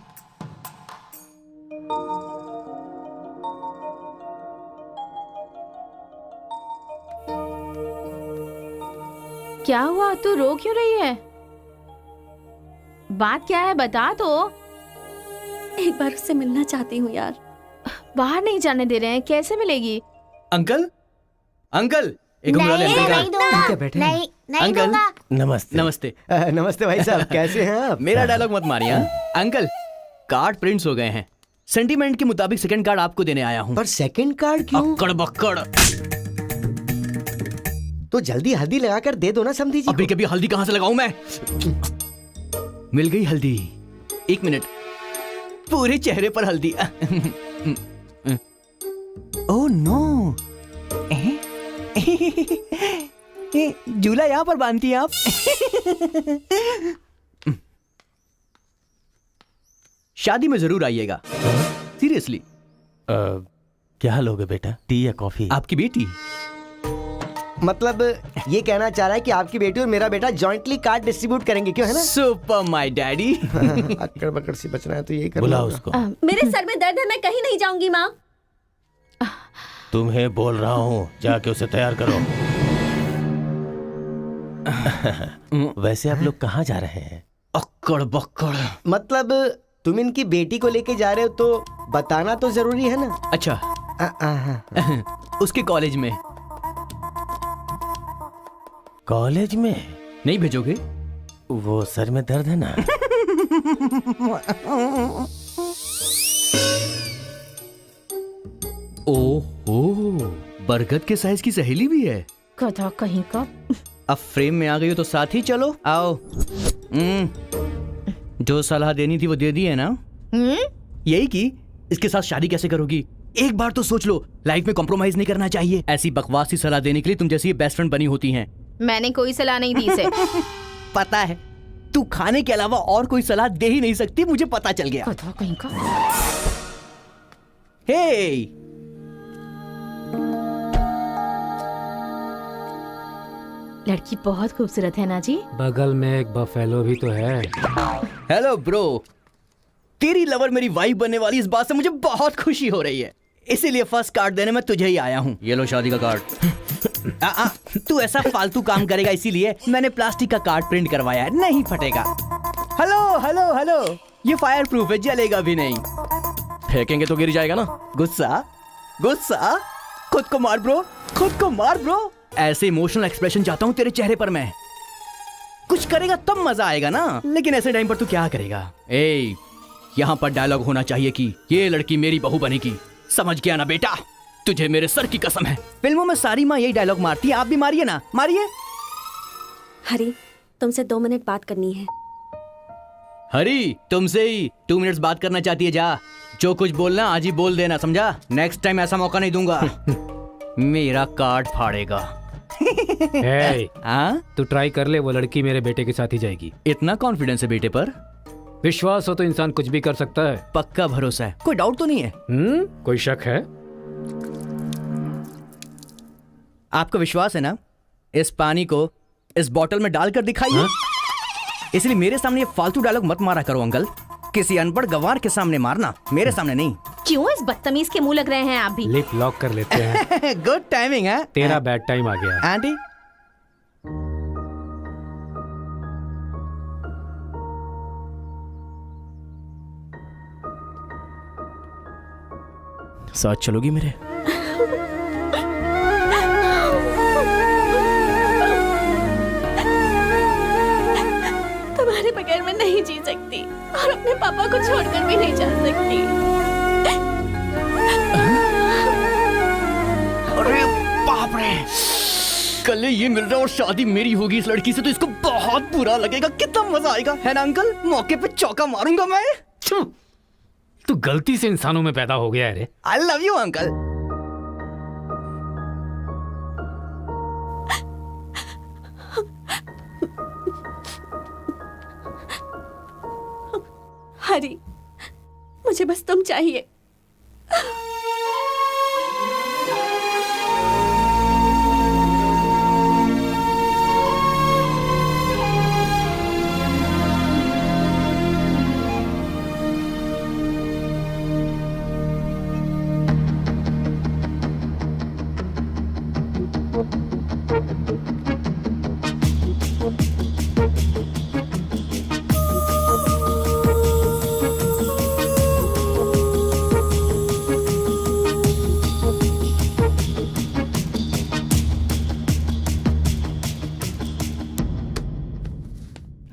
क्या हुआ? तू रो क्यों रही है? बात क्या है बता तो। एक बार उससे मिलना चाहती हूँ यार। बाहर नहीं जाने दे रहे हैं, कैसे मिलेगी? अंकल, अंकल, एक अंकल बैठे हैं। अंकल नमस्ते। नमस्ते। नमस्ते भाई साहब, कैसे हैं आप? मेरा डायलॉग मत मारिए। अंकल, कार्ड प्रिंट्स हो गए हैं। सेंटीमेंट के मुताबिक सेकंड कार्ड आपको देने आया हूँ। पर सेकंड कार्ड क्यों? अक्कड़ बक्कड़। तो जल्दी हल्दी लगाकर दे दो ना समधी जी। अभी कभी हल्दी कहाँ से लगाऊं मैं? मिल गई हल्दी। एक मिनट, पूरे चेहरे पर हल्दी। Oh no. झूला यहाँ पर बांधती हैं आप? शादी में जरूर आइएगा, सीरियसली। क्या लोगे बेटा, टी या कॉफी? आपकी बेटी मतलब ये कहना चाह रहा है कि आपकी बेटी और मेरा बेटा जॉइंटली कार्ड डिस्ट्रीब्यूट करेंगे, क्यों है ना? Super my daddy. अक्कड़ बकड़ सी बचना है तो यही करना बुला होगा। उसको। मेरे सर में दर्द है, मैं कहीं नहीं जाऊंगी माँ। तुम्हें बोल रहा हूँ, जाके उसे तैयार करो। वैसे आप लोग कहाँ जा रहे हैं? अक्कड़ बक्कड़। मतलब तुम इनकी बेटी को लेके जा रहे हो तो बताना तो जरूरी है ना? अच्छा। उसके कॉलेज में। कॉलेज में नहीं भेजोगे? वो सर में दर्द है ना। ओहो, बरगद के साइज की सहेली भी है। गधा कहीं का। अब फ्रेम में आ गई हो तो साथ ही चलो, आओ। जो सलाह देनी थी वो दे दी है ना? यही कि इसके साथ शादी कैसे करोगी? एक बार तो सोच लो, लाइफ में कॉम्प्रोमाइज नहीं करना चाहिए। ऐसी बकवास सी सलाह देने के लिए तुम जैसी बेस्ट फ्रेंड बनी होती हैं। मैंने कोई सलाह नहीं दी इसे। पता है, तू खाने के अलावा और कोई सलाह दे ही नहीं सकती, मुझे पता चल गया। गधा कहीं का। हे, लड़की बहुत खूबसूरत है ना जी। बगल में एक बफेलो भी तो है। हेलो ब्रो, तेरी लवर मेरी वाइफ बनने वाली, इस बात से मुझे बहुत खुशी हो रही है। इसीलिए फर्स्ट कार्ड देने में तुझे ही आया हूँ। ये लो शादी का कार्ड। तू ऐसा फालतू काम करेगा इसीलिए मैंने प्लास्टिक का कार्ड प्रिंट करवाया है, नहीं फटेगा। हेलो हेलो हेलो, ये फायर प्रूफ है, जलेगा भी नहीं। फेंकेंगे तो गिर जाएगा ना। गुस्सा गुस्सा, खुद को मार ब्रो, खुद को मार ब्रो। ऐसे इमोशनल एक्सप्रेशन चाहता हूँ तेरे चेहरे पर मैं। कुछ करेगा तब मजा आएगा ना, लेकिन ऐसे टाइम पर तू क्या करेगा? ए, यहाँ पर डायलॉग होना चाहिए कि ये लड़की मेरी बहू बनेगी, समझ गया ना बेटा? तुझे मेरे सर की कसम है। फिल्मों में सारी माँ यही डायलॉग मारती है, आप भी मारिए ना, मारिए। हरी, तुमसे 2 मिनट बात करनी है। हरी, तुमसे ही 2 मिनट्स बात करना चाहती है? जा, जो कुछ बोलना आज ही बोल देना, समझा? नेक्स्ट टाइम ऐसा मौका नहीं दूंगा। मेरा कार्ड फाड़ेगा। तू ट्राई कर ले, वो लड़की मेरे बेटे के साथ ही जाएगी। इतना कॉन्फिडेंस है बेटे पर? विश्वास हो तो इंसान कुछ भी कर सकता है। पक्का भरोसा है, कोई डाउट तो नहीं है? कोई शक है? आपको विश्वास है ना? इस पानी को इस बोतल में डालकर दिखाइए। इसलिए मेरे सामने ये फालतू डायलॉग मत मारा करो अंकल। किसी अनपढ़ गंवार के सामने मारना, मेरे सामने नहीं। क्यों इस बदतमीज के मुंह लग रहे हैं आप भी? लिप लॉक कर लेते हैं। गुड टाइमिंग है। तेरा बैड टाइम आ गया। आंटी, साथ चलोगी मेरे? तुम्हारे बगैर मैं नहीं जी सकती और अपने पापा को छोड़कर भी नहीं जा सकती। अरे बाप रे, कल ये मिल रहा और शादी मेरी होगी इस लड़की से, तो इसको बहुत बुरा लगेगा। कितना मजा आएगा, है ना अंकल? मौके पे चौका मारूंगा मैं। तू गलती से इंसानों में पैदा हो गया है रे। I love you uncle. Hari, मुझे बस तुम चाहिए।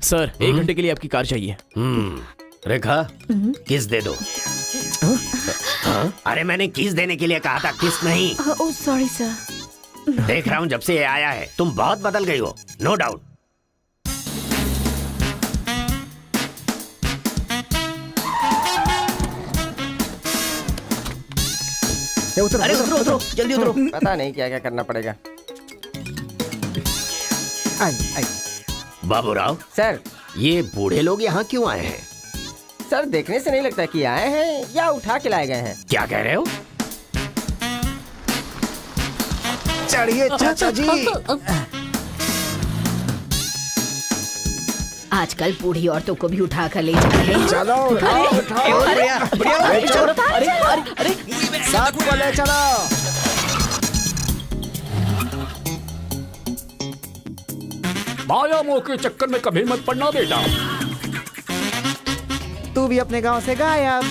सर, 1 घंटे के लिए आपकी कार चाहिए। रेखा, किस दे दो। अरे मैंने किस देने के लिए कहा था, किस नहीं। Oh sorry sir. देख रहा हूँ जब से ये आया है तुम बहुत बदल गई हो, नो डाउट। उतरो, अरे उतरो उतरो, जल्दी उतरो। पता नहीं क्या क्या करना पड़ेगा। बाबूराव सर, ये बूढ़े लोग यहाँ क्यों आए हैं? सर देखने से नहीं लगता कि आए हैं या उठा के लाए गए हैं। क्या कह रहे हो? चढ़िए चाचा जी। आजकल बूढ़ी औरतों को भी उठा कर ले जा रहे हैं। चलो उठाओ उठाओ। सबको ले चलो। माया मोह के चक्कर में कभी मत पड़ना बेटा। तू भी अपने गांव से गायब।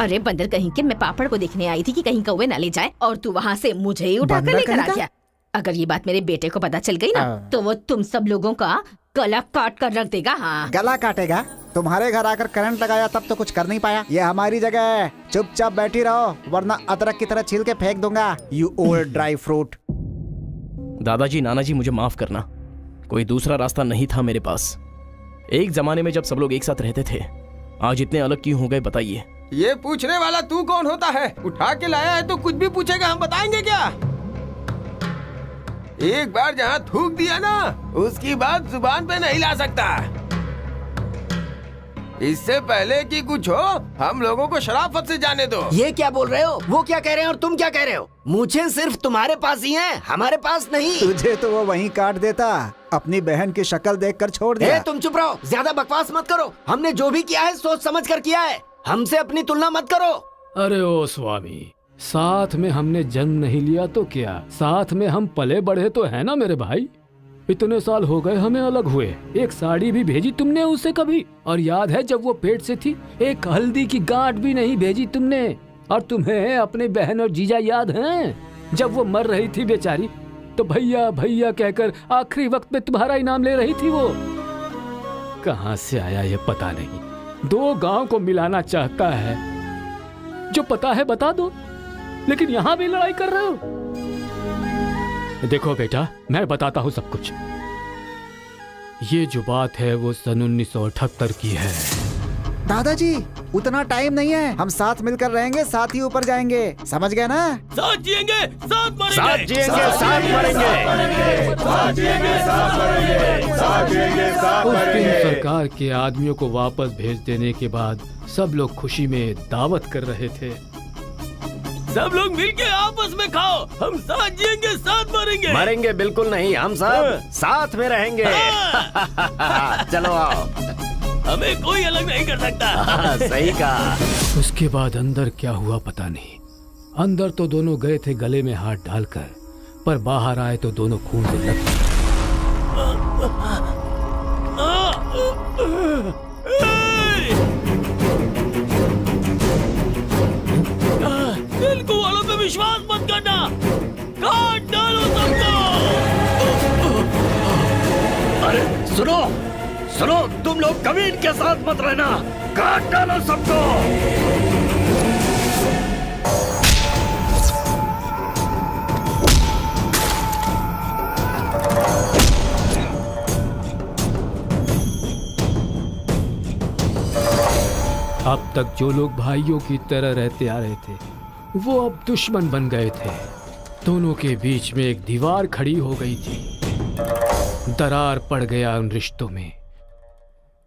अरे बंदर कहीं के, मैं पापड़ को देखने आई थी कि कहीं कौवे न ले जाए और तू वहाँ से मुझे ही उठा कर लेकर आ गया। अगर ये बात मेरे बेटे को पता चल गई ना तो वो तुम सब लोगों का गला काट कर रख देगा। हाँ, गला काटेगा? तुम्हारे घर आकर करंट लगाया तब तो कुछ कर नहीं पाया। ये हमारी जगह है, चुपचाप बैठी रहो वरना अदरक की तरह छील के फेंक दूंगा। You old dry fruit. दादाजी, नानाजी, मुझे माफ करना। कोई दूसरा रास्ता नहीं था मेरे पास। एक जमाने में जब सब लोग एक साथ रहते थे, आज इतने अलग क्यों हो गए बताइए? ये पूछने वाला तू कौन होता है? उठा के लाया है तो कुछ भी पूछेगा, हम बताएंगे क्या? एक बार जहाँ थूक दिया ना, उसकी बात जुबान पे नहीं ला सकता। इससे पहले कि कुछ हो, हम लोगों को शराफत से जाने दो। ये क्या बोल रहे हो? वो क्या कह रहे हैं और तुम क्या कह रहे हो? मुझे सिर्फ तुम्हारे पास ही है, हमारे पास नहीं। तुझे तो वो वहीं काट देता, अपनी बहन की शक्ल देखकर छोड़ दिया। तुम चुप रहो, ज्यादा बकवास मत करो। हमने जो भी किया है सोच समझ कर किया है, हमसे अपनी तुलना मत करो। अरे ओ स्वामी, साथ में हमने जन्म नहीं लिया तो क्या, साथ में हम पले बढ़े तो है ना मेरे भाई। इतने साल हो गए हमें अलग हुए, एक साड़ी भी भेजी तुमने उसे कभी? और याद है जब वो पेट से थी, एक हल्दी की गांठ भी नहीं भेजी तुमने। और तुम्हें अपने बहन और जीजा याद हैं? जब वो मर रही थी बेचारी तो भैया भैया कहकर आखिरी वक्त में तुम्हारा ही नाम ले रही थी। वो कहाँ से आया ये पता नहीं। दो गांव को मिलाना चाहता है, जो पता है बता दो, लेकिन यहाँ भी लड़ाई कर रहे हो। देखो बेटा, मैं बताता हूँ सब कुछ। ये जो बात है वो सन 1978 की है। दादाजी, उतना टाइम नहीं है, हम साथ मिलकर रहेंगे, साथ ही ऊपर जाएंगे, समझ गए ना? साथ जिएंगे, साथ मरेंगे, साथ जिएंगे, साथ मरेंगे, साथ जिएंगे, साथ मरेंगे, साथ जिएंगे, साथ उस दिन मरेंगे। सरकार के आदमियों को वापस भेज देने के बाद सब लोग खुशी में दावत कर रहे थे। सब लोग मिलके आपस में खाओ, हम साथ जिएंगे, साथ मरेंगे। मरेंगे बिल्कुल नहीं, हम सब साथ में रहेंगे। चलो आओ, हमें कोई अलग नहीं कर सकता। सही कहा। उसके बाद अंदर क्या हुआ पता नहीं। अंदर तो दोनों गए थे गले में हाथ डालकर, पर बाहर आए तो दोनों खून से लथपथ। तेलुगु वालों पे विश्वास मत करना, काट डालो सबको। अरे सुनो सुनो, तुम लोग कभी इनके साथ मत रहना, काट डालो सबको। अब तक जो लोग भाइयों की तरह रहते आ रहे थे, वो अब दुश्मन बन गए थे। दोनों के बीच में एक दीवार खड़ी हो गई थी। दरार पड़ गया उन रिश्तों में।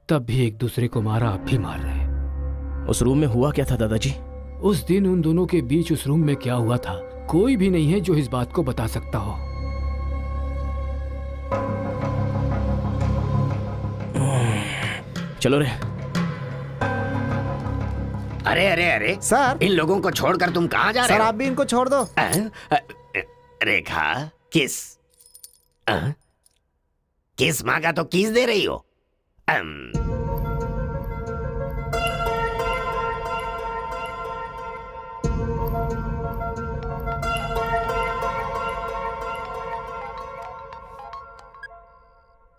तब भी एक दूसरे को मारा, अब भी मार रहे। उस रूम में हुआ क्या था दादाजी? उस दिन उन दोनों के बीच उस रूम में क्या हुआ था, कोई भी नहीं है जो इस बात को बता सकता हो। चलो रे। अरे अरे अरे सर, इन लोगों को छोड़कर तुम कहाँ जा रहे सर हो? आप भी इनको छोड़ दो। रेखा, किस किस मांगा तो किस दे रही हो?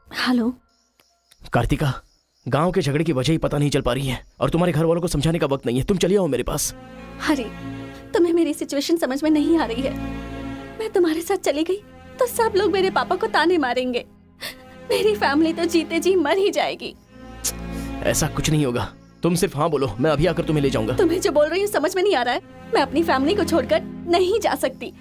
हेलो कार्तिका, गांव के झगड़े की वजह ही पता नहीं चल पा रही है और तुम्हारे घर वालों को समझाने का वक्त नहीं है। तुम चलिए आओ मेरे पास। हरी, तुम्हें मेरी सिचुएशन समझ में नहीं आ रही है। मैं तुम्हारे साथ चली गई तो सब लोग मेरे पापा को ताने मारेंगे। मेरी फैमिली तो जीते जी मर ही जाएगी। ऐसा कुछ नहीं होगा, तुम सिर्फ हाँ बोलो, मैं अभी आकर तुम्हें ले जाऊंगा। तुम्हें जो बोल रही हूँ समझ में नहीं आ रहा है। मैं अपनी फैमिली को छोड़कर नहीं जा सकती।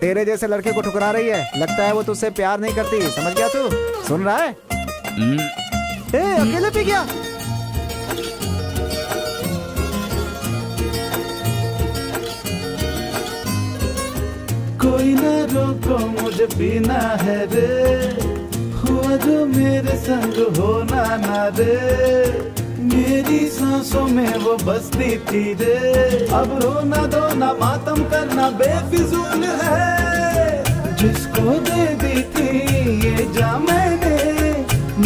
तेरे जैसे लड़के को ठुकरा रही है। लगता है वो तुझसे प्यार नहीं करती। समझ गया तू? सुन रहा है? अकेले पी गया। कोई ना रोको मुझे पीना है रे, हुआ जो मेरे संग होना ना रे। मेरी सांसों में वो बसती थी रे, अब रोना धोना मातम करना बेफिजूल है। जिसको दे दी थी ये जा मैंने,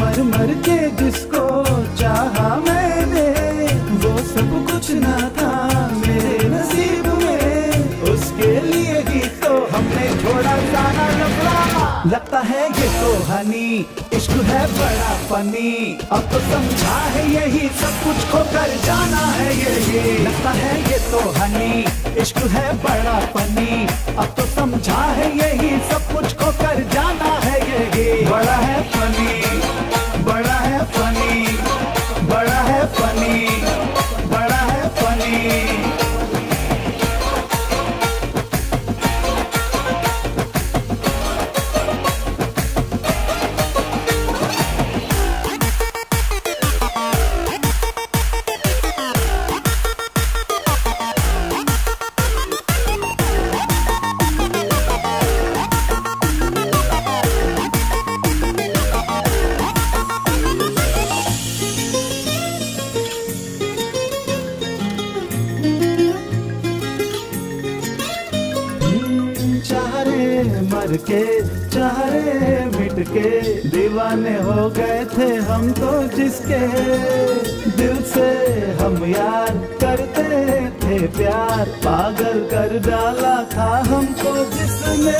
मर मर के जिसको चाहा मैंने, वो सब कुछ ना था मेरे नसीब में। उसके लिए ही तो हमने छोड़ा जाना लफड़ा। लगता है ये तो हनी, इश्क है बड़ा फनी। अब तो समझा है यही सब कुछ खो कर जाना है यही। लगता है ये तो हनी, इश्क है बड़ा फनी। अब तो समझा है यही सब कुछ खो कर जाना है यही। बड़ा है फनी, बड़ा है फनी, बड़ा है फनी, बड़ा है फनी। मर के चाहे मिट के, दीवाने हो गए थे हम तो जिसके। दिल से हम यार करते थे प्यार, पागल कर डाला था हमको जिसने।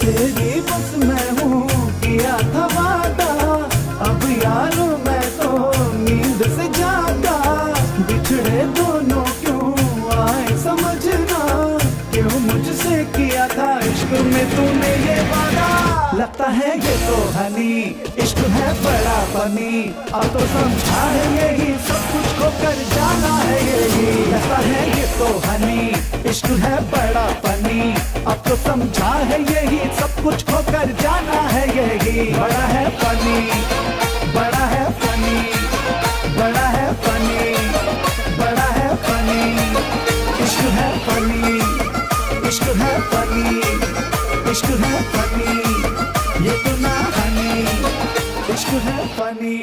तेरी बस मैं हूँ किया था वादा, अब यार मैं तो नींद से जागा। बिछड़े दोनों क्यों आए समझना, क्यों मुझसे किया था इश्क में तूने ये वादा। लगता है ये तो हनी, इश्क है बड़ा फनी। अब तो समझा है यही सब कुछ खो कर जाना है यही। लगता है ये तो हनी, इश्क है बड़ा फनी। अब तो समझा है यही सब कुछ खो कर जाना है यही। बड़ा है फनी, बड़ा है फनी, बड़ा है फनी, बड़ा है फनी। इश्क है फनी, इश्क है फनी, इश्क है फनी। ये तो ना हनी, इश्क है फनी।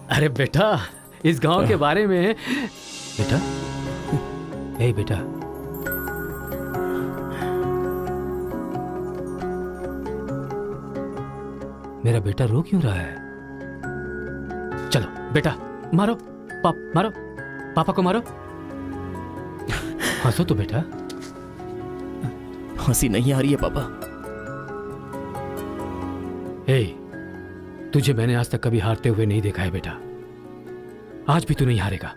अरे बेटा, इस गांव के बारे में। बेटा, ए बेटा, मेरा बेटा रो क्यों रहा है? चलो बेटा, मारो मारो, पापा को मारो। हंसो तो बेटा। हंसी नहीं आ रही है पापा। ए, तुझे मैंने आज तक कभी हारते हुए नहीं देखा है बेटा। आज भी तू नहीं हारेगा।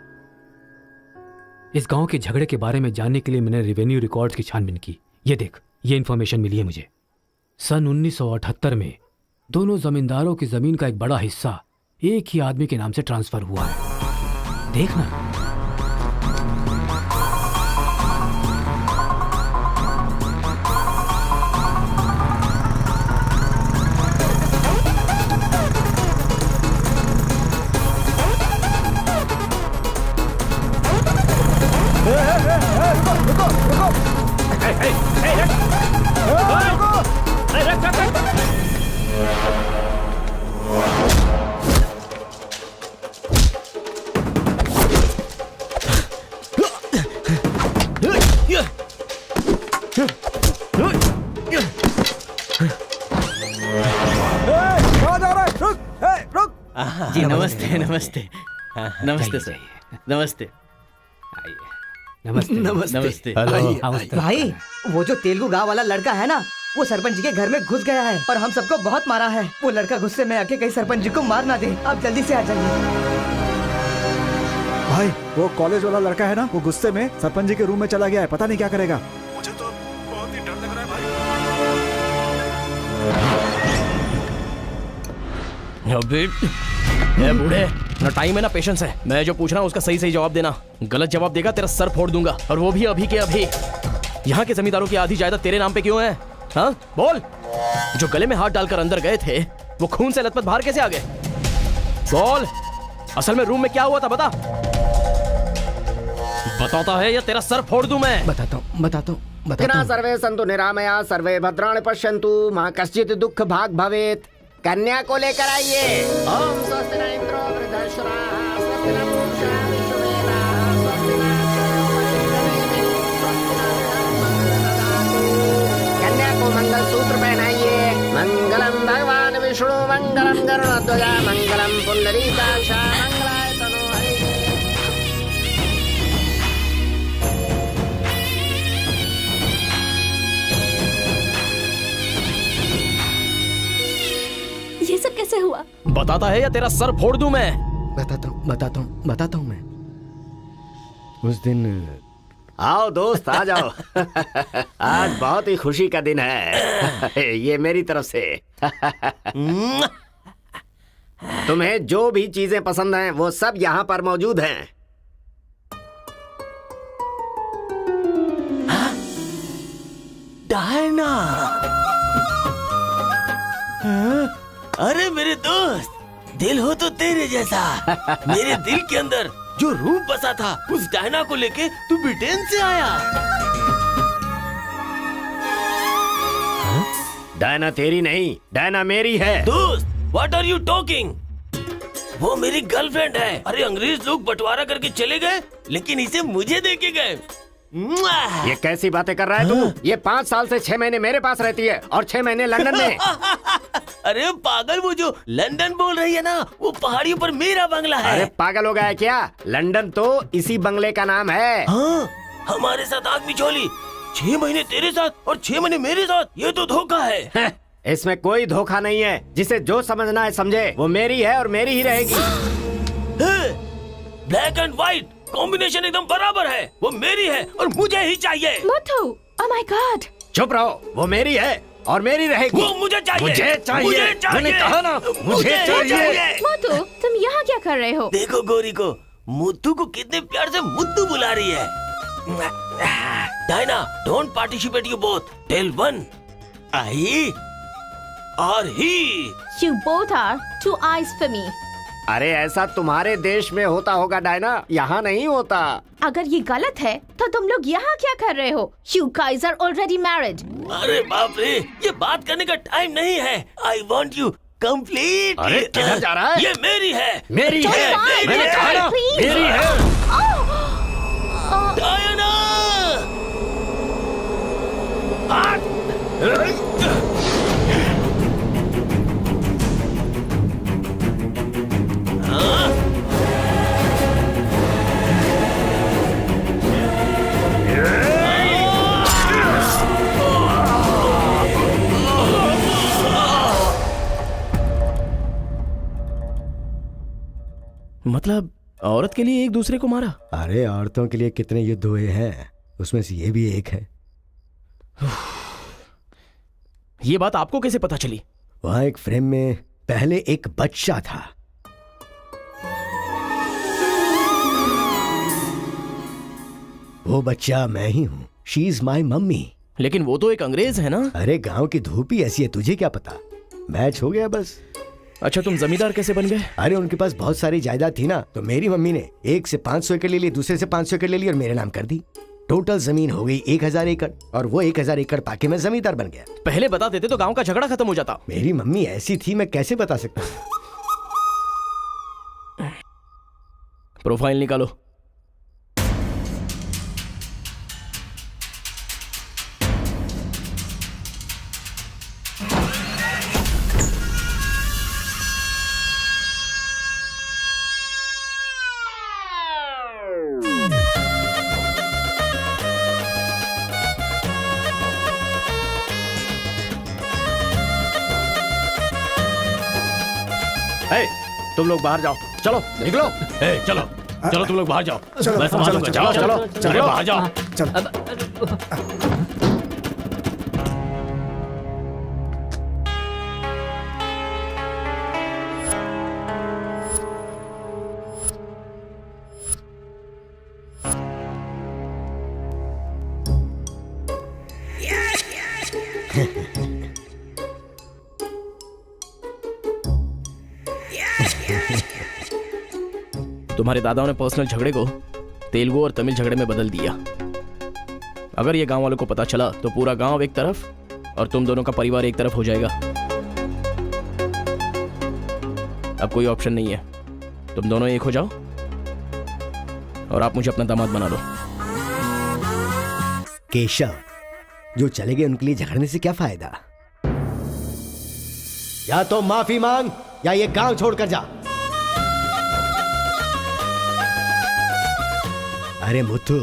इस गांव के झगड़े के बारे में जानने के लिए मैंने रेवेन्यू रिकॉर्ड्स की छानबीन की। ये देख, ये इंफॉर्मेशन मिली है मुझे। सन 1978 में दोनों जमींदारों की जमीन का एक बड़ा हिस्सा एक ही आदमी के नाम से ट्रांसफर हुआ है। देखना। जी नमस्ते नमस्ते नमस्ते सर, नमस्ते नमस्ते नमस्ते। भाई, वो जो तेलुगु गांव वाला लड़का है ना, वो सरपंच जी के घर में घुस गया है और हम सबको बहुत मारा है। वो लड़का गुस्से में आके कहीं सरपंच जी को मार ना दे। आप जल्दी से आ जाइए। भाई, वो कॉलेज वाला लड़का है ना, वो गुस्से में सरपंच जी के रूम में चला गया है। पता नहीं क्या करेगा। मुझे तो बहुत ही डर लग रहा है भाई। अबे, ए बूढ़े, ना टाइम है ना पेशेंस है। मैं जो पूछ रहा हूँ उसका सही सही जवाब देना। गलत जवाब देगा तेरा सर फोड़ दूंगा, और वो भी अभी के अभी। यहाँ के जमींदारों की आधी जायदाद तेरे नाम पे क्यों है? हाँ बोल। जो गले में हाथ डालकर अंदर गए थे वो खून से लथपथ बाहर कैसे आ गए? बोल, असल में रूम में क्या हुआ था बता। बताता है या तेरा सर फोड़ दूं मैं? बताता हूँ। सर्वे संतु निरामया सर्वे भद्राणि पश्यन्तु मां कश्चित् दुःख भाग भवेत्। कन्या को लेकर आइए। ओम स्वस्ति न इंद्रो वृद्धश्रवाः स्वस्ति न पूषा विश्ववेदाः स्वस्ति न कन्या को मंगल सूत्र पहनाइए। मंगलम भगवान विष्णु मंगलम गरुड़ध्वज मंगलम पुंडरीकाक्ष मंगलाय तनो हरिः। ये सब कैसे हुआ? बताता है या तेरा सर फोड़ दूं मैं? बताता हूँ मैं। उस दिन आओ दोस्त आ जाओ। आज बहुत ही खुशी का दिन है। ये मेरी तरफ से। तुम्हें जो भी चीजें पसंद हैं वो सब यहाँ पर मौजूद हैं। डायना, अरे मेरे दोस्त, दिल हो तो तेरे जैसा। मेरे दिल के अंदर जो रूप बसा था उस डायना को लेके तू ब्रिटेन से आया। डायना तेरी नहीं, डायना मेरी है। दोस्त, व्हाट आर यू टॉकिंग? वो मेरी गर्लफ्रेंड है। अरे अंग्रेज लोग बंटवारा करके चले गए लेकिन इसे मुझे देके गए। ये कैसी बातें कर रहा है तू? ये 5 साल से 6 महीने मेरे पास रहती है और 6 महीने लंदन में। अरे पागल, वो जो लंदन बोल रही है ना, वो पहाड़ियों पर मेरा बंगला है। अरे पागल हो गया है क्या? लंदन तो इसी बंगले का नाम है। हाँ, हमारे साथ आग मिचोली। 6 महीने तेरे साथ और 6 महीने मेरे साथ, ये तो धोखा है। इसमें कोई धोखा नहीं है। जिसे जो समझना है समझे। वो मेरी है और मेरी ही रहेगी। ब्लैक एंड व्हाइट कॉम्बिनेशन एकदम बराबर है। वो मेरी है और मुझे ही चाहिए। मोटू, ओह माय गॉड। चुप रहो, वो मेरी है और मेरी रहेगी। वो मुझे चाहिए। मुझे चाहिए। मुझे चाहिए। मैंने कहा ना, मुझे चाहिए। मोटू, तुम यहाँ क्या कर रहे हो? देखो गोरी को, मुत्तू को कितने प्यार से मुत्तू बुला रही है। Diana, don't participate you both. Tell one, I और he. You both are two eyes for me. अरे ऐसा तुम्हारे देश में होता होगा डायना, यहाँ नहीं होता। अगर ये गलत है तो तुम लोग यहाँ क्या कर रहे हो? You guys are already married. अरे बाप रे, ये बात करने का टाइम नहीं है। I want you complete. अरे किधर जा रहा है? ये मेरी है। मेरी है। मैंने कहा ना, मेरी है। डायना! मतलब औरत के लिए एक दूसरे को मारा? अरे औरतों के लिए कितने युद्ध हुए हैं, उसमें से ये भी एक है। ये बात आपको कैसे पता चली? वहां एक फ्रेम में पहले एक बच्चा था। वो बच्चा मैं ही हूँ। She is my mummy. लेकिन वो तो एक अंग्रेज है ना? अरे गांव की धूप ही ऐसी है, तुझे क्या पता। मैच हो गया बस। अच्छा, तुम जमींदार कैसे बन गए? अरे उनके पास बहुत सारी जायदाद थी ना, तो मेरी मम्मी ने एक से 500 एकड़ ले ली, दूसरे से 500 एकड़ ले ली और मेरे नाम कर दी। टोटल जमीन हो गई 1000 एकड़ और वो 1000 एकड़ पाके मैं जमींदार बन गया। पहले बता देते तो गांव का झगड़ा खत्म हो जाता। मेरी मम्मी ऐसी थी, मैं कैसे बता सकता हूँ। प्रोफाइल निकालो। तुम लोग बाहर जाओ, चलो निकलो। चलो चलो, तुम लोग बाहर जाओ। चलो, मैं संभालूंगा। चलो, जाओ चलो, चलो, चलो, अरे बाहर जाओ। तुम्हारे दादाओं ने पर्सनल झगड़े को तेलुगु और तमिल झगड़े में बदल दिया। अगर ये गांव वालों को पता चला तो पूरा गांव एक तरफ और तुम दोनों का परिवार एक तरफ हो जाएगा। अब कोई ऑप्शन नहीं है, तुम दोनों एक हो जाओ और आप मुझे अपना दामाद बना दो। केशव, जो चले गए उनके लिए झगड़ने से क्या फायदा? या तो माफी मांग या ये गांव छोड़कर जा। अरे मुत्तू,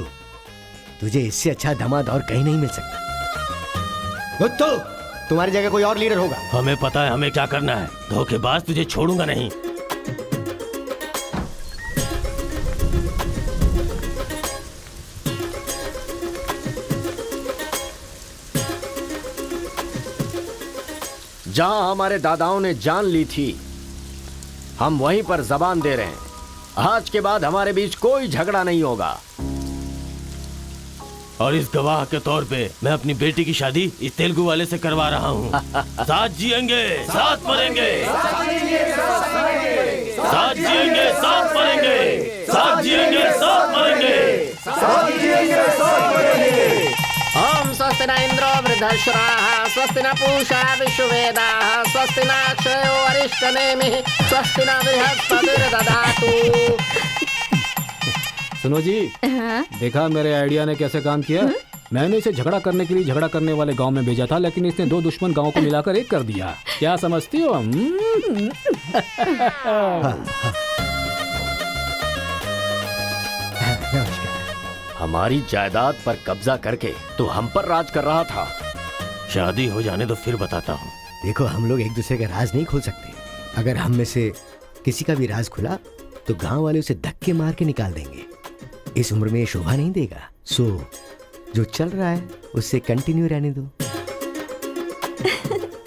तुझे इससे अच्छा दामाद और कहीं नहीं मिल सकता। मुत्तू, तुम्हारी जगह कोई और लीडर होगा। हमें पता है हमें क्या करना है। धोखेबाज, तुझे छोड़ूंगा नहीं। जहां हमारे दादाओं ने जान ली थी, हम वहीं पर जबान दे रहे हैं। आज के बाद हमारे बीच कोई झगड़ा नहीं होगा। और इस गवाह के तौर पे मैं अपनी बेटी की शादी इस तेलुगु वाले से करवा रहा हूँ। साथ जिएंगे, साथ मरेंगे, साथ जिएंगे, साथ मरेंगे, साथ जिएंगे, साथ मरेंगे, साथ जिएंगे, साथ मरेंगे। ओम स्वस्ति न इंद्रो वृद्धश्राः, स्वस्ति न पूषा विश्ववेदाः, स्वस्ति न अक्षयो अरिष्टनेमिः, स्वस्ति न बृहस्पतिर्दधातु। सुनो जी, देखा मेरे आइडिया ने कैसे काम किया? मैंने इसे झगड़ा करने के लिए झगड़ा करने वाले गांव में भेजा था, लेकिन इसने दो दुश्मन गांवों को मिलाकर एक कर दिया। क्या समझती हो? हमारी जायदाद पर कब्जा करके तू हम पर राज कर रहा था। शादी हो जाने तो फिर बताता हूँ। देखो, हम लोग एक दूसरे का राज नहीं खोल सकते। अगर हम में से किसी का भी राज खुला तो गांव वाले उसे धक्के मार के निकाल देंगे। इस उम्र में ये शोभा नहीं देगा। सो जो चल रहा है उससे कंटिन्यू रहने दो।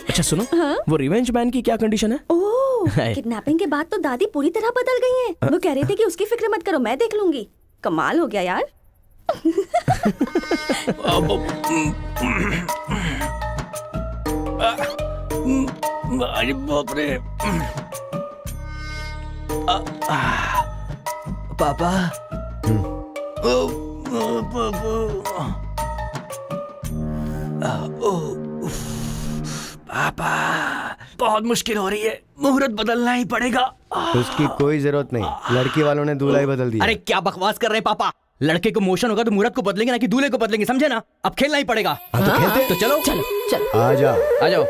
अच्छा सुनो, वो रिवेंज मैन की क्या कंडीशन है? ओह, किडनैपिंग के बाद तो दादी पूरी तरह बदल गई हैं। वो कह रहे थे कि उसकी फिक्र मत करो, मैं देख लूंगी। कमाल हो गया यार। अरे बाप रे। पापा, पापा, बहुत मुश्किल हो रही है। मुहूर्त बदलना ही पड़ेगा। उसकी कोई जरूरत नहीं, लड़की वालों ने दूल्हा ही बदल दिया। अरे क्या बकवास कर रहे हैं पापा? लड़के को मोशन होगा तो मुहूर्त को बदलेंगे ना कि दूल्हे को बदलेंगे, समझे ना? अब खेलना ही पड़ेगा। तो खेलते। तो चलो चलो चलो, आ जाओ, आ जाओ।